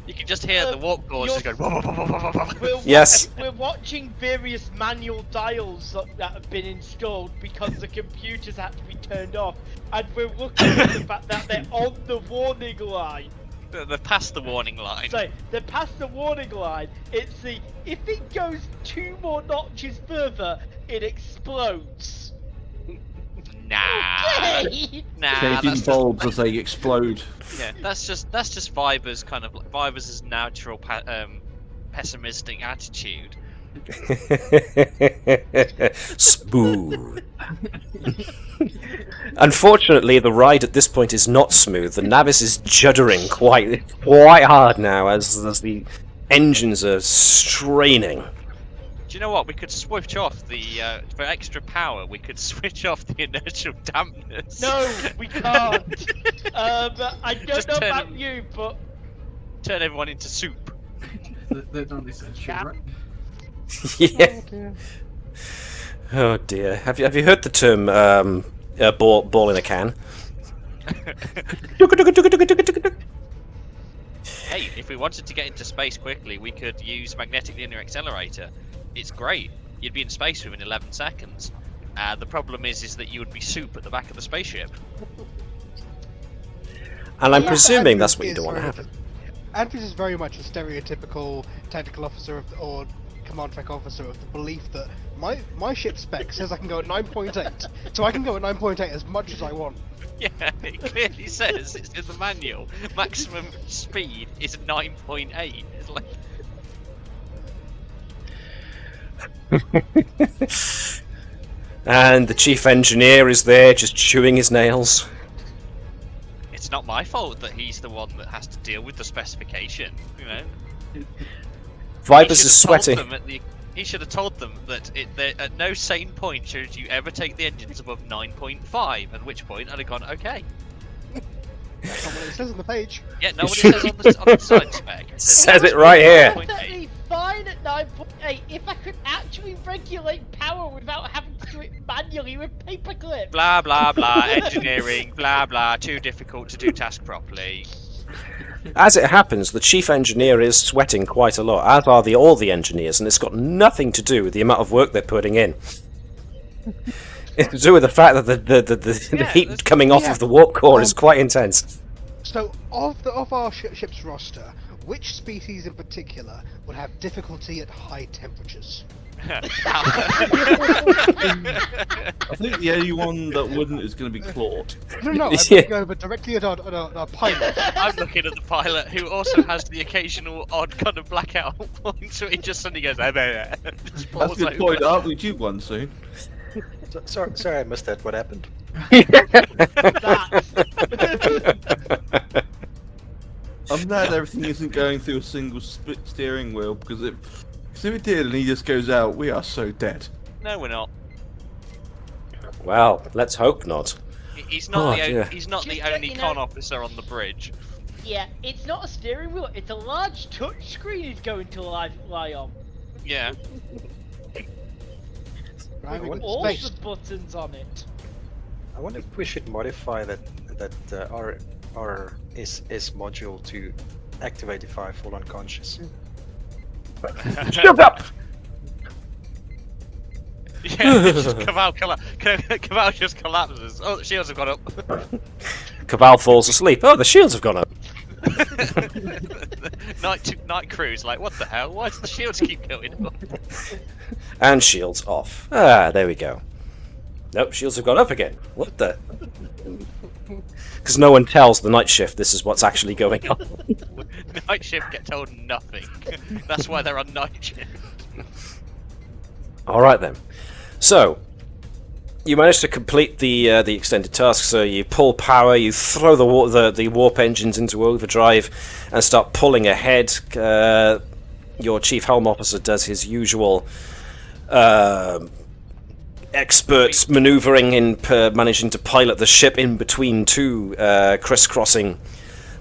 You can just hear the warp cores just going. Wah, wah, wah, wah, wah, wah. Yes. We're watching various manual dials that have been installed because the computers had to be turned off, and we're looking at the fact that they're on the warning line. They're past the warning line. So they're past the warning line. It's the if it goes 2 more notches further, it explodes. Nah. Okay. Nah. Changing bulbs as they explode. Yeah, that's just Viber's kind of Viber's natural pessimistic attitude. Smooth. Unfortunately, the ride at this point is not smooth. The Navis is juddering quite hard now as the engines are straining. Do you know what? We could switch off the for extra power. We could switch off the inertial dampness. No, we can't. I don't Just know turn about it- you, but Turn everyone into soup. They're not essential, right? Yeah. Oh dear. Have you heard the term ball in a can? Hey, if we wanted to get into space quickly, we could use magnetic linear accelerator. It's great. You'd be in space within 11 seconds. The problem is that you would be soup at the back of the spaceship. And I'm Yeah, presuming that's Andrews what you is don't want to very- happen. Andrews is very much a stereotypical tactical officer or command track officer of the belief that my ship spec says I can go at 9.8, so I can go at 9.8 as much as I want. Yeah, it clearly says it's in the manual. Maximum speed is 9.8. It's like, And the chief engineer is there just chewing his nails. it's not my fault that he's the one that has to deal with the specification. You know. Vibers is sweating. He should have told them that at no sane point should you ever take the engines above 9.5. At which point I'd have gone, okay. That's not what it says on the page. Yeah, no, what it says on the design spec. Says it right here. 9.8. Perfectly fine at 9.8 if I could actually regulate power without having to do it manually with paperclips. Blah blah blah. Engineering. Blah blah. Too difficult to do task properly. As it happens, the chief engineer is sweating quite a lot, as are all the engineers, and it's got nothing to do with the amount of work they're putting in. It's to do with the fact that the heat coming off of the warp core is quite intense. So, of our ship's roster, which species in particular would have difficulty at high temperatures? I think the only one that wouldn't is going to be Claude. No, I'm Yeah. looking over directly at our pilot. I'm looking at the pilot who also has the occasional odd kind of blackout point, so he just suddenly goes, just That's a falls good over. point. I'll read you one soon. Sorry, I missed that. What happened? I'm glad everything isn't going through a single split steering wheel, because if it did and he just goes out, we are so dead. No, we're not. Well, let's hope not. He's not Oh, dear. he's not the Just only you know- con officer on the bridge. Yeah, it's not a steering wheel, it's a large touch screen he's going to lie on. Yeah. Right, With we've got all space. the buttons on it. I wonder if we should modify that that our SS module to activate if I fall unconscious. Shield up! Yeah, it's just Keval just collapses. Oh, the shields have gone up. Keval falls asleep. Oh, the shields have gone up. night crew's like, what the hell? Why does the shields keep going up? And shields off. Ah, there we go. Nope, shields have gone up again. What the? Because no one tells the night shift this is what's actually going on. Night shift get told nothing. That's why they're on night shift. All right then. So you managed to complete the extended task. So you pull power, you throw the warp engines into overdrive, and start pulling ahead. Your chief helm officer does his usual expert maneuvering in managing to pilot the ship in between two crisscrossing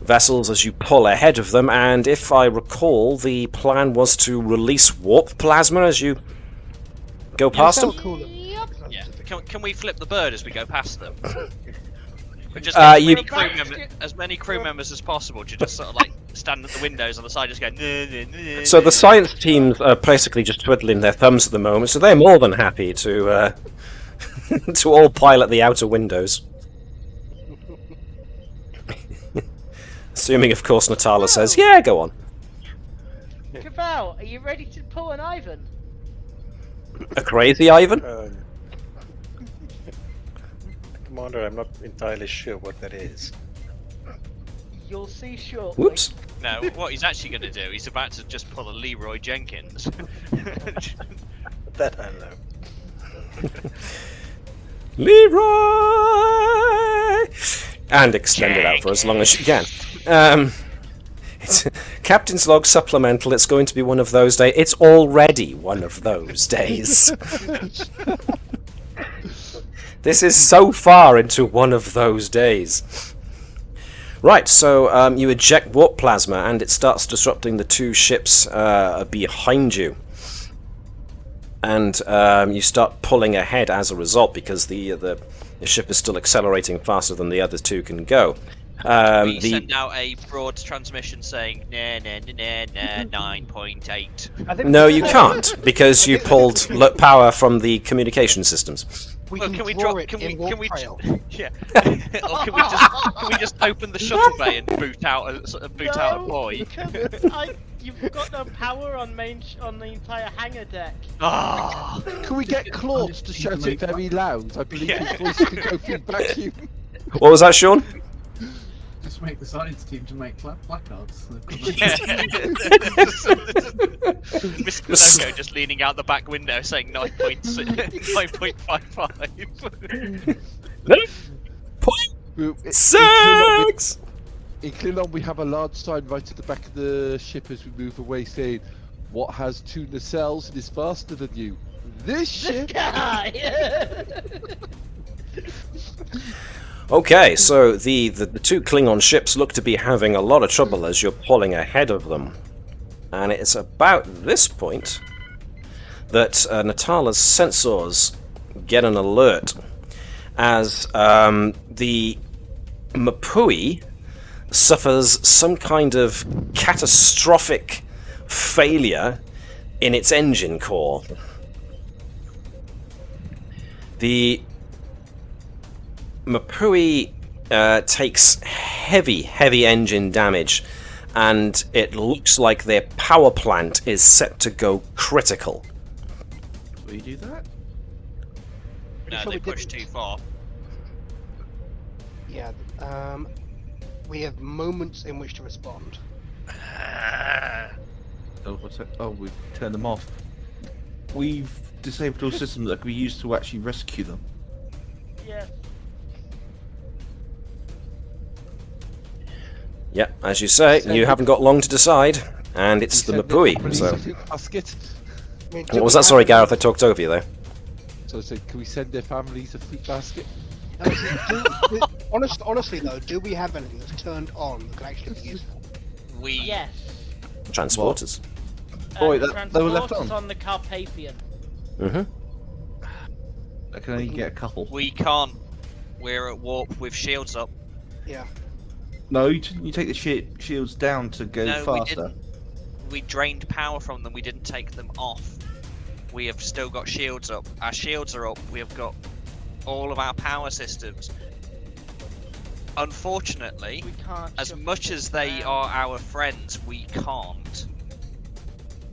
vessels as you pull ahead of them. And if I recall, the plan was to release warp plasma as you go past them. Yeah. Can we flip the bird as we go past them? But just as many crew members as possible to just sort of like stand at the windows on the side, just go. So the science teams are basically just twiddling their thumbs at the moment, so they're more than happy to to all pilot the outer windows. Assuming, of course, Natala says, "Yeah, go on." Keval, are you ready to pull an Ivan? A crazy Ivan? Commander, I'm not entirely sure what that is. You'll see shortly. Whoops. No, what he's actually going to do, he's about to just pull a Leroy Jenkins. That I know. Leroy! And extend it out for as long as you can. It's Captain's Log Supplemental. It's going to be one of those days. It's already one of those days. This is so far into one of those days. Right, so you eject warp plasma and it starts disrupting the two ships behind you. And you start pulling ahead as a result because the ship is still accelerating faster than the other two can go. We send out a broad transmission saying, nah, 9.8. No, you can't, because you pulled power from the communication systems. Can we draw just open the shuttle bay and boot out a boy? Because you've got no power on the entire hangar deck. Ah! Can we get Claude to shout it very loud? I believe his voice can go through vacuum. What was that, Shaun? Just make the science team to make placards. Mr. Kodoko just leaning out the back window saying 9.55. 9.6! In Klingon, we have a large sign right at the back of the ship as we move away saying, "What has 2 nacelles and is faster than you? This ship!" Okay, so the two Klingon ships look to be having a lot of trouble as you're pulling ahead of them. And it's about this point that Natala's sensors get an alert as the Mapui suffers some kind of catastrophic failure in its engine core. The Mapui takes heavy engine damage, and it looks like their power plant is set to go critical. Will you do that? No, they pushed too far. Yeah, we have moments in which to respond. Oh, we turned them off. We've disabled all systems that can be used to actually rescue them. Yeah. Yeah, as you say, you haven't got long to decide, and it's the Mapui. So, what was that? Sorry, Gareth, I talked over you there. So I said, can we send their families a fruit basket? Honestly though, do we have anything that's turned on that could actually be useful? Yes. Transporters. Boy, they were left Transporters on. the Carpathian. Mm-hmm. I can only get a couple. We can't. We're at warp with shields up. Yeah. No, you take the shields down to go No, faster. we didn't. We drained power from them. We didn't take them off. We have still got shields up. Our shields are up. We have got all of our power systems. Unfortunately, We can't. as shut much them as they down. are our friends, we can't.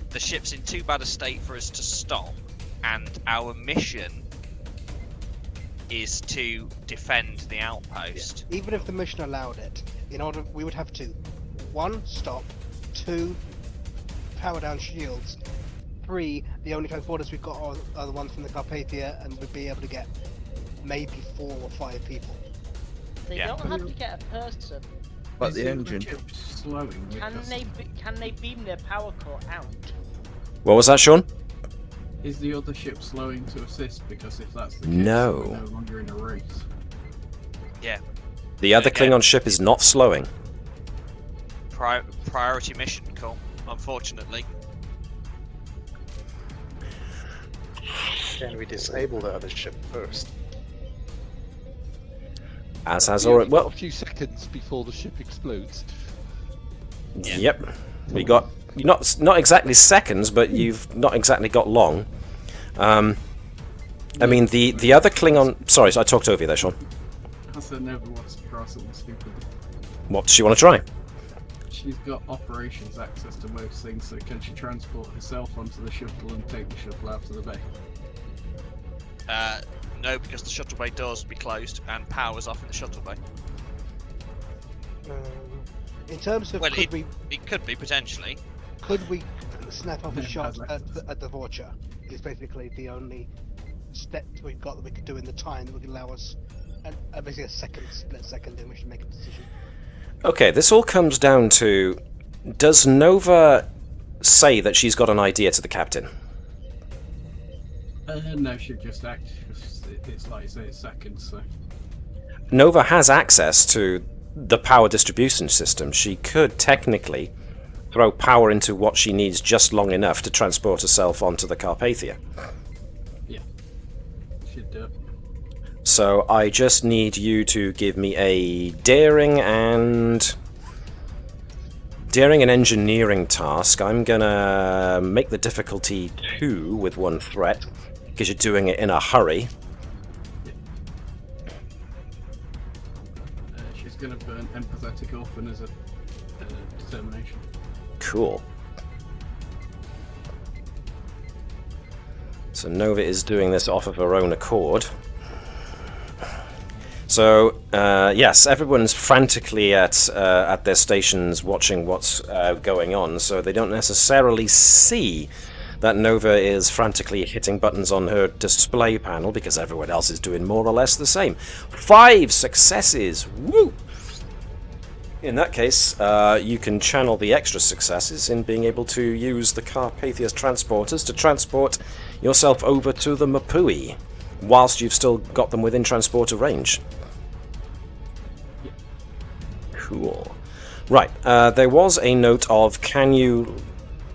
The ship's in too bad a state for us to stop, and our mission is to defend the outpost. Even if the mission allowed it, in order we would have to, 1, stop, 2, power down shields, 3, the only transporters we've got are the ones from the Carpathia, and we'd be able to get maybe 4 or 5 people. They Yeah. don't have to get a person. But Is the the engine. ship slowing? Can because- they beam their power core out? What was that, Shaun? Is the other ship slowing to assist? Because if that's the case, No. we're no longer in a race. The other Again. Klingon ship is not slowing. Priority mission, cool. Unfortunately. Can we disable the other ship first? As has You've already. got Well, a few seconds before the ship explodes. yep. We got not exactly seconds, but you've not exactly got long. I mean, the other Klingon. Sorry, I talked over you there, Shaun. I said never wants to try something stupid. What does she want to try? She's got operations access to most things, so can she transport herself onto the shuttle and take the shuttle out of the bay? No, because the shuttle bay doors will be closed and power's off in the shuttle bay. In terms of Well, could It could be potentially. we snap up a It shot has at the Vorcha? Is basically the only step we've got that we could do in the time that would allow us basically a split second in which to make a decision. Okay, this all comes down to: does Nova say that she's got an idea to the captain? No, she'd just act. It's like you say, it's seconds, so. Nova has access to the power distribution system. She could technically throw power into what she needs just long enough to transport herself onto the Carpathia. Yeah. She'd do it. So I just need you to give me a daring and engineering task. I'm gonna make the difficulty 2 with 1 threat, because you're doing it in a hurry. She's gonna burn empathetic orphan as a determination. Cool. So Nova is doing this off of her own accord. So yes, everyone's frantically at their stations watching what's going on, so they don't necessarily see that Nova is frantically hitting buttons on her display panel because everyone else is doing more or less the same. 5 successes! Woo! In that case, you can channel the extra successes in being able to use the Carpathia's transporters to transport yourself over to the Mapui, whilst you've still got them within transporter range. Cool. Right, there was a note of, can you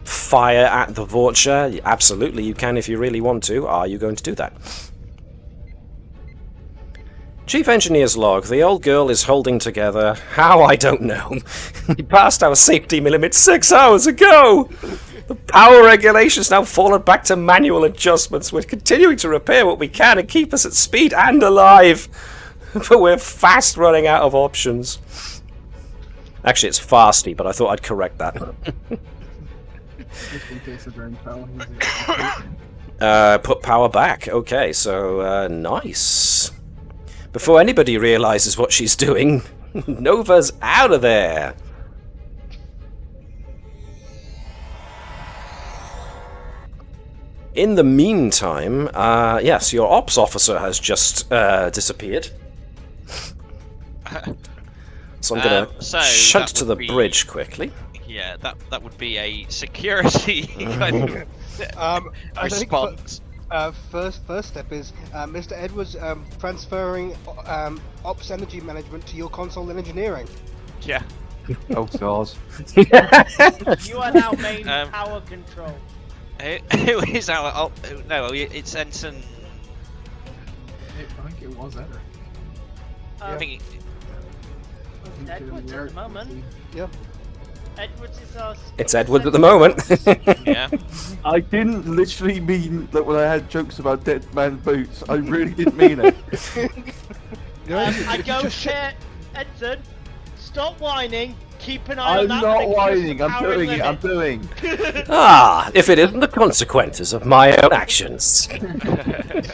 fire at the Vorcha? Absolutely, you can if you really want to. Are you going to do that? Chief Engineer's log. The old girl is holding together. How? I don't know. We passed our safety limit 6 hours ago! The power regulation's now fallen back to manual adjustments. We're continuing to repair what we can and keep us at speed and alive. But we're fast running out of options. Actually, it's fasty, but I thought I'd correct that. Just in case of drain power. Put power back. Okay, so nice. Before anybody realizes what she's doing, Nova's out of there. In the meantime, yes, your ops officer has just disappeared. So I'm going to so shunt that to would the be- bridge quickly. Yeah, that would be a security kind of I think response. first step is Mr. Edwards transferring ops energy management to your console in engineering. Yeah. Oh god. You are now main Um, power control. Who is our? Oh, no, it's Ensign. I think it was Eric. I think think Edwards at the moment. Yeah. Edwards is our. It's Edward at the moment. Yeah. I didn't literally mean that when I had jokes about dead man boots. I really didn't mean it. I don't care, Edson. Stop whining. Keep an eye on I'm that. not and increase whining. the I'm power doing it. I'm limit. doing. Ah, if it isn't the consequences of my own actions. If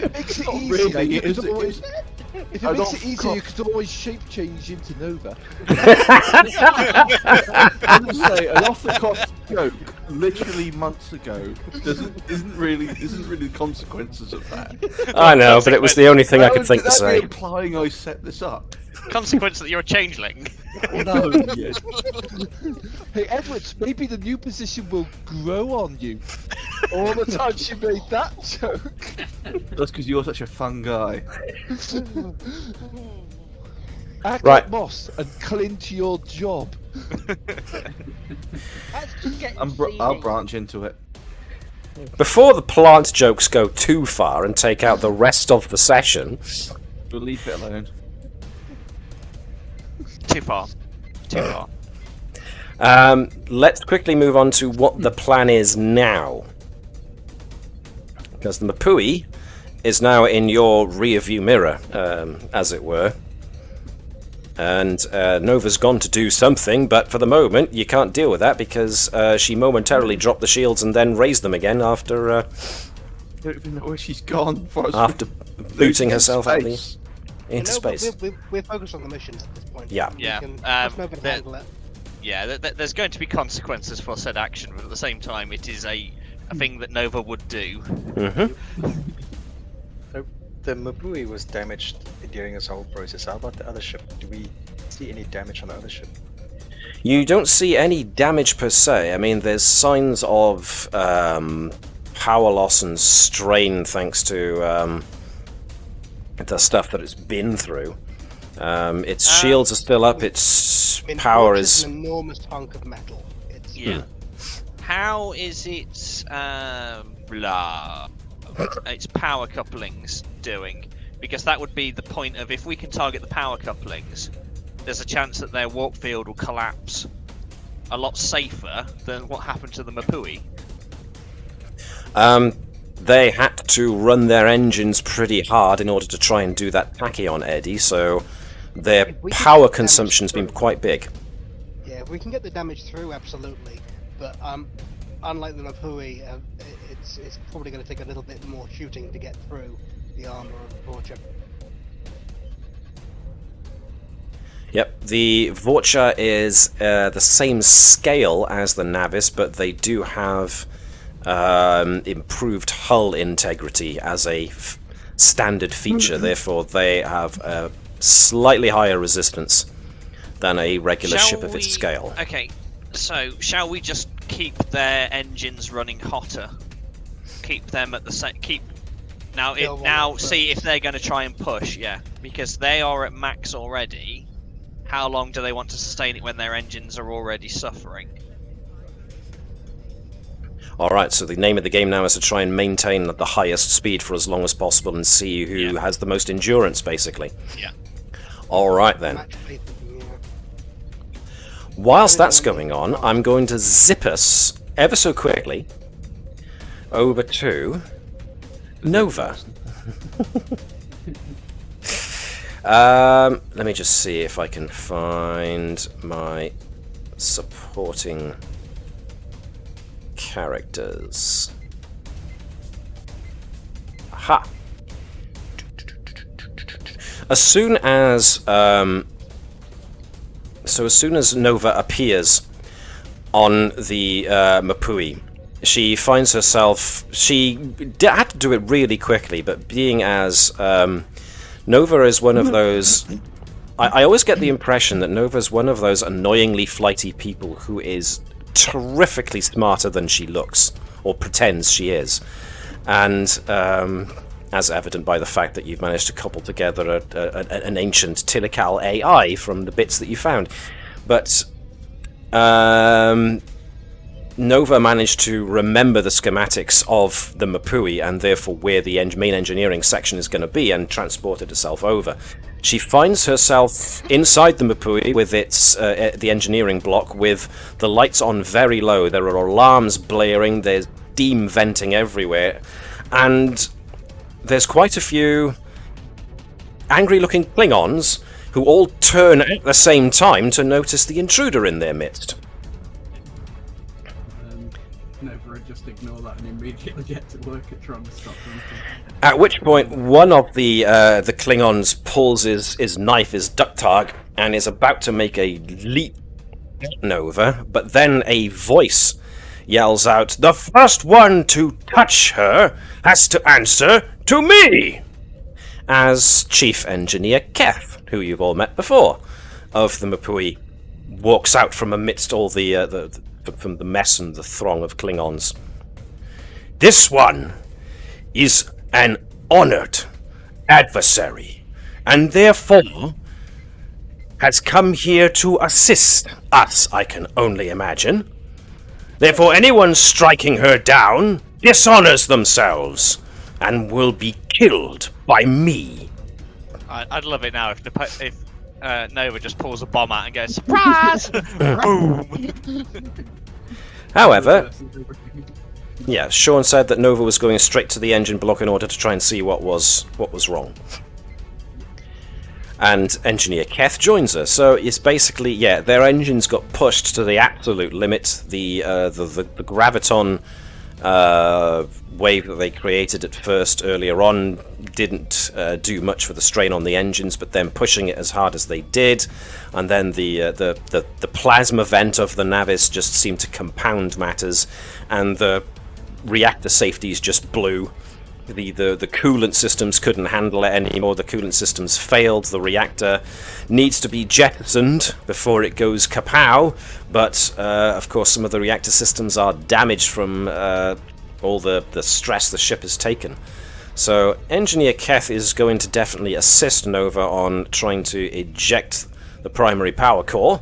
it makes it Not easier, really, you it is- could always, if it I makes don't it easier, you could always shape change into Nova. I'm gonna say an off-the-cuff joke, literally months ago, isn't really the consequences of that. I know, but it was the only thing I could think to That'd say. be implying I set this up. Consequence that you're a changeling. No. Yeah. Hey, Edwards, maybe the new position will grow on you. All the time she made that joke. That's because you're such a fun guy. Act Right. like Moss and cling to your job. Let's just get I'll branch into it. Before the plant jokes go too far and take out the rest of the session, We'll leave it alone. Too far. Too far. let's quickly move on to what the plan is now. Because the Mapui is now in your rear view mirror, as it were. And Nova's gone to do something, but for the moment you can't deal with that because she momentarily dropped the shields and then raised them again after I don't even know where she's gone. after booting herself out into No, but space. we're focused on the missions at this point. Yeah. Yeah, We can trust Nova to there- handle it. Yeah, there's going to be consequences for said action, but at the same time, it is a thing that Nova would do. So the Mabui was damaged during this whole process. How about the other ship? Do we see any damage on the other ship? You don't see any damage per se. I mean, there's signs of power loss and strain thanks to the stuff that it's been through. Its shields are still up. Its I mean, power Forge is. an enormous hunk of metal. It's Yeah. How is its its power couplings doing? Because that would be the point of if we can target the power couplings, there's a chance that their warp field will collapse a lot safer than what happened to the Mapui. They had to run their engines pretty hard in order to try and do that tachyon eddy, so their If we can power get damage consumption's been through- quite big. Yeah, if we can get the damage through, absolutely. But unlike the Mapui, it's probably going to take a little bit more shooting to get through the armor of the Torture. Yep, the Vorcha is the same scale as the Navis, but they do have improved hull integrity as a standard feature. Therefore, they have a slightly higher resistance than a regular ship of its scale. Okay, so shall we just keep their engines running hotter? Keep them at the same. Now see if they're going to try and push. Yeah, because they are at max already. How long do they want to sustain it when their engines are already suffering? Alright, so the name of the game now is to try and maintain the highest speed for as long as possible and see who has the most endurance, basically. Yeah. Alright then. Match faith, yeah. Whilst that's going on, I'm going to zip us ever so quickly over to Nova. Let me just see if I can find my supporting characters. Aha! As soon as Nova appears on the Mapui, she finds herself. She had to do it really quickly, but being as Nova is one of those. I always get the impression that Nova is one of those annoyingly flighty people who is terrifically smarter than she looks, or pretends she is. And as evident by the fact that you've managed to couple together an ancient Tilical AI from the bits that you found. But Nova managed to remember the schematics of the Mapui and therefore where the main engineering section is going to be and transported herself over. She finds herself inside the Mapui with its the engineering block, with the lights on very low. There are alarms blaring, there's steam venting everywhere, and there's quite a few angry-looking Klingons who all turn at the same time to notice the intruder in their midst. Never just ignore that and immediately get to work at trying to stop them. At which point, one of the Klingons pulls his knife, his ducktag, and is about to make a leap at Nova, but then a voice yells out, "The first one to touch her has to answer to me!" As Chief Engineer Kef, who you've all met before, of the Mapui, walks out from amidst all from the mess and the throng of Klingons. "This one is an honored adversary, and therefore has come here to assist us, I can only imagine. Therefore, anyone striking her down dishonors themselves and will be killed by me." I'd love it now if Nova just pulls a bomb out and goes, "Surprise!" Boom! However, yeah, Shaun said that Nova was going straight to the engine block in order to try and see what was wrong. And Engineer Keth joins her. So it's basically, yeah, their engines got pushed to the absolute limit. The graviton wave that they created at first earlier on didn't do much for the strain on the engines, but then pushing it as hard as they did, and then the plasma vent of the Navis just seemed to compound matters, and the reactor safeties just blew. The coolant systems couldn't handle it anymore. The coolant systems failed. The reactor needs to be jettisoned before it goes kapow. But of course, some of the reactor systems are damaged from all the stress the ship has taken. So Engineer Keth is going to definitely assist Nova on trying to eject the primary power core,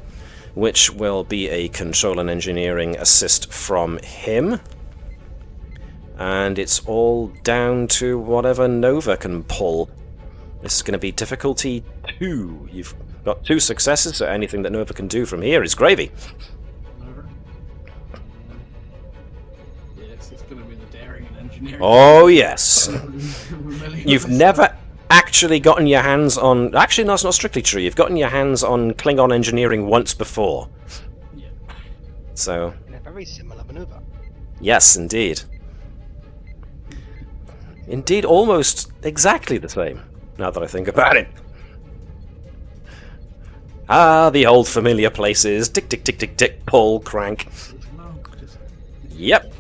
which will be a control and engineering assist from him. And it's all down to whatever Nova can pull. This is going to be difficulty 2. You've got 2 successes, so anything that Nova can do from here is gravy. Yes, it's going to be the daring and engineering. Oh, yes. You've never actually gotten your hands on... Actually, no, it's not strictly true. You've gotten your hands on Klingon engineering once before. Yeah. So... In a very similar maneuver. Yes, indeed. Indeed, almost exactly the same, now that I think about it. Ah, the old familiar places. Tick, tick, tick, tick, tick, pull, crank. Yep.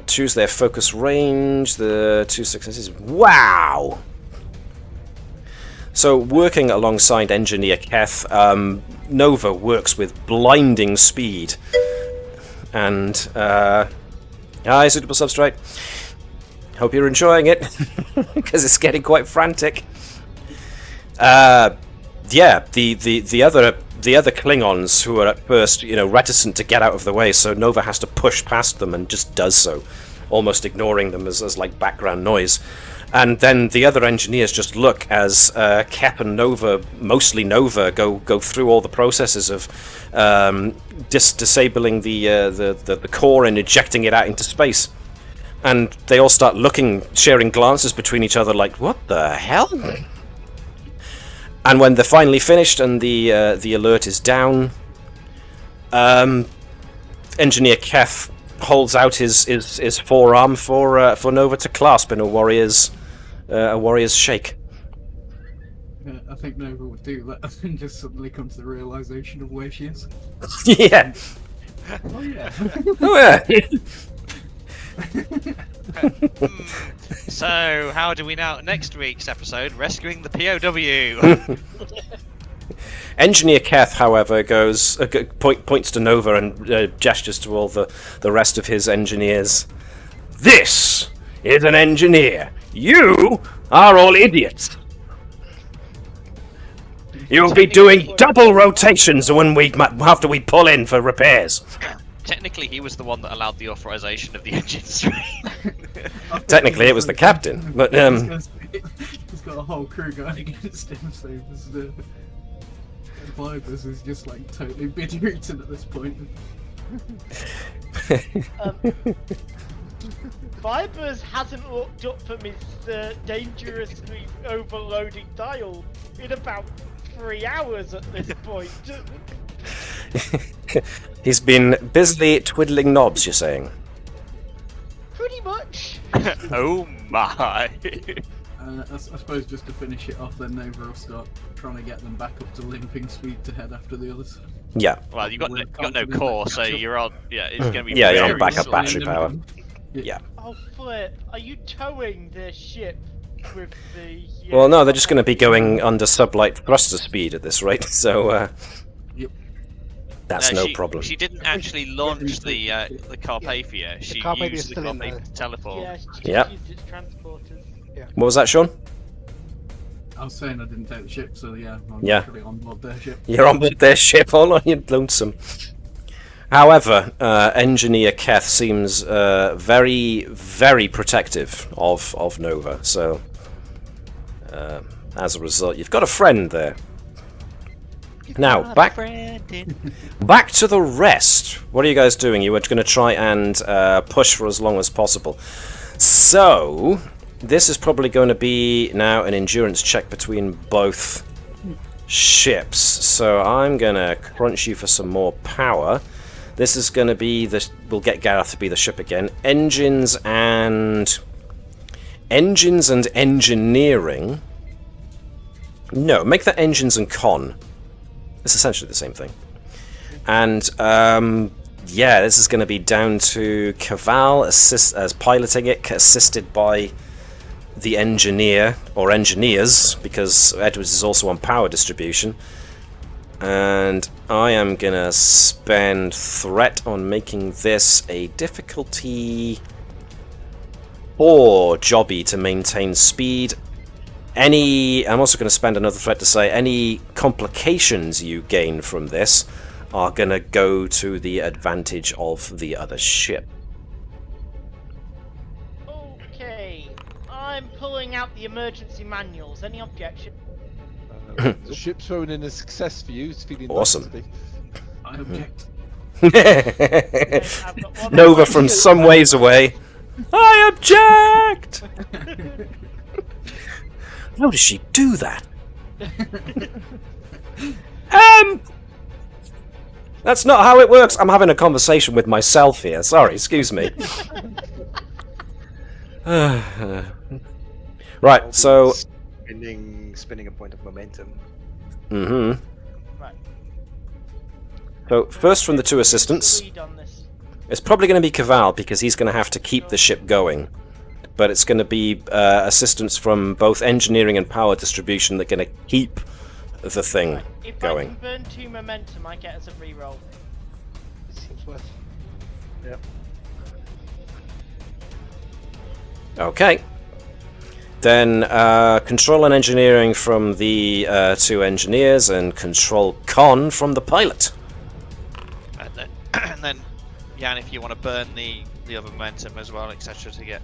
Choose their focus range, the 2 successes. Wow! So, working alongside Engineer Keth, Nova works with blinding speed. And, suitable substrate. Hope you're enjoying it, because it's getting quite frantic. Yeah, the other Klingons who are at first, reticent to get out of the way, so Nova has to push past them and just does so, almost ignoring them as like background noise. And then the other engineers just look as Kep and Nova, mostly Nova, go through all the processes of disabling the core and ejecting it out into space. And they all start looking, sharing glances between each other like, what the hell? And when they're finally finished and the alert is down, Engineer Keth holds out his forearm for Nova to clasp in a warrior's shake. I think Nova would do that and just suddenly come to the realization of where she is. Yeah. Oh yeah. Oh yeah. So, how do we now? Next week's episode, rescuing the POW. Engineer Keth, however, points to Nova and gestures to all the rest of his engineers. This is an engineer. You are all idiots. You'll be doing double rotations after we pull in for repairs. Technically, he was the one that allowed the authorization of the engine stream. Technically, it was the captain, but He's got a whole crew going against him, so the Vibers is just like totally bid-eaten at this point. Vibers hasn't looked up from his dangerously overloading dial in about 3 hours at this point. he's been busily twiddling knobs, you're saying? Pretty much. Oh my! I suppose just to finish it off, then Nova will start trying to get them back up to limping speed to head after the others. Yeah. Well, you got no core, so you're on. Yeah, it's going to be. Yeah, you're on very backup slow. battery power. Yeah. Oh, flip. Are you towing this ship with the... Well, no, they're just going to be going under sublight thruster speed at this rate, so that's no problem. She didn't actually launch the Carpathia. She Carpathia's used the still in Carpathia to teleport. Yeah, she Yep. used its transporters. What was that, Shaun? I was saying I didn't take the ship, so yeah, I'm Yeah. actually on board their ship. You're on board their ship, all on your lonesome. However, Engineer Keth seems very, very protective of Nova, so as a result, you've got a friend there. Now, back to the rest. What are you guys doing? You were going to try and push for as long as possible. So, this is probably going to be now an endurance check between both ships. So I'm going to crunch you for some more power. This is going to be we'll get Gareth to be the ship again. Engines and engineering. No, make that engines and con. It's essentially the same thing. And yeah, this is going to be down to Keval as piloting it, assisted by the engineer or engineers, because Edwards is also on power distribution. And I am gonna spend threat on making this a difficulty 4 jobby to maintain speed. I'm also going to spend another threat to say any complications you gain from this are going to go to the advantage of the other ship. Okay, I'm pulling out the emergency manuals. Any objection? The ship's thrown in a success for you. It's feeling Awesome. nice today. I object. I've got one Nova more from idea. some ways away. I object! How does she do that? That's not how it works. I'm having a conversation with myself here. Sorry, excuse me. Right, so... Spinning a point of momentum. Mm-hmm. Right. So, first from the 2 assistants. Lead on this. It's probably going to be Keval, because he's going to have to keep the ship going. But it's going to be assistance from both engineering and power distribution that are going to keep the thing Right. If going. I can burn 2 momentum, I get us a reroll. Seems worth. Yep. Okay. Then control and engineering from the 2 engineers, and control con from the pilot. And then, Jan, if you want to burn the other momentum as well, etc., to get,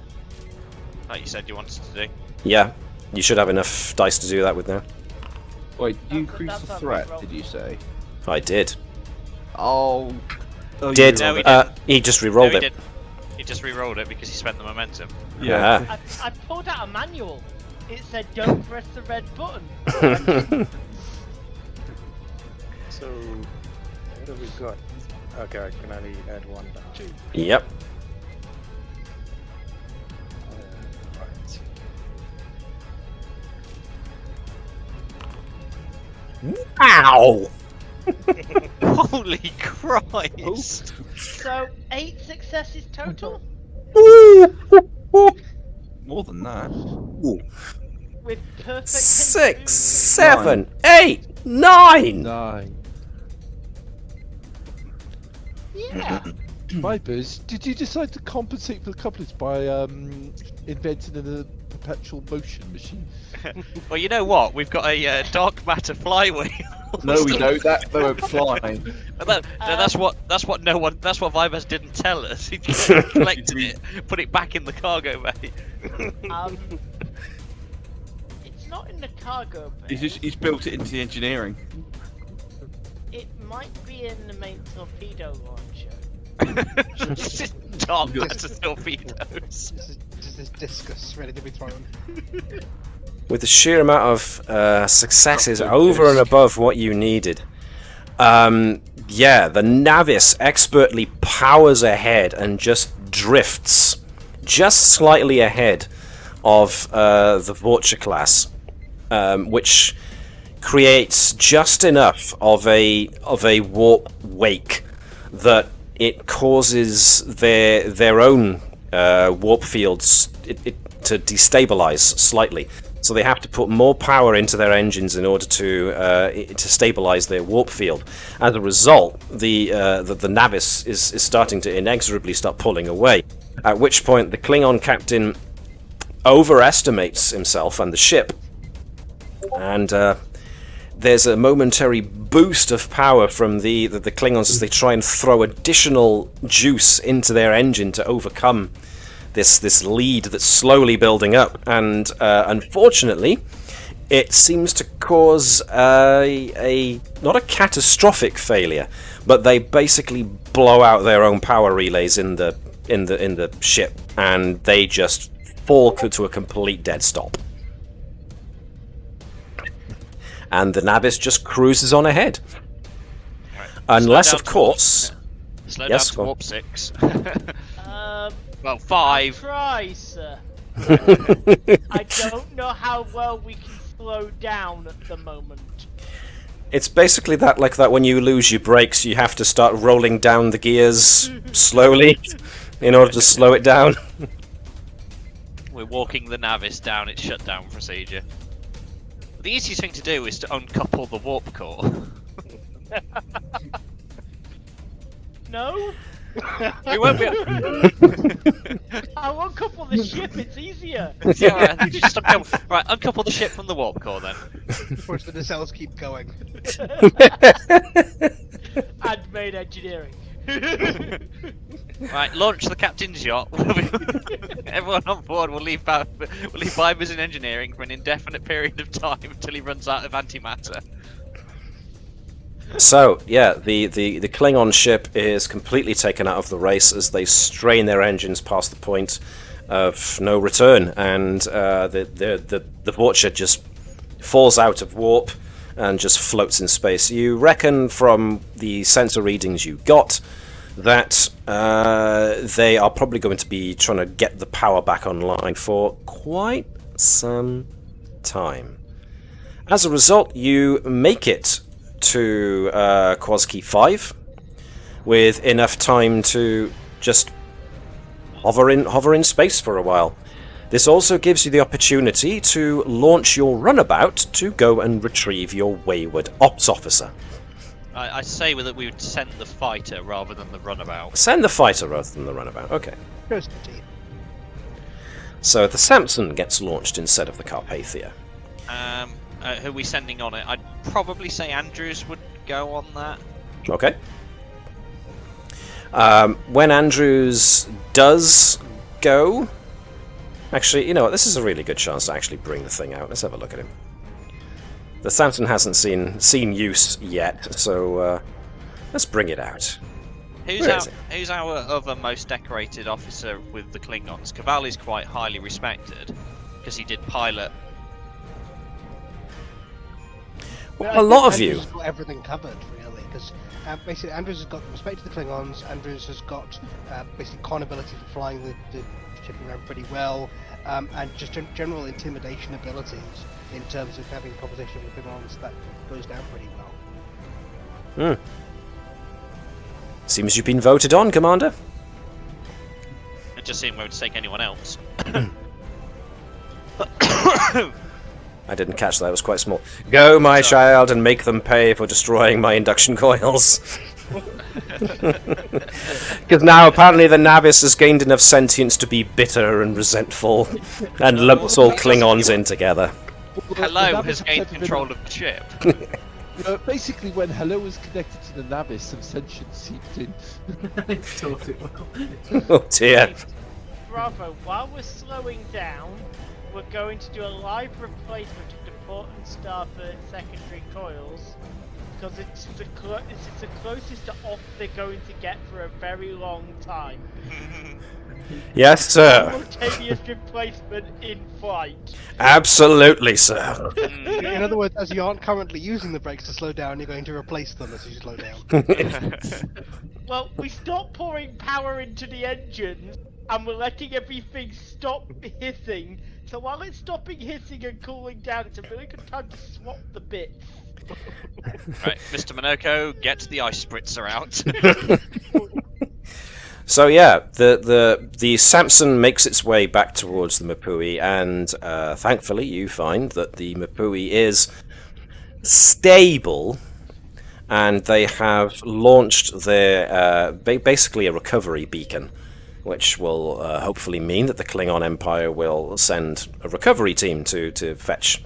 like you said, you wanted to do. Yeah, you should have enough dice to do that with now. Wait, you That's- increase that's the our threat, roll. did you say? I did. Oh. You Did No, rerolled we it. didn't. he just No, re-rolled he it? did. He just re-rolled it because he spent the momentum. Yeah. I pulled out a manual. It said, "Don't press the red button." So, what have we got? Okay, I can only add 1 down. Yep. Right. Ow! Holy Christ! So 8 successes total, More than that. with perfect. 6, engineering. 7, 8, 9! 9. Yeah. Vipers, did you decide to compensate for the couplets by inventing a perpetual motion machine? Well, you know what? We've got a dark matter flywheel. No, we don't. That they won't fly. That's what Vibers didn't tell us. He collected it, put it back in the cargo bay. It's not in the cargo bay. He's built it into the engineering. It might be in the main torpedo launcher. Dog, that's a torpedoes. This is discus ready to be thrown. With the sheer amount of successes over and above what you needed, the Navis expertly powers ahead and just drifts just slightly ahead of the Vulture class, which creates just enough of a warp wake that it causes their own warp fields to destabilize slightly. So they have to put more power into their engines in order to stabilize their warp field. As a result, the Navis is starting to inexorably start pulling away. At which point, the Klingon captain overestimates himself and the ship, and there's a momentary boost of power from the Klingons as they try and throw additional juice into their engine to overcome this lead that's slowly building up, and unfortunately, it seems to cause a not a catastrophic failure, but they basically blow out their own power relays in the ship, and they just fall to a complete dead stop. And the Navis just cruises on ahead, unless, of course. Slow Yes, down go to on. warp 6. Well, I'll 5. try, sir. I don't know how well we can slow down at the moment. It's basically like that when you lose your brakes, you have to start rolling down the gears slowly in order to slow it down. We're walking the Navis down its shutdown procedure. The easiest thing to do is to uncouple the warp core. No? We won't be. I won't couple the ship, it's easier. Yeah, just uncouple the ship from the warp core then. Watch the nacelles keep going. And main engineering. Right, launch the captain's yacht. Everyone on board will leave Vibers in engineering for an indefinite period of time until he runs out of antimatter. So, yeah, the Klingon ship is completely taken out of the race as they strain their engines past the point of no return, and the Vulture just falls out of warp and just floats in space. You reckon from the sensor readings you got that they are probably going to be trying to get the power back online for quite some time. As a result, you make it to Quaskey 5 with enough time to just hover in space for a while. This also gives you the opportunity to launch your runabout to go and retrieve your wayward ops officer. I say that we would send the fighter rather than the runabout. Send the fighter rather than the runabout. Okay. Curiosity. So the Samson gets launched instead of the Carpathia. Who are we sending on it? I'd probably say Andrews would go on that. Okay. When Andrews does go... Actually, you know what? This is a really good chance to actually bring the thing out. Let's have a look at him. The Samson hasn't seen use yet, so let's bring it out. Who's our other most decorated officer with the Klingons? Keval is quite highly respected because he did pilot. Well, a lot of Andrews you. has got everything covered, really, because basically Andrews has got respect to the Klingons. Andrews has got basically con ability for flying the ship around pretty well, and just general intimidation abilities in terms of having conversation with Klingons that goes down pretty well. Seems you've been voted on, Commander. It just seemed we would take anyone else. I didn't catch that, it was quite small. Go, my child, and make them pay for destroying my induction coils. Because now apparently the Navis has gained enough sentience to be bitter and resentful, and lumps all Klingons in together. Hello has gained control of the ship. Basically, when Hello was connected to the Navis, some sentience seeped in. I thought it will. Oh dear. Bravo, while we're slowing down, we're going to do a live replacement of the port and starboard secondary coils, because it's the closest to off they're going to get for a very long time. Yes, sir. Simultaneous replacement in flight. Absolutely, sir. In other words, as you aren't currently using the brakes to slow down, you're going to replace them as you slow down. Well, we stopped pouring power into the engines, and we're letting everything stop hissing. So while it's stopping hissing and cooling down, it's a really good time to swap the bits. Right, Mr. Monoko, get the ice spritzer out. So yeah, the Samson makes its way back towards the Mapui, and thankfully you find that the Mapui is stable, and they have launched their basically a recovery beacon, which will hopefully mean that the Klingon Empire will send a recovery team to fetch,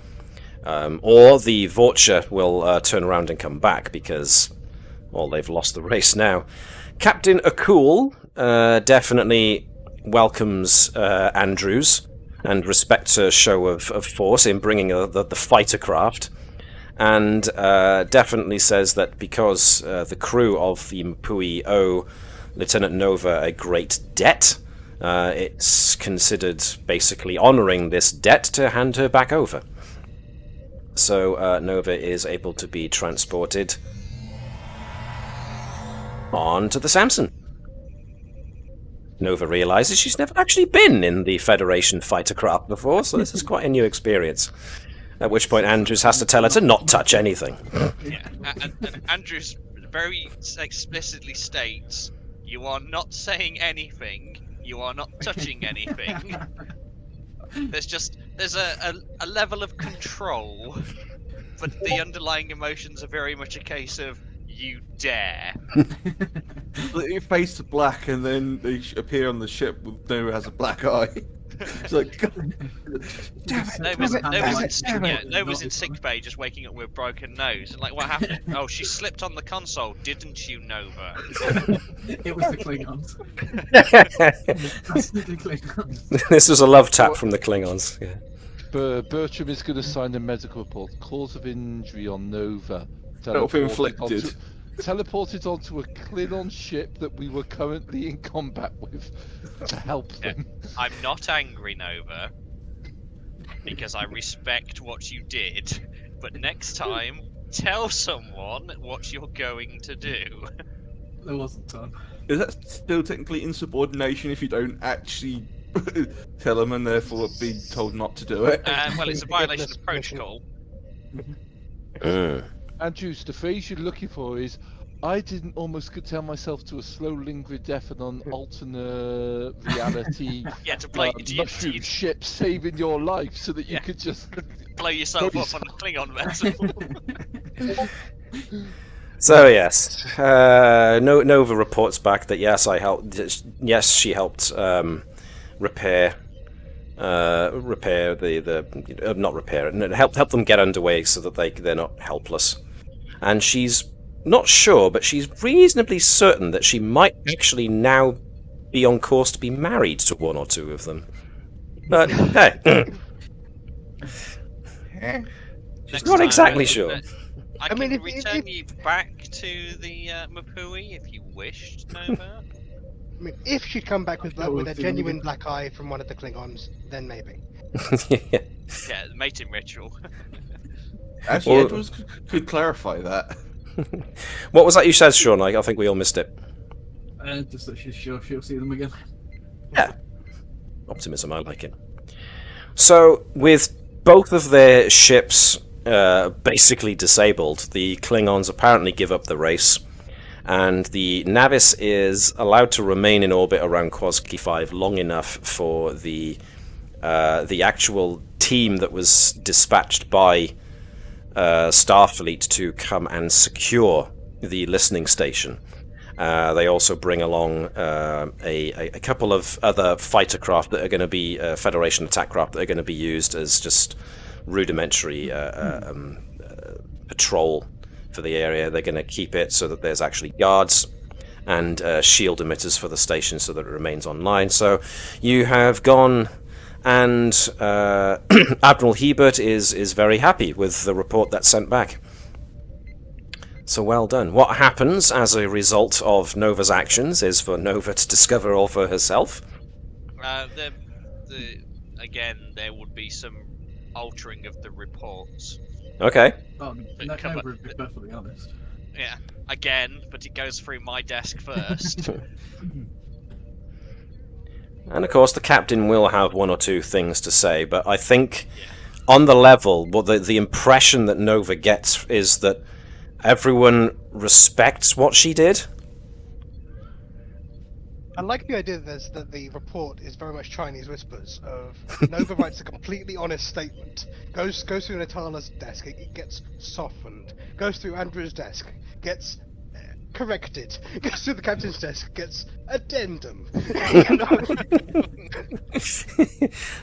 or the Vulture will turn around and come back because, well, they've lost the race now. Captain Akul definitely welcomes Andrews and respects her show of force in bringing the fighter craft, and definitely says that because the crew of the Mapui owe Lieutenant Nova a great debt, it's considered basically honouring this debt to hand her back over. So Nova is able to be transported onto the Samson. Nova realizes she's never actually been in the Federation fighter craft before, so this is quite a new experience. At which point Andrews has to tell her to not touch anything. Yeah, and Andrews very explicitly states, "You are not saying anything. You are not touching anything." There's a level of control, but the underlying emotions are very much a case of you dare. Your face is black, and then they appear on the ship with Nova has a black eye. It's like, God, damn it! Nova's in sick bay, just waking up with a broken nose. And like, what happened? Oh, she slipped on the console, didn't you, Nova? It was the Klingons. That's the Klingons. This was a love tap from the Klingons. Yeah. Bertram is going to sign a medical report. Cause of injury on Nova. Self-inflicted. Teleported onto a Klingon ship that we were currently in combat with to help them. I'm not angry, Nova, because I respect what you did. But next time, tell someone what you're going to do. There wasn't time. Is that still technically insubordination if you don't actually tell them and therefore being told not to do it? Well, it's a violation of protocol. Andrews, the phrase you're looking for is, I didn't almost tell myself to a slow lingering death on an alternate reality Yeah, to play mushroom ship saving your life so that you could just blow yourself up on a Klingon vessel. So yes, Nova reports back that yes, I helped. Yes, she helped repair the not repair it, help them get underway so that they're not helpless. And she's not sure, but she's reasonably certain that she might actually now be on course to be married to one or two of them. But hey, she's not exactly sure. I mean, can return you back to the Mapui if you wished, Nova. I mean, if she'd come back with a genuine black eye from one of the Klingons, then maybe. Yeah, the mating ritual. Actually, Edwards could clarify that. What was that you said, Shaun? I think we all missed it. Just that she's sure she'll see them again. Yeah. Optimism, I like it. So, with both of their ships basically disabled, the Klingons apparently give up the race, and the Navis is allowed to remain in orbit around Quaski 5 long enough for the actual team that was dispatched by Starfleet to come and secure the listening station. They also bring along a couple of other fighter craft that are going to be Federation attack craft that are going to be used as just rudimentary patrol for the area. They're going to keep it so that there's actually guards and shield emitters for the station so that it remains online. So you have gone, and Admiral Hebert is very happy with the report that's sent back. So well done. What happens as a result of Nova's actions is for Nova to discover all for herself. Again, there would be some altering of the reports. Okay. Nova would be perfectly honest. Yeah, again, but it goes through my desk first. And of course, the captain will have one or two things to say, but I think on the level, the impression that Nova gets is that everyone respects what she did. I like the idea that the report is very much Chinese whispers of Nova writes a completely honest statement, goes through Natala's desk, it gets softened, goes through Andrew's desk, gets corrected, goes through the captain's desk, gets addendum.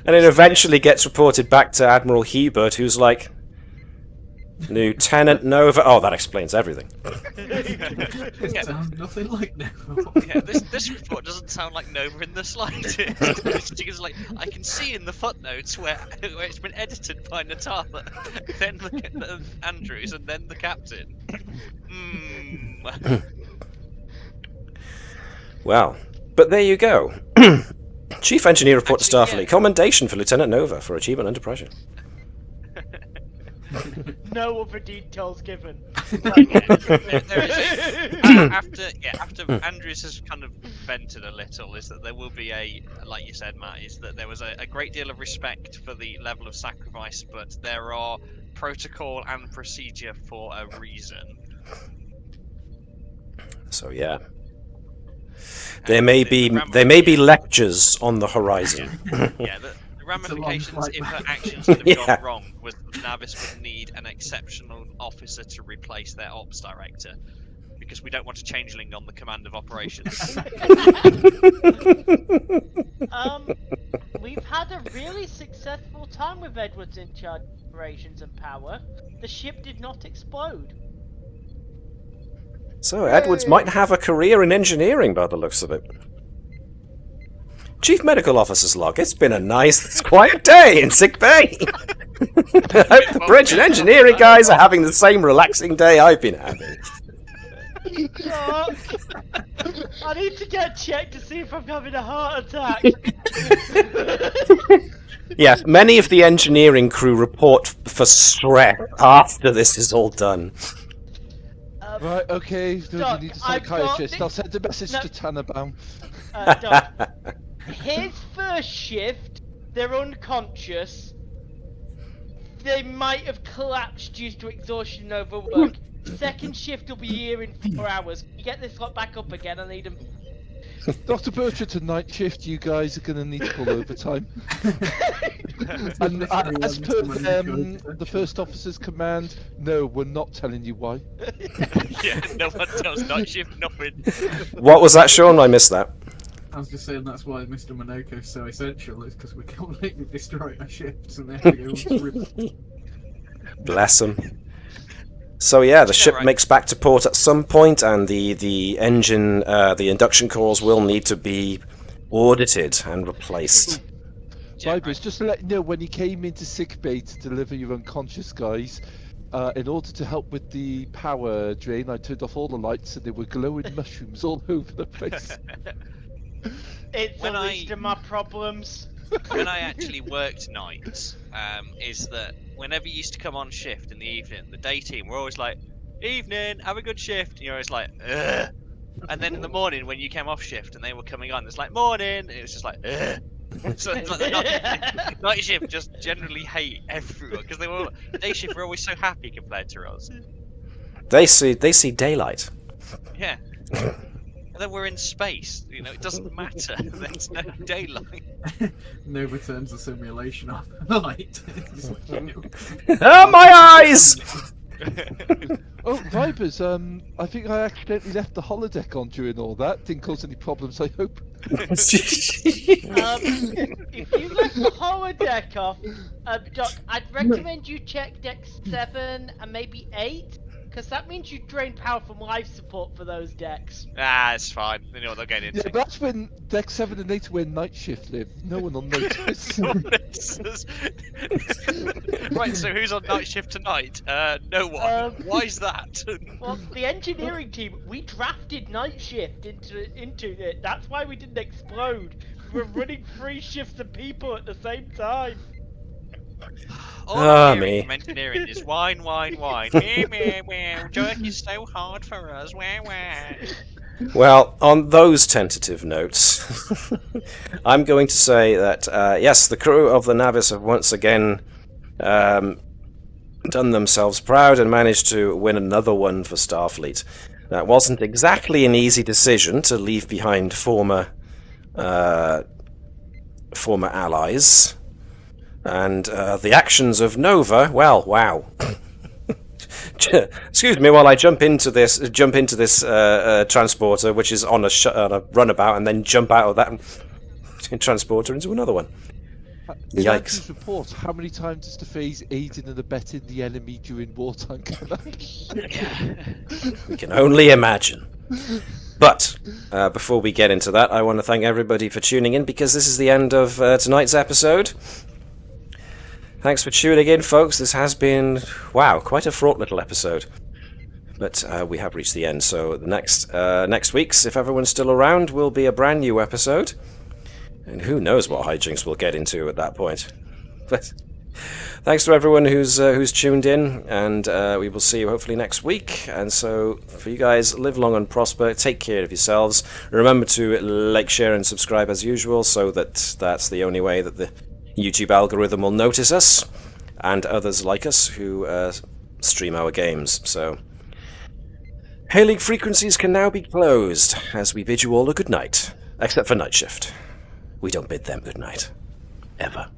And it eventually gets reported back to Admiral Hebert, who's like, Lieutenant Nova. Oh, that explains everything. It sounds nothing like Nova. Yeah, this report doesn't sound like Nova in the slightest. She's like, I can see in the footnotes where it's been edited by Natala, then the Andrews, and then the captain. Well, but there you go. Chief Engineer report to Starfleet. Yeah. Commendation for Lieutenant Nova for achievement under pressure. No other details given. After Andrews has kind of vented a little, is that there will be like you said, Matt, is that there was a great deal of respect for the level of sacrifice, but there are protocol and procedure for a reason. So yeah, there may be lectures on the horizon. Yeah, the ramifications if her actions had have gone wrong was that Navis would need an exceptional officer to replace their ops director, because we don't want a changeling on the command of operations. We've had a really successful time with Edwards in charge of operations and power. The ship did not explode. So Edwards might have a career in engineering by the looks of it. Chief Medical Officer's log. It's been a nice, quiet day in sick bay. The bridge and engineering guys are having the same relaxing day I've been having. Doc, I need to get checked to see if I'm having a heart attack. Yeah, many of the engineering crew report for stress after this is all done. Right, okay, Doc, you need a I've got psychiatrist. I'll send a message to Tannenbaum. Doc, his first shift, they're unconscious. They might have collapsed due to exhaustion and overwork. Second shift will be here in 4 hours. Can you get this lot back up again? I need them. Dr. Bertram, to night shift, you guys are going to need to pull overtime. And as per the first officer's command, no, we're not telling you why. Yeah, no one tells night shift nothing. What was that, Shaun? I missed that. I was just saying that's why Mr. Monaco's so essential, is because we completely destroy our ships and they have to go on to Bless him. So yeah, the ship makes back to port at some point, and the engine, the induction cores will need to be audited and replaced. Vibers, just to let you know, when you came into sickbay to deliver your unconscious guys, in order to help with the power drain, I turned off all the lights and there were glowing mushrooms all over the place. It's the least of my problems. When I actually worked nights, is that whenever you used to come on shift in the evening, the day team were always like, "Evening, have a good shift." And you're always like, "Ugh." And then in the morning, when you came off shift and they were coming on, it's like, "Morning," and it was just like, "Ugh." So it's like the night shift just generally hate everyone because they were day shift were always so happy compared to us. They see daylight. Yeah. And then we're in space, you know, it doesn't matter. There's no daylight. Nova turns the simulation off at night. Ah, my eyes! Oh, Vipers, I think I accidentally left the holodeck on during all that. Didn't cause any problems, I hope. If you left the holodeck off, Doc, I'd recommend you check deck 7 and maybe 8, Because that means you drain power from life support for those decks. Ah, it's fine. They know what they're getting Yeah, into. but that's when deck 7 and 8 where night shift live. No one will notice. Right, so who's on night shift tonight? No one. Why's that? Well, the engineering team, we drafted night shift into it. That's why we didn't explode. We were running 3 shifts of people at the same time. All I'm me. hearing from engineering is whine, whine, whine. Meh, meh, meh. Jerky's so hard for us. Wah, wah. Well, on those tentative notes, I'm going to say that, yes, the crew of the Navis have once again done themselves proud and managed to win another one for Starfleet. That wasn't exactly an easy decision to leave behind former allies. And the actions of Nova, well, wow. Excuse me while I jump into this transporter, which is on a runabout, and then jump out of that transporter into another one. In Yikes. Andrew's report, how many times does the phrase aiding and abetting the enemy during wartime come up? We can only imagine. But before we get into that, I want to thank everybody for tuning in, because this is the end of tonight's episode. Thanks for tuning in, folks. This has been, wow, quite a fraught little episode. But we have reached the end, so the next week's, if everyone's still around, will be a brand new episode. And who knows what hijinks we'll get into at that point. But thanks to everyone who's tuned in, and we will see you hopefully next week. And so, for you guys, live long and prosper, take care of yourselves. Remember to like, share, and subscribe as usual, so that's the only way that the YouTube algorithm will notice us, and others like us who stream our games. So, hailing frequencies can now be closed, as we bid you all a good night, except for night shift. We don't bid them good night. Ever.